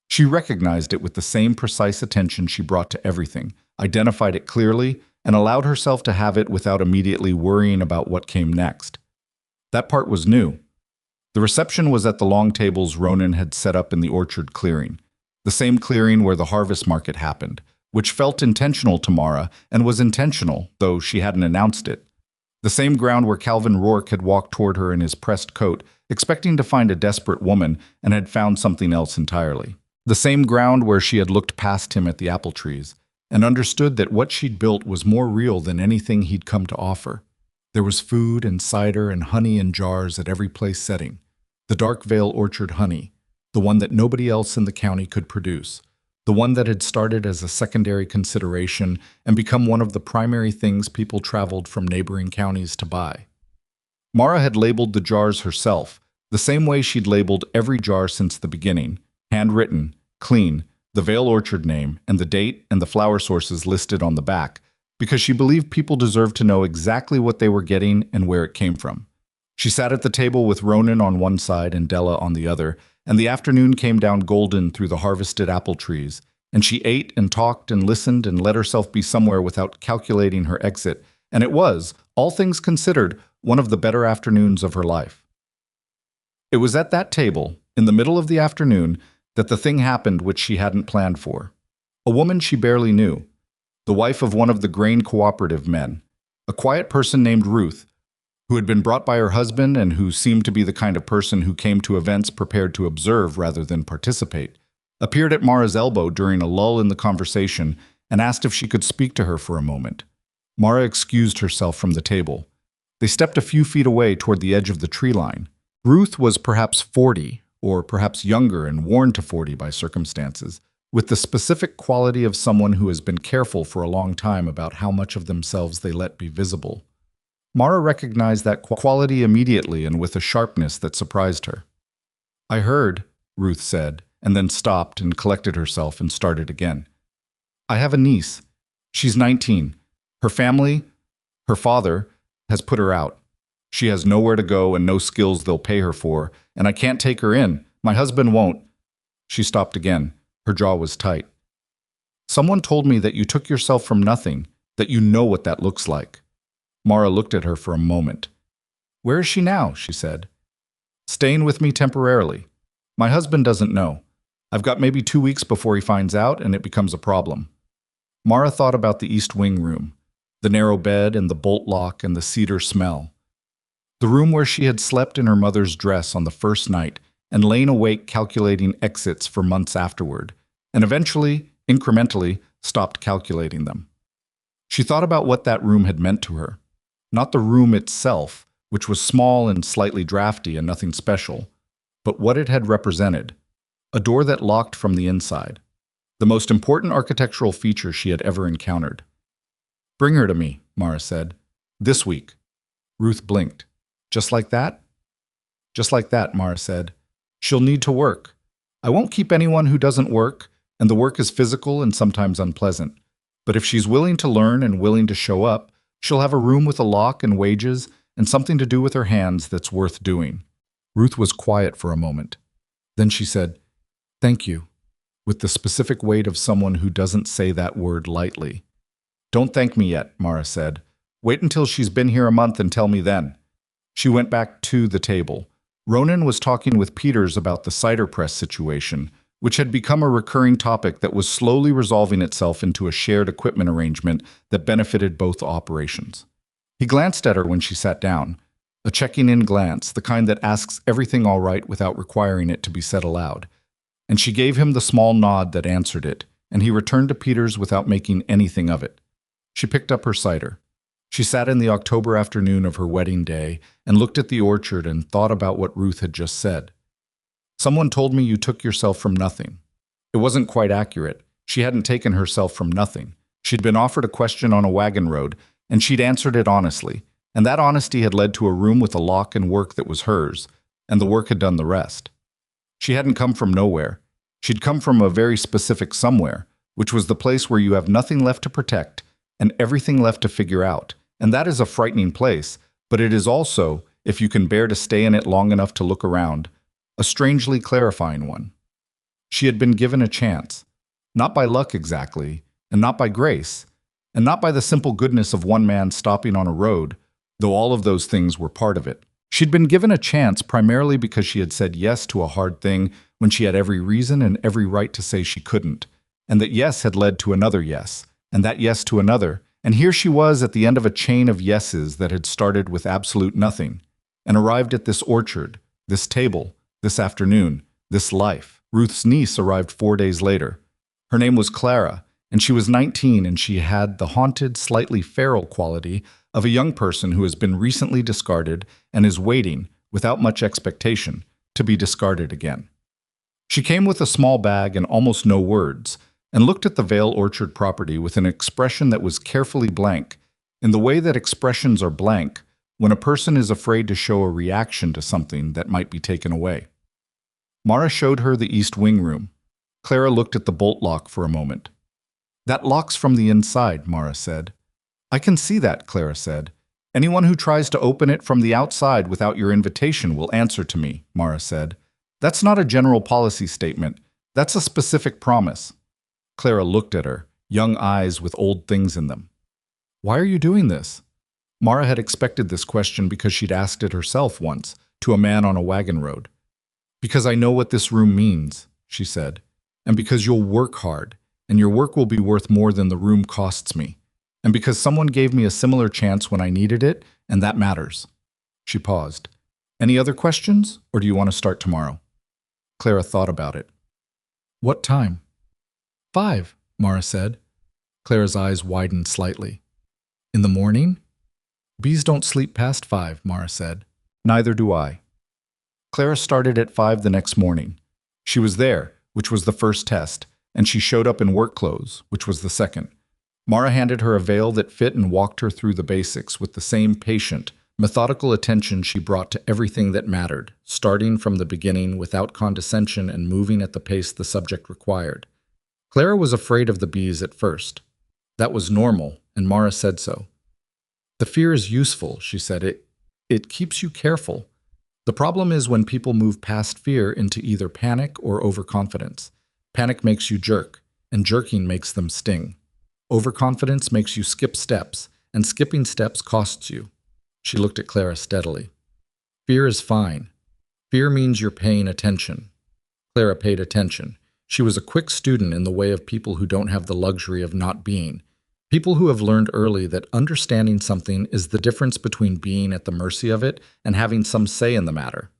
She recognized it with the same precise attention she brought to everything, identified it clearly, and allowed herself to have it without immediately worrying about what came next. That part was new. The reception was at the long tables Ronan had set up in the orchard clearing, the same clearing where the harvest market happened, which felt intentional to Mara and was intentional, though she hadn't announced it. The same ground where Calvin Rourke had walked toward her in his pressed coat, expecting to find a desperate woman, and had found something else entirely. The same ground where she had looked past him at the apple trees, and understood that what she'd built was more real than anything he'd come to offer. There was food and cider and honey in jars at every place setting. The Dark Vale Orchard honey, the one that nobody else in the county could produce, the one that had started as a secondary consideration and become one of the primary things people traveled from neighboring counties to buy. Mara had labeled the jars herself, the same way she'd labeled every jar since the beginning, handwritten, clean, the Vale Orchard name and the date and the flower sources listed on the back, because she believed people deserved to know exactly what they were getting and where it came from. She sat at the table with Ronan on one side and Della on the other, and the afternoon came down golden through the harvested apple trees, and she ate and talked and listened and let herself be somewhere without calculating her exit, and it was, all things considered, one of the better afternoons of her life. It was at that table, in the middle of the afternoon, that the thing happened which she hadn't planned for. A woman she barely knew, the wife of one of the grain cooperative men, a quiet person named Ruth, who had been brought by her husband and who seemed to be the kind of person who came to events prepared to observe rather than participate, appeared at Mara's elbow during a lull in the conversation and asked if she could speak to her for a moment. Mara excused herself from the table. They stepped a few feet away toward the edge of the tree line. Ruth was perhaps 40, or perhaps younger and worn to 40 by circumstances, with the specific quality of someone who has been careful for a long time about how much of themselves they let be visible. Mara recognized that quality immediately and with a sharpness that surprised her. "I heard," Ruth said, and then stopped and collected herself and started again. "I have a niece. She's 19. Her family, her father, has put her out. She has nowhere to go and no skills they'll pay her for, and I can't take her in. My husband won't." She stopped again. Her jaw was tight. "Someone told me that you took yourself from nothing, that you know what that looks like." Mara looked at her for a moment. "Where is she now?" she said. "Staying with me temporarily. My husband doesn't know. I've got maybe 2 weeks before he finds out and it becomes a problem." Mara thought about the East Wing room, the narrow bed and the bolt lock and the cedar smell. The room where she had slept in her mother's dress on the first night and lain awake calculating exits for months afterward, and eventually, incrementally, stopped calculating them. She thought about what that room had meant to her. Not the room itself, which was small and slightly drafty and nothing special, but what it had represented. A door that locked from the inside. The most important architectural feature she had ever encountered. "Bring her to me," Mara said. "This week." Ruth blinked. "Just like that?" "Just like that," Mara said. "She'll need to work. I won't keep anyone who doesn't work, and the work is physical and sometimes unpleasant. But if she's willing to learn and willing to show up, she'll have a room with a lock and wages and something to do with her hands that's worth doing." Ruth was quiet for a moment. Then she said, "Thank you," with the specific weight of someone who doesn't say that word lightly. "Don't thank me yet," Mara said. "Wait until she's been here a month and tell me then." She went back to the table. Ronan was talking with Peters about the cider press situation, which had become a recurring topic that was slowly resolving itself into a shared equipment arrangement that benefited both operations. He glanced at her when she sat down, a checking-in glance, the kind that asks everything all right without requiring it to be said aloud. And she gave him the small nod that answered it, and he returned to Peters without making anything of it. She picked up her cider. She sat in the October afternoon of her wedding day and looked at the orchard and thought about what Ruth had just said. "Someone told me you took yourself from nothing." It wasn't quite accurate. She hadn't taken herself from nothing. She'd been offered a question on a wagon road, and she'd answered it honestly, and that honesty had led to a room with a lock and work that was hers, and the work had done the rest. She hadn't come from nowhere. She'd come from a very specific somewhere, which was the place where you have nothing left to protect and everything left to figure out. And that is a frightening place, but it is also, if you can bear to stay in it long enough to look around, a strangely clarifying one. She had been given a chance, not by luck exactly, and not by grace, and not by the simple goodness of one man stopping on a road, though all of those things were part of it. She'd been given a chance primarily because she had said yes to a hard thing when she had every reason and every right to say she couldn't, and that yes had led to another yes, and that yes to another, and here she was at the end of a chain of yeses that had started with absolute nothing, and arrived at this orchard, this table, this afternoon, this life. Ruth's niece arrived 4 days later. Her name was Clara, and she was 19, and she had the haunted, slightly feral quality of a young person who has been recently discarded and is waiting, without much expectation, to be discarded again. She came with a small bag and almost no words, and looked at the Vale Orchard property with an expression that was carefully blank, in the way that expressions are blank when a person is afraid to show a reaction to something that might be taken away. Mara showed her the East Wing room. Clara looked at the bolt lock for a moment. "That locks from the inside," Mara said. "I can see that," Clara said. "Anyone who tries to open it from the outside without your invitation will answer to me," Mara said. "That's not a general policy statement. That's a specific promise." Clara looked at her, young eyes with old things in them. "Why are you doing this?" Mara had expected this question because she'd asked it herself once, to a man on a wagon road. "Because I know what this room means," she said, "and because you'll work hard, and your work will be worth more than the room costs me, and because someone gave me a similar chance when I needed it, and that matters." She paused. "Any other questions, or do you want to start tomorrow?" Clara thought about it. What time? 5, Mara said. Clara's eyes widened slightly. In the morning? Bees don't sleep past 5, Mara said. Neither do I. Clara started at 5 the next morning. She was there, which was the first test, and she showed up in work clothes, which was the second. Mara handed her a veil that fit and walked her through the basics with the same patient, methodical attention she brought to everything that mattered, starting from the beginning without condescension and moving at the pace the subject required. Clara was afraid of the bees at first. That was normal, and Mara said so. The fear is useful, she said. It keeps you careful. The problem is when people move past fear into either panic or overconfidence. Panic makes you jerk, and jerking makes them sting. Overconfidence makes you skip steps, and skipping steps costs you. She looked at Clara steadily. Fear is fine. Fear means you're paying attention. Clara paid attention. She was a quick student in the way of people who don't have the luxury of not being. People who have learned early that understanding something is the difference between being at the mercy of it and having some say in the matter.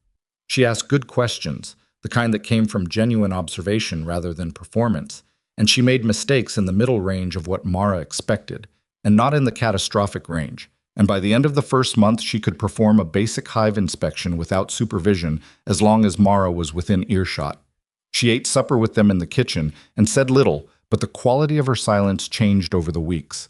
She asked good questions, the kind that came from genuine observation rather than performance, and she made mistakes in the middle range of what Mara expected, and not in the catastrophic range. And by the end of the first month, she could perform a basic hive inspection without supervision as long as Mara was within earshot. She ate supper with them in the kitchen and said little, but the quality of her silence changed over the weeks.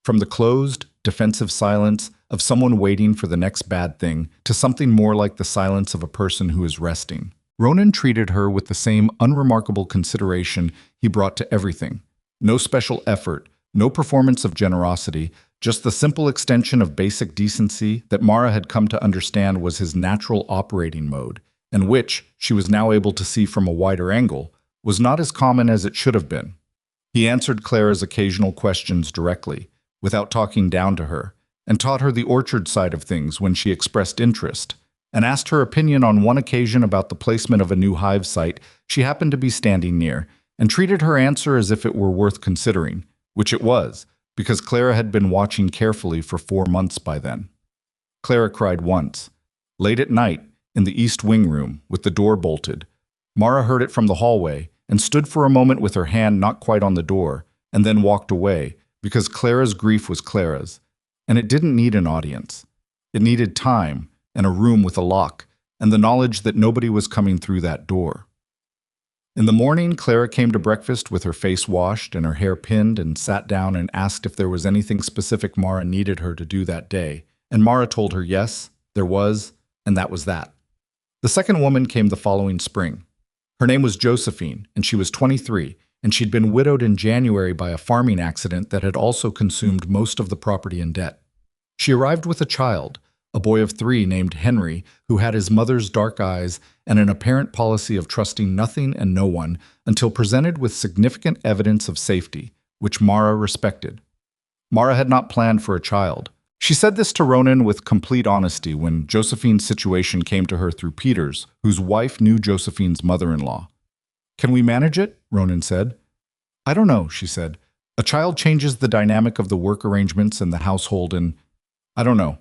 From the closed, defensive silence of someone waiting for the next bad thing to something more like the silence of a person who is resting. Ronan treated her with the same unremarkable consideration he brought to everything. No special effort, no performance of generosity, just the simple extension of basic decency that Mara had come to understand was his natural operating mode, and which, she was now able to see from a wider angle, was not as common as it should have been. He answered Clara's occasional questions directly, without talking down to her, and taught her the orchard side of things when she expressed interest, and asked her opinion on one occasion about the placement of a new hive site she happened to be standing near, and treated her answer as if it were worth considering, which it was, because Clara had been watching carefully for 4 months by then. Clara cried once. Late at night, in the east wing room, with the door bolted, Mara heard it from the hallway, and stood for a moment with her hand not quite on the door, and then walked away, because Clara's grief was Clara's, and it didn't need an audience. It needed time, and a room with a lock, and the knowledge that nobody was coming through that door. In the morning, Clara came to breakfast with her face washed and her hair pinned and sat down and asked if there was anything specific Mara needed her to do that day, and Mara told her yes, there was, and that was that. The second woman came the following spring. Her name was Josephine, and she was 23, and she'd been widowed in January by a farming accident that had also consumed most of the property in debt. She arrived with a child, a boy of 3 named Henry, who had his mother's dark eyes and an apparent policy of trusting nothing and no one until presented with significant evidence of safety, which Mara respected. Mara had not planned for a child. She said this to Ronan with complete honesty when Josephine's situation came to her through Peters, whose wife knew Josephine's mother-in-law. "Can we manage it?" Ronan said. "I don't know," she said. "A child changes the dynamic of the work arrangements and the household, and I don't know."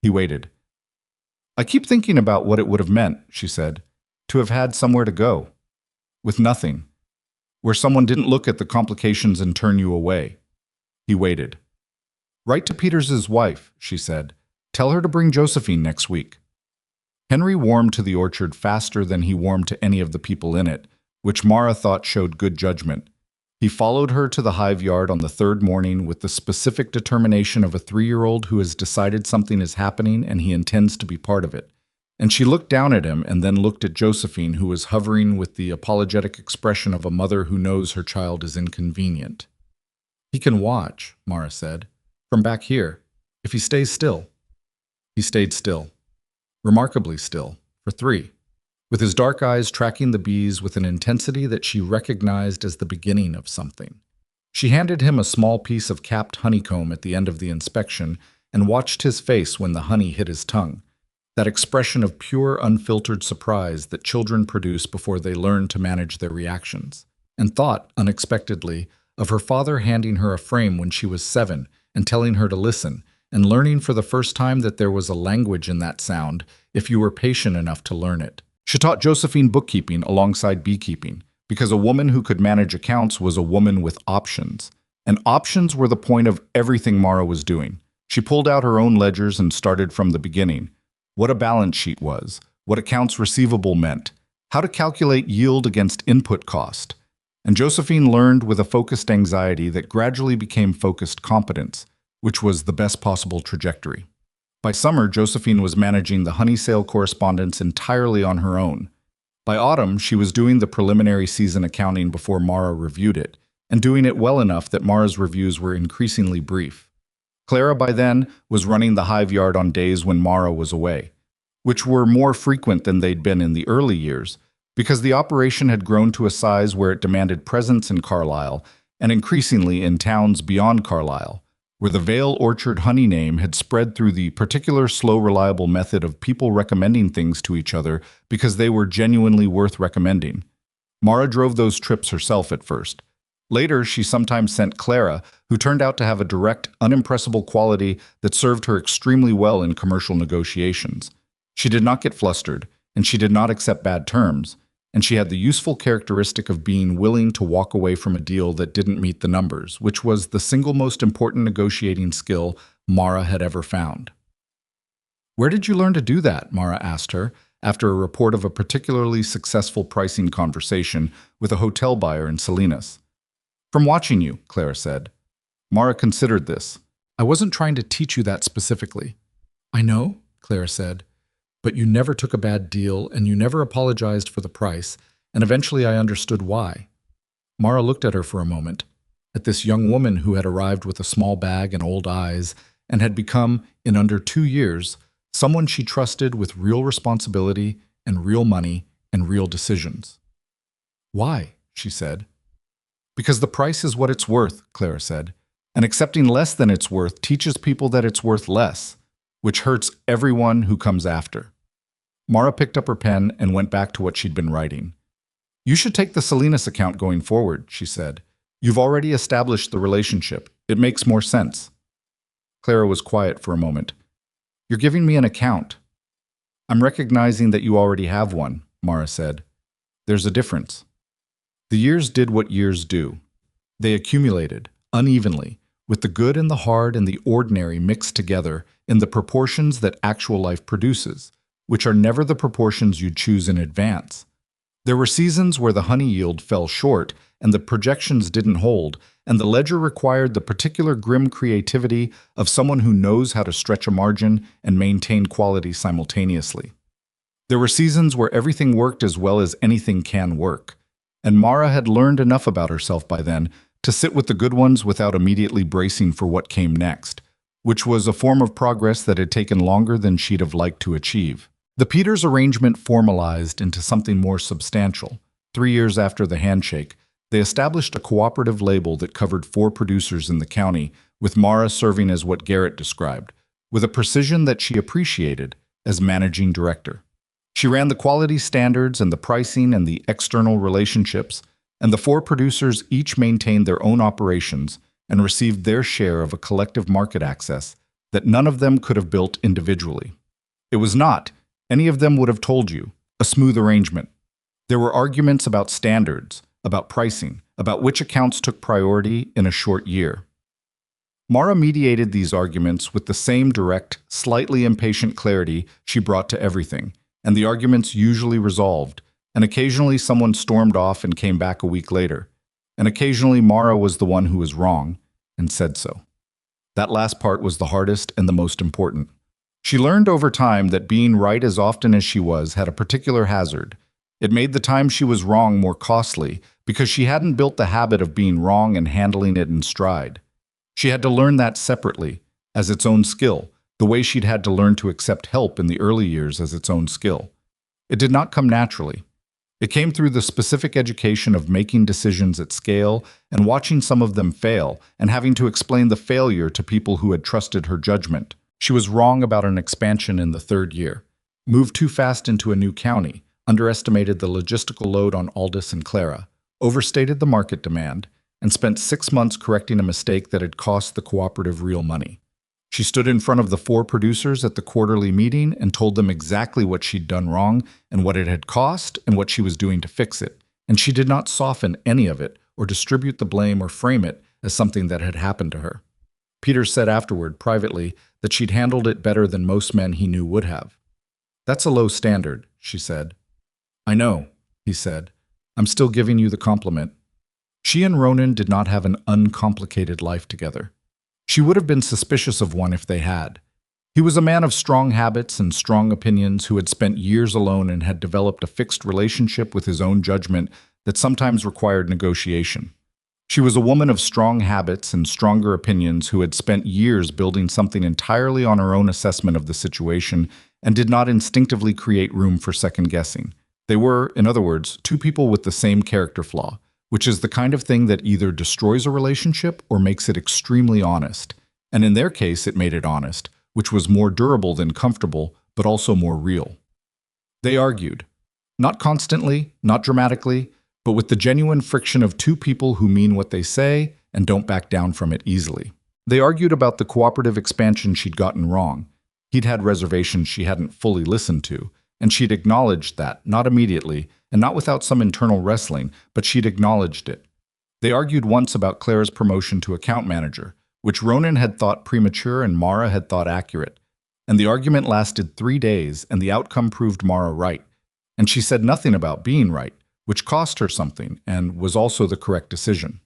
He waited. "I keep thinking about what it would have meant," she said, "to have had somewhere to go. With nothing. Where someone didn't look at the complications and turn you away." He waited. "Write to Peters's wife," she said. "Tell her to bring Josephine next week." Henry warmed to the orchard faster than he warmed to any of the people in it, which Mara thought showed good judgment. He followed her to the hive yard on the 3rd morning with the specific determination of a 3-year-old who has decided something is happening and he intends to be part of it. And she looked down at him and then looked at Josephine, who was hovering with the apologetic expression of a mother who knows her child is inconvenient. "He can watch," Mara said, "from back here, if he stays still." He stayed still, remarkably still, for 3. With his dark eyes tracking the bees with an intensity that she recognized as the beginning of something. She handed him a small piece of capped honeycomb at the end of the inspection and watched his face when the honey hit his tongue, that expression of pure, unfiltered surprise that children produce before they learn to manage their reactions, and thought, unexpectedly, of her father handing her a frame when she was 7 and telling her to listen, and learning for the first time that there was a language in that sound if you were patient enough to learn it. She taught Josephine bookkeeping alongside beekeeping, because a woman who could manage accounts was a woman with options. And options were the point of everything Mara was doing. She pulled out her own ledgers and started from the beginning. What a balance sheet was, what accounts receivable meant, how to calculate yield against input cost. And Josephine learned with a focused anxiety that gradually became focused competence, which was the best possible trajectory. By summer, Josephine was managing the honey sale correspondence entirely on her own. By autumn, she was doing the preliminary season accounting before Mara reviewed it, and doing it well enough that Mara's reviews were increasingly brief. Clara, by then, was running the hive yard on days when Mara was away, which were more frequent than they'd been in the early years, because the operation had grown to a size where it demanded presence in Carlisle and increasingly in towns beyond Carlisle, where the Vale Orchard honey name had spread through the particular slow, reliable method of people recommending things to each other because they were genuinely worth recommending. Mara drove those trips herself at first. Later, she sometimes sent Clara, who turned out to have a direct, unimpressible quality that served her extremely well in commercial negotiations. She did not get flustered, and she did not accept bad terms, and she had the useful characteristic of being willing to walk away from a deal that didn't meet the numbers, which was the single most important negotiating skill Mara had ever found. "Where did you learn to do that?" Mara asked her, after a report of a particularly successful pricing conversation with a hotel buyer in Salinas. "From watching you," Clara said. Mara considered this. "I wasn't trying to teach you that specifically." "I know," Clara said. "But you never took a bad deal, and you never apologized for the price, and eventually I understood why." Mara looked at her for a moment, at this young woman who had arrived with a small bag and old eyes, and had become, in under 2 years, someone she trusted with real responsibility and real money and real decisions. "Why?" she said. "Because the price is what it's worth," Clara said, "and accepting less than it's worth teaches people that it's worth less, which hurts everyone who comes after." Mara picked up her pen and went back to what she'd been writing. "You should take the Salinas account going forward," she said. "You've already established the relationship. It makes more sense." Clara was quiet for a moment. "You're giving me an account." "I'm recognizing that you already have one," Mara said. "There's a difference." The years did what years do. They accumulated, unevenly, with the good and the hard and the ordinary mixed together in the proportions that actual life produces, which are never the proportions you'd choose in advance. There were seasons where the honey yield fell short and the projections didn't hold, and the ledger required the particular grim creativity of someone who knows how to stretch a margin and maintain quality simultaneously. There were seasons where everything worked as well as anything can work, and Mara had learned enough about herself by then to sit with the good ones without immediately bracing for what came next, which was a form of progress that had taken longer than she'd have liked to achieve. The Peters arrangement formalized into something more substantial. 3 years after the handshake, they established a cooperative label that covered 4 producers in the county, with Mara serving as what Garrett described, with a precision that she appreciated, as managing director. She ran the quality standards and the pricing and the external relationships, and the 4 producers each maintained their own operations and received their share of a collective market access that none of them could have built individually. It was not, any of them would have told you, a smooth arrangement. There were arguments about standards, about pricing, about which accounts took priority in a short year. Mara mediated these arguments with the same direct, slightly impatient clarity she brought to everything, and the arguments usually resolved, and occasionally someone stormed off and came back a week later, and occasionally Mara was the one who was wrong, and said so. That last part was the hardest and the most important. She learned over time that being right as often as she was had a particular hazard. It made the time she was wrong more costly because she hadn't built the habit of being wrong and handling it in stride. She had to learn that separately, as its own skill, the way she'd had to learn to accept help in the early years as its own skill. It did not come naturally. It came through the specific education of making decisions at scale and watching some of them fail and having to explain the failure to people who had trusted her judgment. She was wrong about an expansion in the 3rd year, moved too fast into a new county, underestimated the logistical load on Aldous and Clara, overstated the market demand, and spent 6 months correcting a mistake that had cost the cooperative real money. She stood in front of the 4 producers at the quarterly meeting and told them exactly what she'd done wrong and what it had cost and what she was doing to fix it, and she did not soften any of it or distribute the blame or frame it as something that had happened to her. Peter said afterward, privately, that she'd handled it better than most men he knew would have. "That's a low standard," she said. "I know," he said. "I'm still giving you the compliment." She and Ronan did not have an uncomplicated life together. She would have been suspicious of one if they had. He was a man of strong habits and strong opinions who had spent years alone and had developed a fixed relationship with his own judgment that sometimes required negotiation. She was a woman of strong habits and stronger opinions who had spent years building something entirely on her own assessment of the situation and did not instinctively create room for second-guessing. They were, in other words, two people with the same character flaw, which is the kind of thing that either destroys a relationship or makes it extremely honest. And in their case, it made it honest, which was more durable than comfortable, but also more real. They argued. Not constantly, not dramatically, but with the genuine friction of two people who mean what they say and don't back down from it easily. They argued about the cooperative expansion she'd gotten wrong. He'd had reservations she hadn't fully listened to, and she'd acknowledged that, not immediately, and not without some internal wrestling, but she'd acknowledged it. They argued once about Claire's promotion to account manager, which Ronan had thought premature and Mara had thought accurate. And the argument lasted 3 days, and the outcome proved Mara right. And she said nothing about being right, which cost her something and was also the correct decision.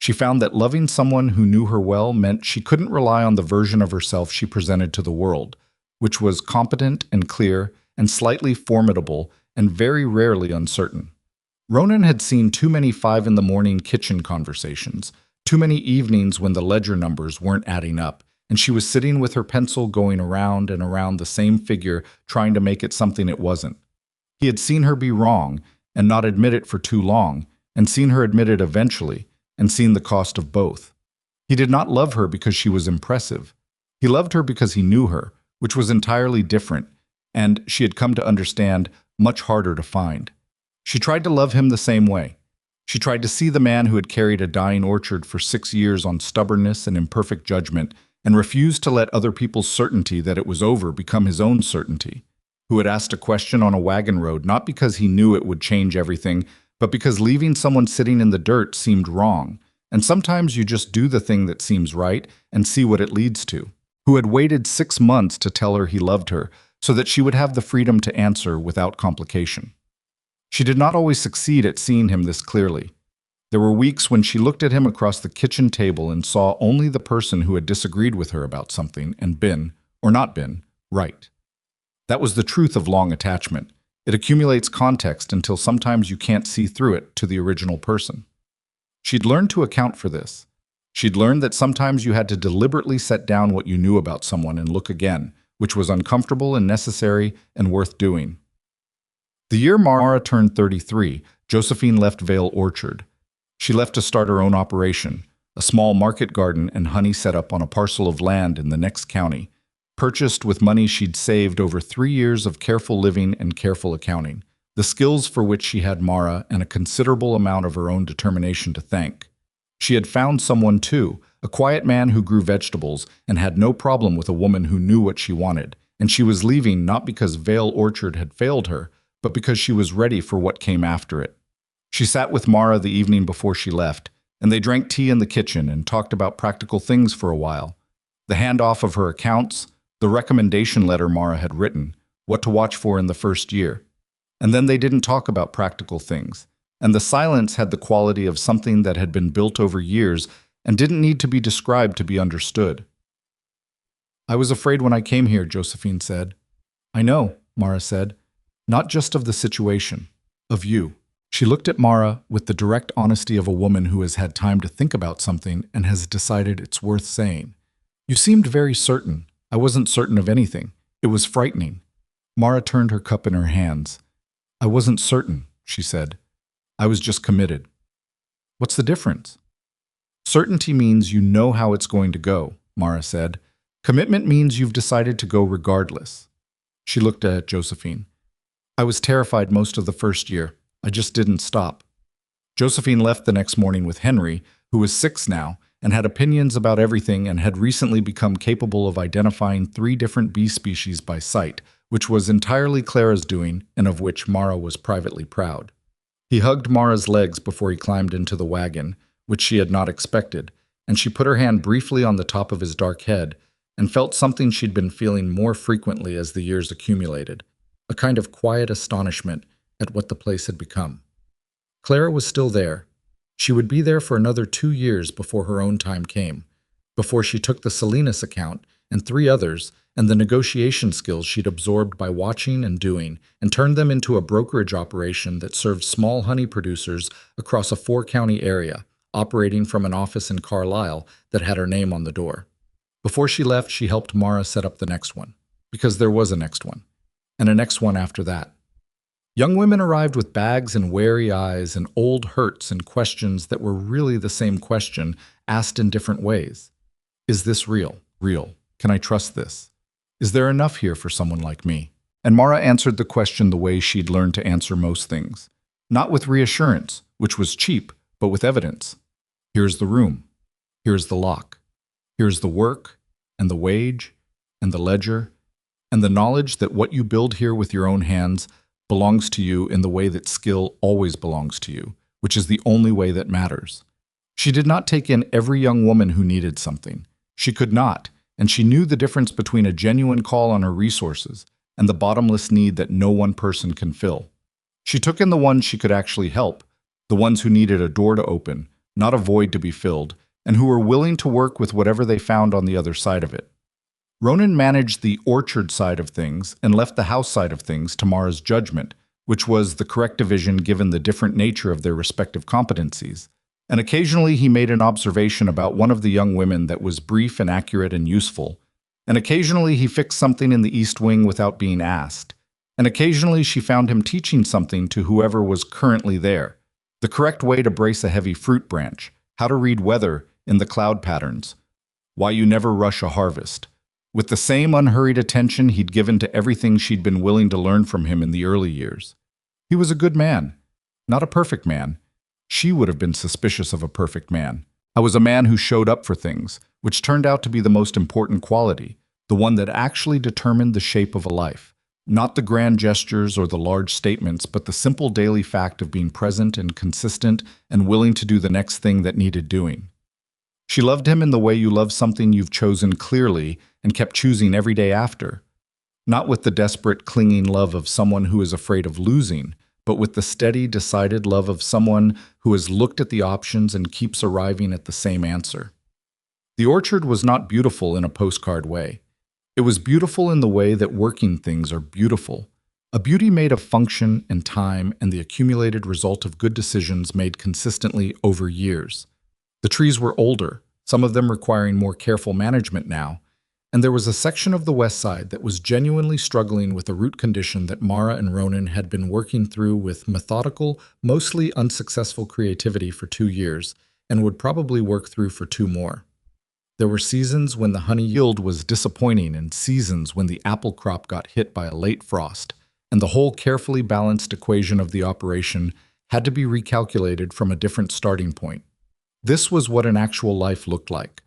She found that loving someone who knew her well meant she couldn't rely on the version of herself she presented to the world, which was competent and clear and slightly formidable and very rarely uncertain. Ronan had seen too many 5 in the morning kitchen conversations, too many evenings when the ledger numbers weren't adding up, and she was sitting with her pencil going around and around the same figure, trying to make it something it wasn't. He had seen her be wrong and not admit it for too long, and seen her admit it eventually, and seen the cost of both. He did not love her because she was impressive. He loved her because he knew her, which was entirely different, and she had come to understand, much harder to find. She tried to love him the same way. She tried to see the man who had carried a dying orchard for 6 years on stubbornness and imperfect judgment, and refused to let other people's certainty that it was over become his own certainty, who had asked a question on a wagon road not because he knew it would change everything, but because leaving someone sitting in the dirt seemed wrong, and sometimes you just do the thing that seems right and see what it leads to, who had waited 6 months to tell her he loved her so that she would have the freedom to answer without complication. She did not always succeed at seeing him this clearly. There were weeks when she looked at him across the kitchen table and saw only the person who had disagreed with her about something and been, or not been, right. That was the truth of long attachment. It accumulates context until sometimes you can't see through it to the original person. She'd learned to account for this. She'd learned that sometimes you had to deliberately set down what you knew about someone and look again, which was uncomfortable and necessary and worth doing. The year Mara turned 33, Josephine left Vale Orchard. She left to start her own operation, a small market garden and honey setup on a parcel of land in the next county, purchased with money she'd saved over 3 years of careful living and careful accounting, the skills for which she had Mara and a considerable amount of her own determination to thank. She had found someone too, a quiet man who grew vegetables and had no problem with a woman who knew what she wanted, and she was leaving not because Vale Orchard had failed her, but because she was ready for what came after it. She sat with Mara the evening before she left, and they drank tea in the kitchen and talked about practical things for a while. The handoff of her accounts, the recommendation letter Mara had written, what to watch for in the first year. And then they didn't talk about practical things, and the silence had the quality of something that had been built over years and didn't need to be described to be understood. "I was afraid when I came here," Josephine said. "I know," Mara said. "Not just of the situation, of you." She looked at Mara with the direct honesty of a woman who has had time to think about something and has decided it's worth saying. "You seemed very certain. I wasn't certain of anything. It was frightening." Mara turned her cup in her hands. "I wasn't certain," she said. "I was just committed." "What's the difference?" "Certainty means you know how it's going to go," Mara said. "Commitment means you've decided to go regardless." She looked at Josephine. "I was terrified most of the first year. I just didn't stop." Josephine left the next morning with Henry, who was 6 now, and had opinions about everything and had recently become capable of identifying 3 different bee species by sight, which was entirely Clara's doing and of which Mara was privately proud. He hugged Mara's legs before he climbed into the wagon, which she had not expected, and she put her hand briefly on the top of his dark head and felt something she'd been feeling more frequently as the years accumulated, a kind of quiet astonishment at what the place had become. Clara was still there. She would be there for another 2 years before her own time came, before she took the Salinas account and 3 others and the negotiation skills she'd absorbed by watching and doing and turned them into a brokerage operation that served small honey producers across a 4-county area, operating from an office in Carlisle that had her name on the door. Before she left, she helped Mara set up the next one, because there was a next one, and a next one after that. Young women arrived with bags and wary eyes and old hurts and questions that were really the same question, asked in different ways. Is this real? Real. Can I trust this? Is there enough here for someone like me? And Mara answered the question the way she'd learned to answer most things. Not with reassurance, which was cheap, but with evidence. Here's the room. Here's the lock. Here's the work, and the wage, and the ledger, and the knowledge that what you build here with your own hands belongs to you in the way that skill always belongs to you, which is the only way that matters. She did not take in every young woman who needed something. She could not, and she knew the difference between a genuine call on her resources and the bottomless need that no one person can fill. She took in the ones she could actually help, the ones who needed a door to open, not a void to be filled, and who were willing to work with whatever they found on the other side of it. Ronan managed the orchard side of things and left the house side of things to Mara's judgment, which was the correct division given the different nature of their respective competencies. And occasionally he made an observation about one of the young women that was brief and accurate and useful. And occasionally he fixed something in the East Wing without being asked. And occasionally she found him teaching something to whoever was currently there. The correct way to brace a heavy fruit branch, how to read weather in the cloud patterns, why you never rush a harvest. With the same unhurried attention he'd given to everything she'd been willing to learn from him in the early years. He was a good man, not a perfect man. She would have been suspicious of a perfect man. I was a man who showed up for things, which turned out to be the most important quality, the one that actually determined the shape of a life. Not the grand gestures or the large statements, but the simple daily fact of being present and consistent and willing to do the next thing that needed doing. She loved him in the way you love something you've chosen clearly and kept choosing every day after. Not with the desperate, clinging love of someone who is afraid of losing, but with the steady, decided love of someone who has looked at the options and keeps arriving at the same answer. The orchard was not beautiful in a postcard way. It was beautiful in the way that working things are beautiful, a beauty made of function and time and the accumulated result of good decisions made consistently over years. The trees were older, some of them requiring more careful management now, and there was a section of the west side that was genuinely struggling with a root condition that Mara and Ronan had been working through with methodical, mostly unsuccessful creativity for 2 years, and would probably work through for 2 more. There were seasons when the honey yield was disappointing and seasons when the apple crop got hit by a late frost, and the whole carefully balanced equation of the operation had to be recalculated from a different starting point. This was what an actual life looked like.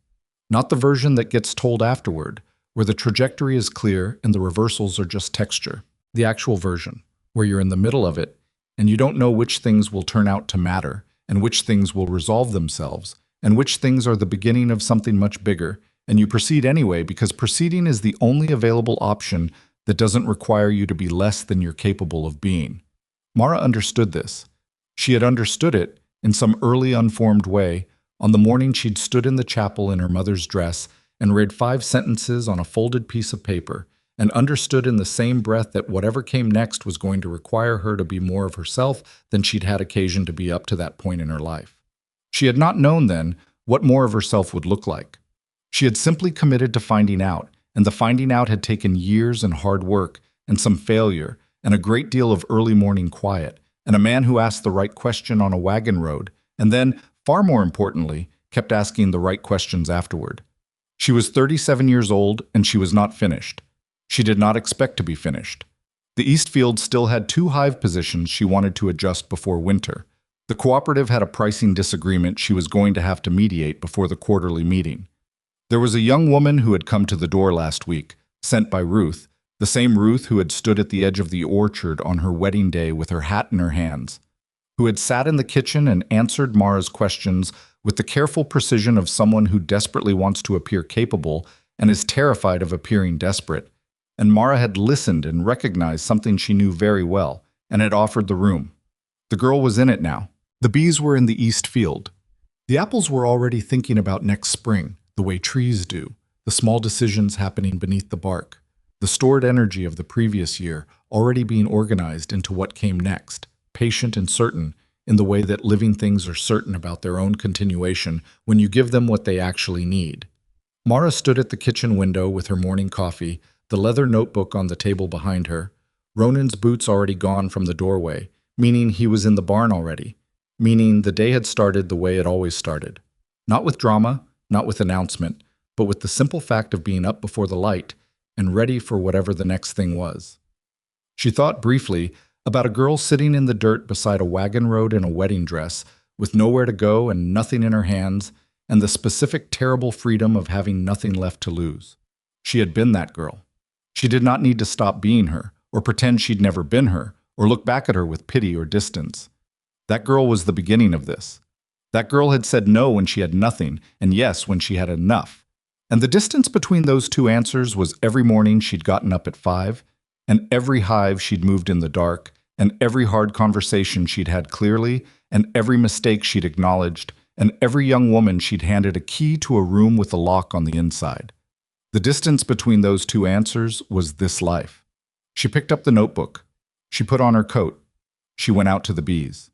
Not the version that gets told afterward, where the trajectory is clear and the reversals are just texture. The actual version, where you're in the middle of it, and you don't know which things will turn out to matter, and which things will resolve themselves, and which things are the beginning of something much bigger, and you proceed anyway because proceeding is the only available option that doesn't require you to be less than you're capable of being. Mara understood this. She had understood it, in some early unformed way, on the morning she'd stood in the chapel in her mother's dress and read 5 sentences on a folded piece of paper, and understood in the same breath that whatever came next was going to require her to be more of herself than she'd had occasion to be up to that point in her life. She had not known then what more of herself would look like. She had simply committed to finding out, and the finding out had taken years and hard work, and some failure, and a great deal of early morning quiet, and a man who asked the right question on a wagon road, and then, far more importantly, kept asking the right questions afterward. She was 37 years old, and she was not finished. She did not expect to be finished. The East Field still had 2 hive positions she wanted to adjust before winter. The cooperative had a pricing disagreement she was going to have to mediate before the quarterly meeting. There was a young woman who had come to the door last week, sent by Ruth, the same Ruth who had stood at the edge of the orchard on her wedding day with her hat in her hands, who had sat in the kitchen and answered Mara's questions with the careful precision of someone who desperately wants to appear capable and is terrified of appearing desperate. And Mara had listened and recognized something she knew very well, and had offered the room. The girl was in it now. The bees were in the east field. The apples were already thinking about next spring, the way trees do, the small decisions happening beneath the bark, the stored energy of the previous year already being organized into what came next, patient and certain, in the way that living things are certain about their own continuation when you give them what they actually need. Mara stood at the kitchen window with her morning coffee, the leather notebook on the table behind her, Ronan's boots already gone from the doorway, meaning he was in the barn already, meaning the day had started the way it always started. Not with drama, not with announcement, but with the simple fact of being up before the light and ready for whatever the next thing was. She thought briefly about a girl sitting in the dirt beside a wagon road in a wedding dress, with nowhere to go and nothing in her hands, and the specific terrible freedom of having nothing left to lose. She had been that girl. She did not need to stop being her, or pretend she'd never been her, or look back at her with pity or distance. That girl was the beginning of this. That girl had said no when she had nothing, and yes when she had enough. And the distance between those two answers was every morning she'd gotten up at 5, and every hive she'd moved in the dark, and every hard conversation she'd had clearly, and every mistake she'd acknowledged, and every young woman she'd handed a key to a room with a lock on the inside. The distance between those two answers was this life. She picked up the notebook. She put on her coat. She went out to the bees.